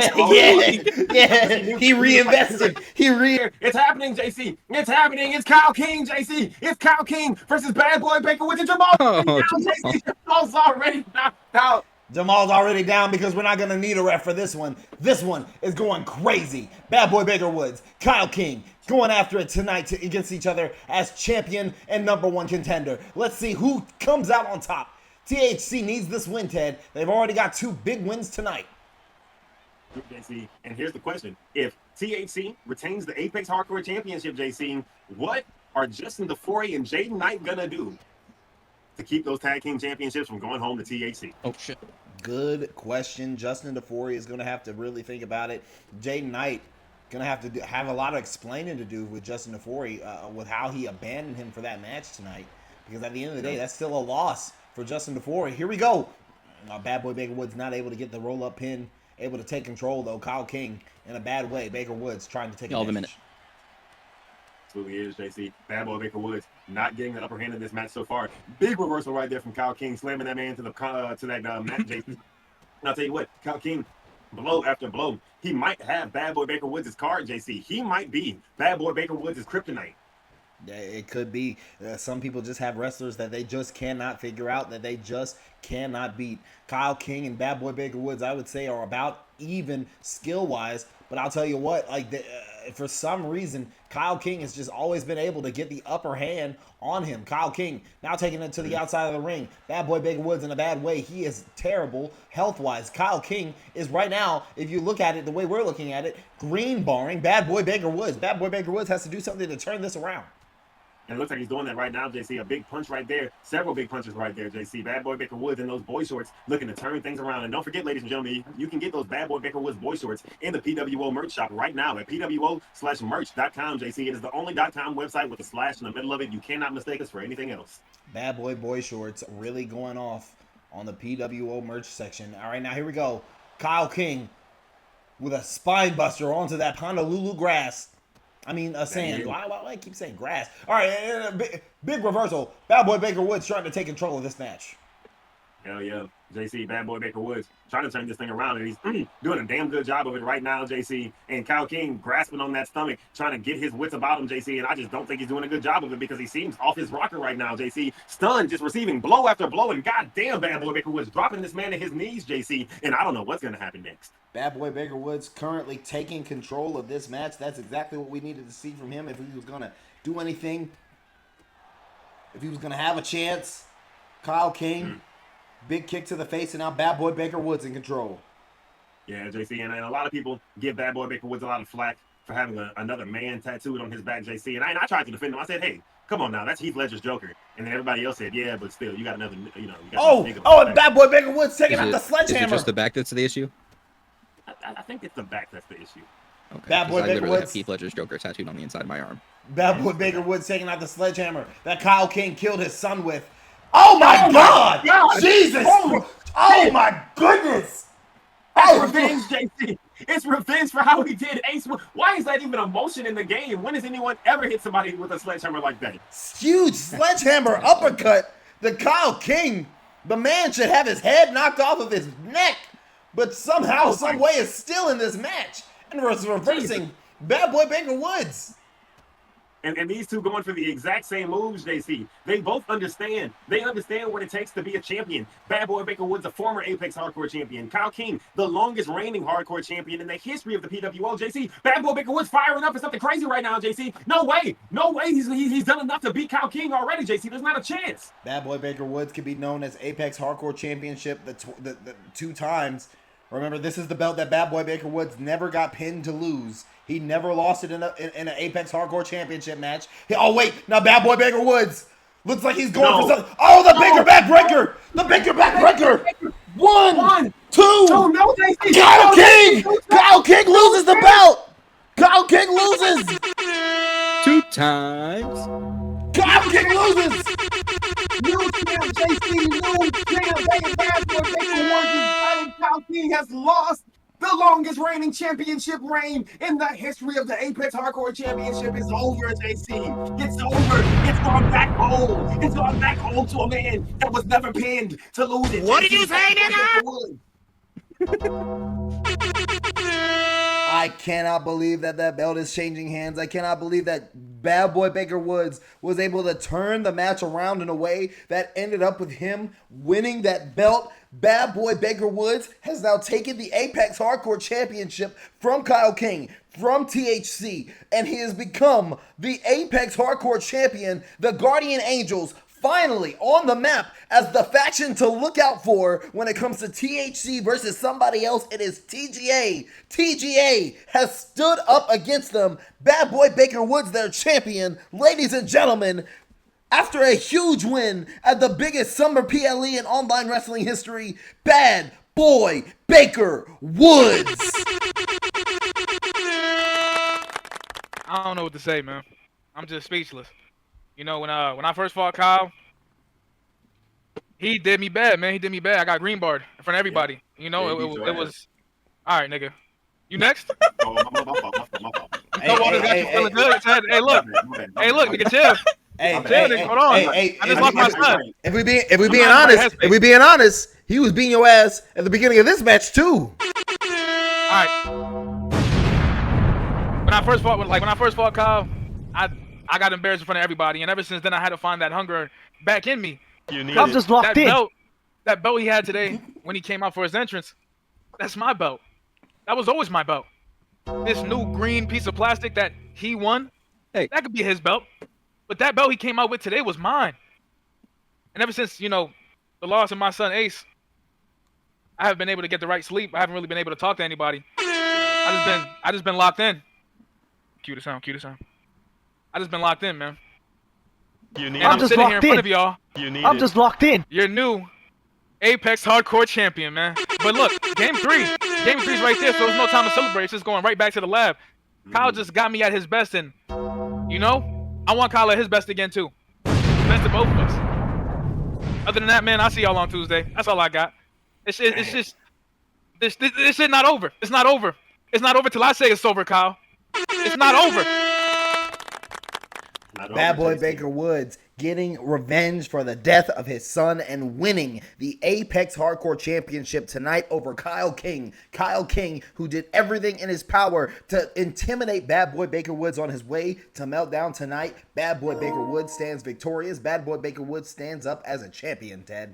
Yeah, he reinvested. It's happening, JC. It's happening. It's Kyle King, JC. It's Kyle King versus Bad Boy Baker Woods and Jamal. Oh, Now, Jamal. JC, Jamal's already knocked out. Jamal's already down because we're not going to need a ref for this one. This one is going crazy. Bad boy Baker Woods, Kyle King going after it tonight against each other as champion and #1 contender. Let's see who comes out on top. THC needs this win, Ted. They've already got 2 big wins tonight. JC, and here's the question. If THC retains the Apex Hardcore Championship, JC, what are Justin DeFore and Jaden Knight going to do to keep those tag team championships from going home to THC? Oh, shit. Good question. Justin DeFore is going to have to really think about it. Jaden Knight going to have to have a lot of explaining to do with Justin DeFore with how he abandoned him for that match tonight. Because at the end of the day, that's still a loss for Justin DeFore. Here we go. Bad boy Baker Woods not able to get the roll-up pin. Able to take control, though. Kyle King in a bad way. Baker Woods trying to take Y'all have a advantage. minute. Absolutely is, JC. Bad Boy Baker Woods not getting the upper hand in this match so far. Big reversal right there from Kyle King, slamming that man to that match, JC. And I'll tell you what, Kyle King, blow after blow, he might have Bad Boy Baker Woods' card, JC. He might be Bad Boy Baker Woods' kryptonite. Yeah, it could be. Some people just have wrestlers that they just cannot figure out, that they just cannot beat. Kyle King and Bad Boy Baker Woods, I would say, are about even skill-wise. But I'll tell you what, for some reason, Kyle King has just always been able to get the upper hand on him. Kyle King now taking it to the outside of the ring. Bad Boy Baker Woods in a bad way. He is terrible health-wise. Kyle King is right now, if you look at it the way we're looking at it, green barring Bad Boy Baker Woods. Bad Boy Baker Woods has to do something to turn this around. And it looks like he's doing that right now, JC. A big punch right there. Several big punches right there, JC. Bad Boy Baker Woods in those boy shorts looking to turn things around. And don't forget, ladies and gentlemen, you can get those Bad Boy Baker Woods boy shorts in the PWO merch shop right now at PWO/merch.com, JC. It is the only .com website with a slash in the middle of it. You cannot mistake us for anything else. Bad boy shorts really going off on the PWO merch section. All right, now here we go. Kyle King with a spine buster onto that Honolulu grass. Sand. Why do I keep saying grass? All right, big reversal. Bad Boy Baker Woods trying to take control of this match. Hell yeah. JC, Bad Boy Baker Woods trying to turn this thing around, and he's doing a damn good job of it right now, JC. And Kyle King grasping on that stomach, trying to get his wits about him, JC. And I just don't think he's doing a good job of it because he seems off his rocker right now, JC. Stunned, just receiving blow after blow, and goddamn, Bad Boy Baker Woods dropping this man to his knees, JC. And I don't know what's going to happen next. Bad Boy Baker Woods currently taking control of this match. That's exactly what we needed to see from him if he was going to do anything. If he was going to have a chance. Kyle King, big kick to the face, and now Bad Boy Baker Woods in control. Yeah, JC, and a lot of people give Bad Boy Baker Woods a lot of flack for having another man tattooed on his back, JC. And I tried to defend him. I said, hey, come on now, that's Heath Ledger's Joker. And then everybody else said, yeah, but still, you got another, you got and Bad Boy Baker Woods taking out the sledgehammer. Is it just the back that's the issue? I think it's the back that's the issue. Okay, Bad Boy I Baker literally have Woods. Heath Ledger's Joker tattooed on the inside of my arm. Bad Boy Baker Woods taking out the sledgehammer that Kyle King killed his son with. Oh my God! God! Jesus! Oh my goodness! That's revenge, JC. It's revenge for how he did Ace. Why is that even a motion in the game? When has anyone ever hit somebody with a sledgehammer like that? Huge sledgehammer uppercut to Kyle King. The man should have his head knocked off of his neck, but somehow, some way is still in this match and was reversing Bad Boy Baker Woods. And these two going for the exact same moves, JC. They both understand. They understand what it takes to be a champion. Bad Boy Baker Woods, a former Apex Hardcore champion. Kyle King, the longest reigning hardcore champion in the history of the PWO, JC. Bad Boy Baker Woods firing up for something crazy right now, JC. No way. No way he's done enough to beat Kyle King already, JC. There's not a chance. Bad Boy Baker Woods can be known as Apex Hardcore Championship the 2 times. Remember, this is the belt that Bad Boy Baker Woods never got pinned to lose. He never lost it in an Apex Hardcore Championship match. Oh, wait. Now Bad Boy Baker Woods looks like he's going for something. Oh, the Baker backbreaker. The Baker backbreaker. 1, 2. No, Kyle King. Kyle King loses the belt. Kyle King loses. 2 times. Kyle King loses. New champ, JC. New champ. Bad Boy Baker Woods. Kyle King has lost. The longest reigning championship reign in the history of the Apex Hardcore Championship is over, JC. It's over. It's gone back home. It's gone back home to a man that was never pinned to lose it. What did you say, nigga? I cannot believe that belt is changing hands. I cannot believe that Bad Boy Baker Woods was able to turn the match around in a way that ended up with him winning that belt. Bad Boy Baker Woods has now taken the Apex Hardcore Championship from Kyle King, from THC, and he has become the Apex Hardcore Champion. The Guardian Angels finally on the map as the faction to look out for when it comes to THC versus somebody else. It is TGA. TGA has stood up against them. Bad Boy Baker Woods, their champion. Ladies and gentlemen, after a huge win at the biggest summer PLE in online wrestling history, Bad Boy Baker Woods. I don't know what to say, man. I'm just speechless. You know, when I first fought Kyle, he did me bad, man. He did me bad. I got green barred in front of everybody. You know, it was all right, nigga. You next? Hey, look, nigga, chill. Hold on. I just lost my son. If we being honest, he was beating your ass at the beginning of this match too. All right. When I first fought Kyle, I got embarrassed in front of everybody, and ever since then I had to find that hunger back in me. I'm just locked in. That belt he had today when he came out for his entrance, that's my belt. That was always my belt. This new green piece of plastic that he won, that could be his belt. But that belt he came out with today was mine. And ever since, you know, the loss of my son Ace, I haven't been able to get the right sleep. I haven't really been able to talk to anybody. I just been locked in. Cue the sound. I just been locked in, man. I'm just sitting here in front of y'all. I'm just locked in. Your new Apex Hardcore Champion, man. But look, Game 3's right there, so there's no time to celebrate. It's just going right back to the lab. Kyle just got me at his best, and you know, I want Kyle at his best again too. Best of both of us. Other than that, man, I'll see y'all on Tuesday. That's all I got. It's just this shit not over. It's not over. It's not over till I say it's over, Kyle. It's not over. Bad Boy Baker Woods getting revenge for the death of his son and winning the Apex Hardcore Championship tonight over Kyle King. Kyle King, who did everything in his power to intimidate Bad Boy Baker Woods on his way to Meltdown tonight. Bad Boy Baker Woods stands victorious. Bad Boy Baker Woods stands up as a champion, Ted.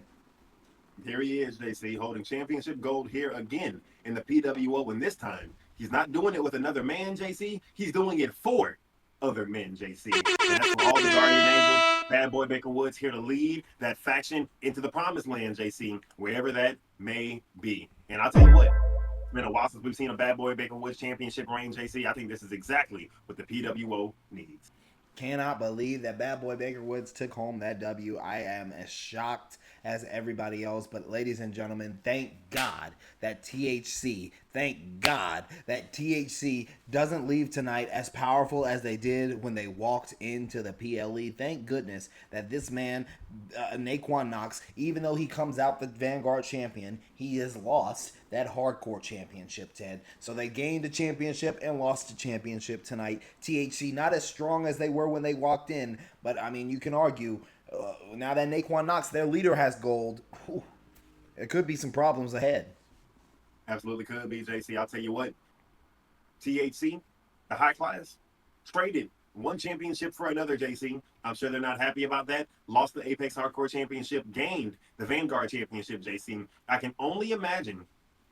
Here he is, JC, holding championship gold here again in the PWO, and this time he's not doing it with another man, JC. He's doing it for other men, JC. And that's for all the Guardian Angels. Bad Boy Baker Woods here to lead that faction into the promised land, JC, wherever that may be. And I'll tell you what, it's been a while since we've seen a Bad Boy Baker Woods championship reign, JC. I think this is exactly what the PWO needs. Cannot believe that Bad Boy Baker Woods took home that W. I am as shocked as everybody else. But ladies and gentlemen, thank God that THC doesn't leave tonight as powerful as they did when they walked into the PLE. Thank goodness that this man, Naquan Knox, even though he comes out the Vanguard champion, he has lost that hardcore championship, Ted. So they gained a championship and lost a championship tonight. THC not as strong as they were when they walked in, but I mean, you can argue now that Naquan Knox, their leader, has gold, there could be some problems ahead. Absolutely could be, JC. I'll tell you what. THC, the high class, traded one championship for another, JC. I'm sure they're not happy about that. Lost the Apex Hardcore Championship, gained the Vanguard Championship, JC. I can only imagine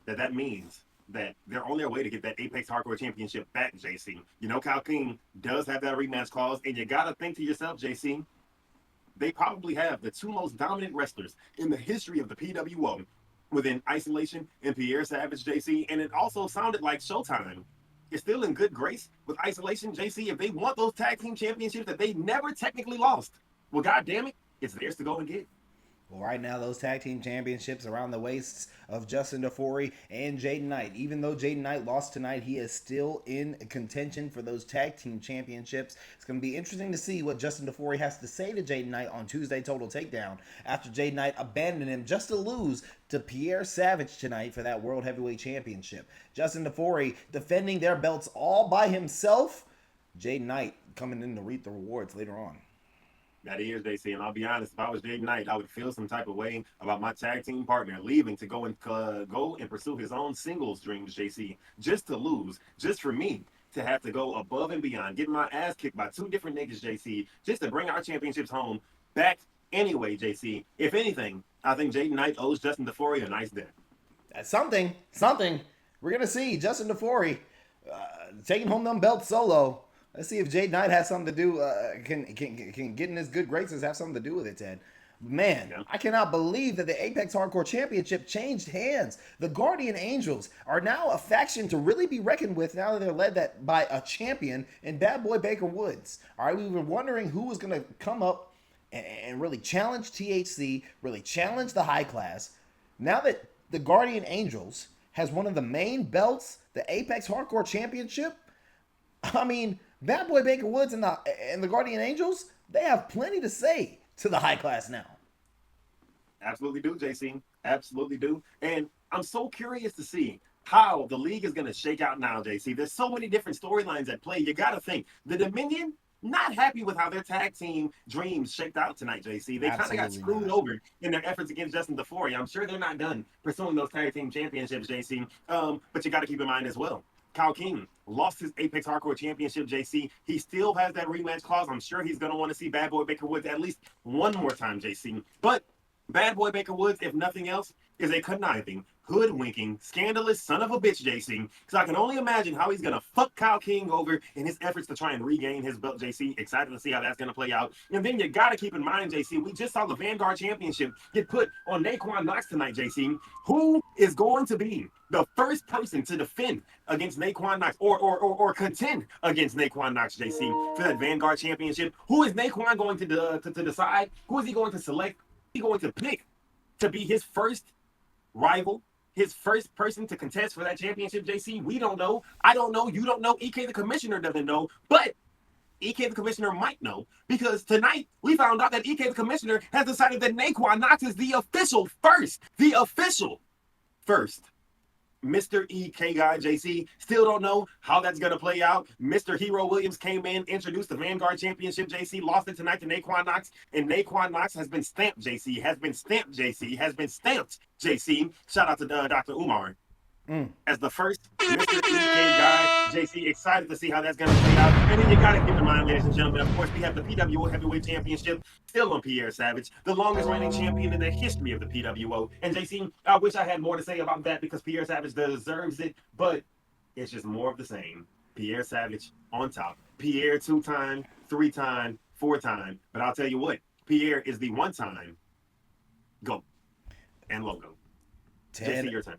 that means that they're on their way to get that Apex Hardcore Championship back, JC. You know, Kyle King does have that rematch clause, and you got to think to yourself, JC, they probably have the two most dominant wrestlers in the history of the PWO within Isolation and Pierre Savage, JC. And it also sounded like Showtime is still in good grace with Isolation, JC. If they want those tag team championships that they never technically lost, well, God damn it, it's theirs to go and get. Well, right now, those tag team championships around the waists of Justin DeFore and Jaden Knight. Even though Jaden Knight lost tonight, he is still in contention for those tag team championships. It's going to be interesting to see what Justin DeFore has to say to Jaden Knight on Tuesday Total Takedown after Jaden Knight abandoned him just to lose to Pierre Savage tonight for that World Heavyweight Championship. Justin DeFore defending their belts all by himself. Jaden Knight coming in to reap the rewards later on. That is, JC, and I'll be honest, if I was Jaden Knight, I would feel some type of way about my tag team partner leaving to go and pursue his own singles dreams, JC, just to lose, just for me to have to go above and beyond, getting my ass kicked by two different niggas, JC, just to bring our championships home back anyway, JC. If anything, I think Jaden Knight owes Justin DeFore a nice debt. That's something. We're going to see Justin DeFore taking home them belts solo. Let's see if Jaden Knight has something to do, can get in his good graces, have something to do with it, Ted. Man, yeah. I cannot believe that the Apex Hardcore Championship changed hands. The Guardian Angels are now a faction to really be reckoned with now that they're led by a champion in Bad Boy Baker Woods. All right, we were wondering who was going to come up and really challenge THC, really challenge the high class. Now that the Guardian Angels has one of the main belts, the Apex Hardcore Championship, I mean, Bad Boy Baker Woods and the Guardian Angels, they have plenty to say to the high class now. Absolutely do, JC. Absolutely do. And I'm so curious to see how the league is going to shake out now, JC. There's so many different storylines at play. You got to think. The Dominion, not happy with how their tag team dreams shaked out tonight, JC. They kind of got screwed over in their efforts against Justin DeFore. I'm sure they're not done pursuing those tag team championships, JC. But you got to keep in mind as well, Kyle King lost his Apex Hardcore Championship, JC. He still has that rematch clause. I'm sure he's going to want to see Bad Boy Baker Woods at least one more time, JC. But Bad Boy Baker Woods, if nothing else, is a conniving, hoodwinking, scandalous son of a bitch, JC. Because I can only imagine how he's going to fuck Kyle King over in his efforts to try and regain his belt, JC. Excited to see how that's going to play out. And then you got to keep in mind, JC, we just saw the Vanguard Championship get put on Naquan Knox tonight, JC. Who is going to be the first person to defend against Naquan Knox or contend against Naquan Knox, JC, for that Vanguard Championship? Who is Naquan going to decide? Who is he going to select? Who is he going to pick to be his first rival, his first person to contest for that championship, JC? We don't know. I don't know. You don't know. EK the Commissioner doesn't know. But EK the Commissioner might know, because tonight we found out that EK the Commissioner has decided that Naquan Knox is the official first Mr. EK guy, JC. Still don't know how that's going to play out. Mr. Hero Williams came in, introduced the Vanguard Championship, JC, lost it tonight to Naquan Knox, and Naquan Knox has been stamped, JC. Has been stamped, JC. Shout out to Dr. Umar. As the first Mr. EK guy, JC, excited to see how that's going to play out. And then you got to keep in mind, ladies and gentlemen, of course, we have the PWO Heavyweight Championship still on Pierre Savage, the longest reigning champion in the history of the PWO. And JC, I wish I had more to say about that, because Pierre Savage deserves it, but it's just more of the same. Pierre Savage on top. Pierre 2-time, 3-time, 4-time. But I'll tell you what, Pierre is the 1-time GOAT and logo. JC, your turn.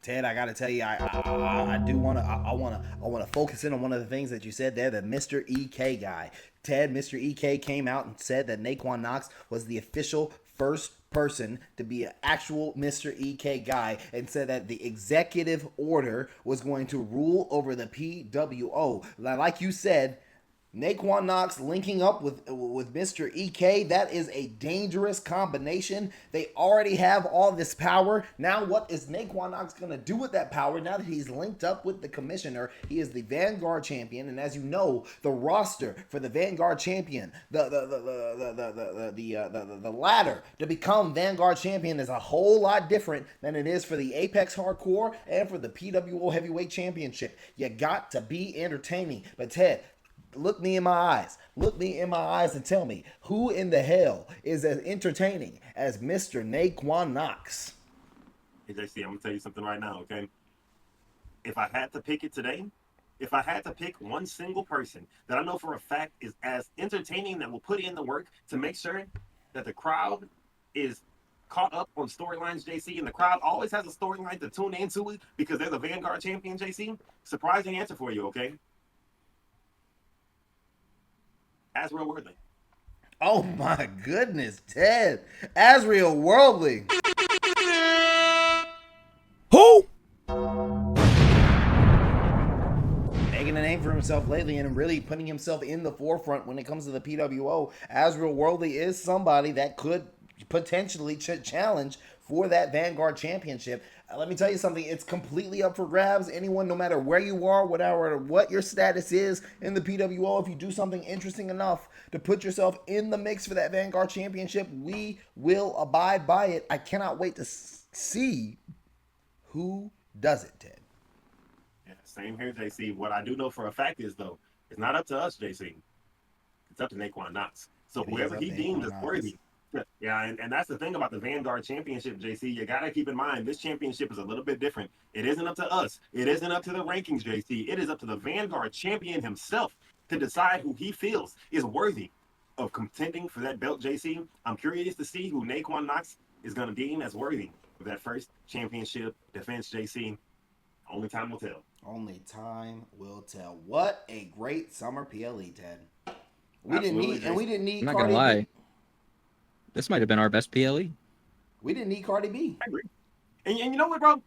Ted, I gotta tell you, I do wanna focus in on one of the things that you said there, the Mr. EK guy. Ted, Mr. EK came out and said that Naquan Knox was the official first person to be an actual Mr. EK guy and said that the executive order was going to rule over the PWO. Like you said, Naquan Knox linking up with Mr. EK, that is a dangerous combination. They already have all this power. Now what is Naquan Knox going to do with that power now that he's linked up with the commissioner? He is the Vanguard champion, and as you know, the roster for the Vanguard champion, the ladder to become Vanguard champion is a whole lot different than it is for the Apex Hardcore and for the PWO Heavyweight Championship. You got to be entertaining. But Ted, look me in my eyes. Look me in my eyes and tell me, who in the hell is as entertaining as Mr. Naquan Knox? Hey, JC, I'm going to tell you something right now, okay? If I had to pick it today, if I had to pick one single person that I know for a fact is as entertaining, that will put in the work to make sure that the crowd is caught up on storylines, JC, and the crowd always has a storyline to tune into it because they're the Vanguard champion, JC, surprising answer for you, okay? Azrael Worldly. Oh my goodness, Ted. Azrael Worldly. Who? Making a name for himself lately and really putting himself in the forefront when it comes to the PWO. Azrael Worldly is somebody that could potentially challenge for that Vanguard Championship. Let me tell you something, it's completely up for grabs. Anyone, no matter where you are, whatever what your status is in the PWO, if you do something interesting enough to put yourself in the mix for that Vanguard Championship, we will abide by it. I cannot wait to see who does it, Ted. Yeah, same here, JC. What I do know for a fact is, though, it's not up to us, JC. It's up to Naquan Knox. So whoever he deemed as worthy. Yeah, and that's the thing about the Vanguard Championship, JC. You got to keep in mind, this championship is a little bit different. It isn't up to us. It isn't up to the rankings, JC. It is up to the Vanguard champion himself to decide who he feels is worthy of contending for that belt, JC. I'm curious to see who Naquan Knox is going to deem as worthy of that first championship defense, JC. Only time will tell. Only time will tell. What a great summer PLE, Ted. We Absolutely, didn't need I'm not Cardi gonna lie. B. This might have been our best PLE. We didn't need Cardi B. I agree. And you know what, bro?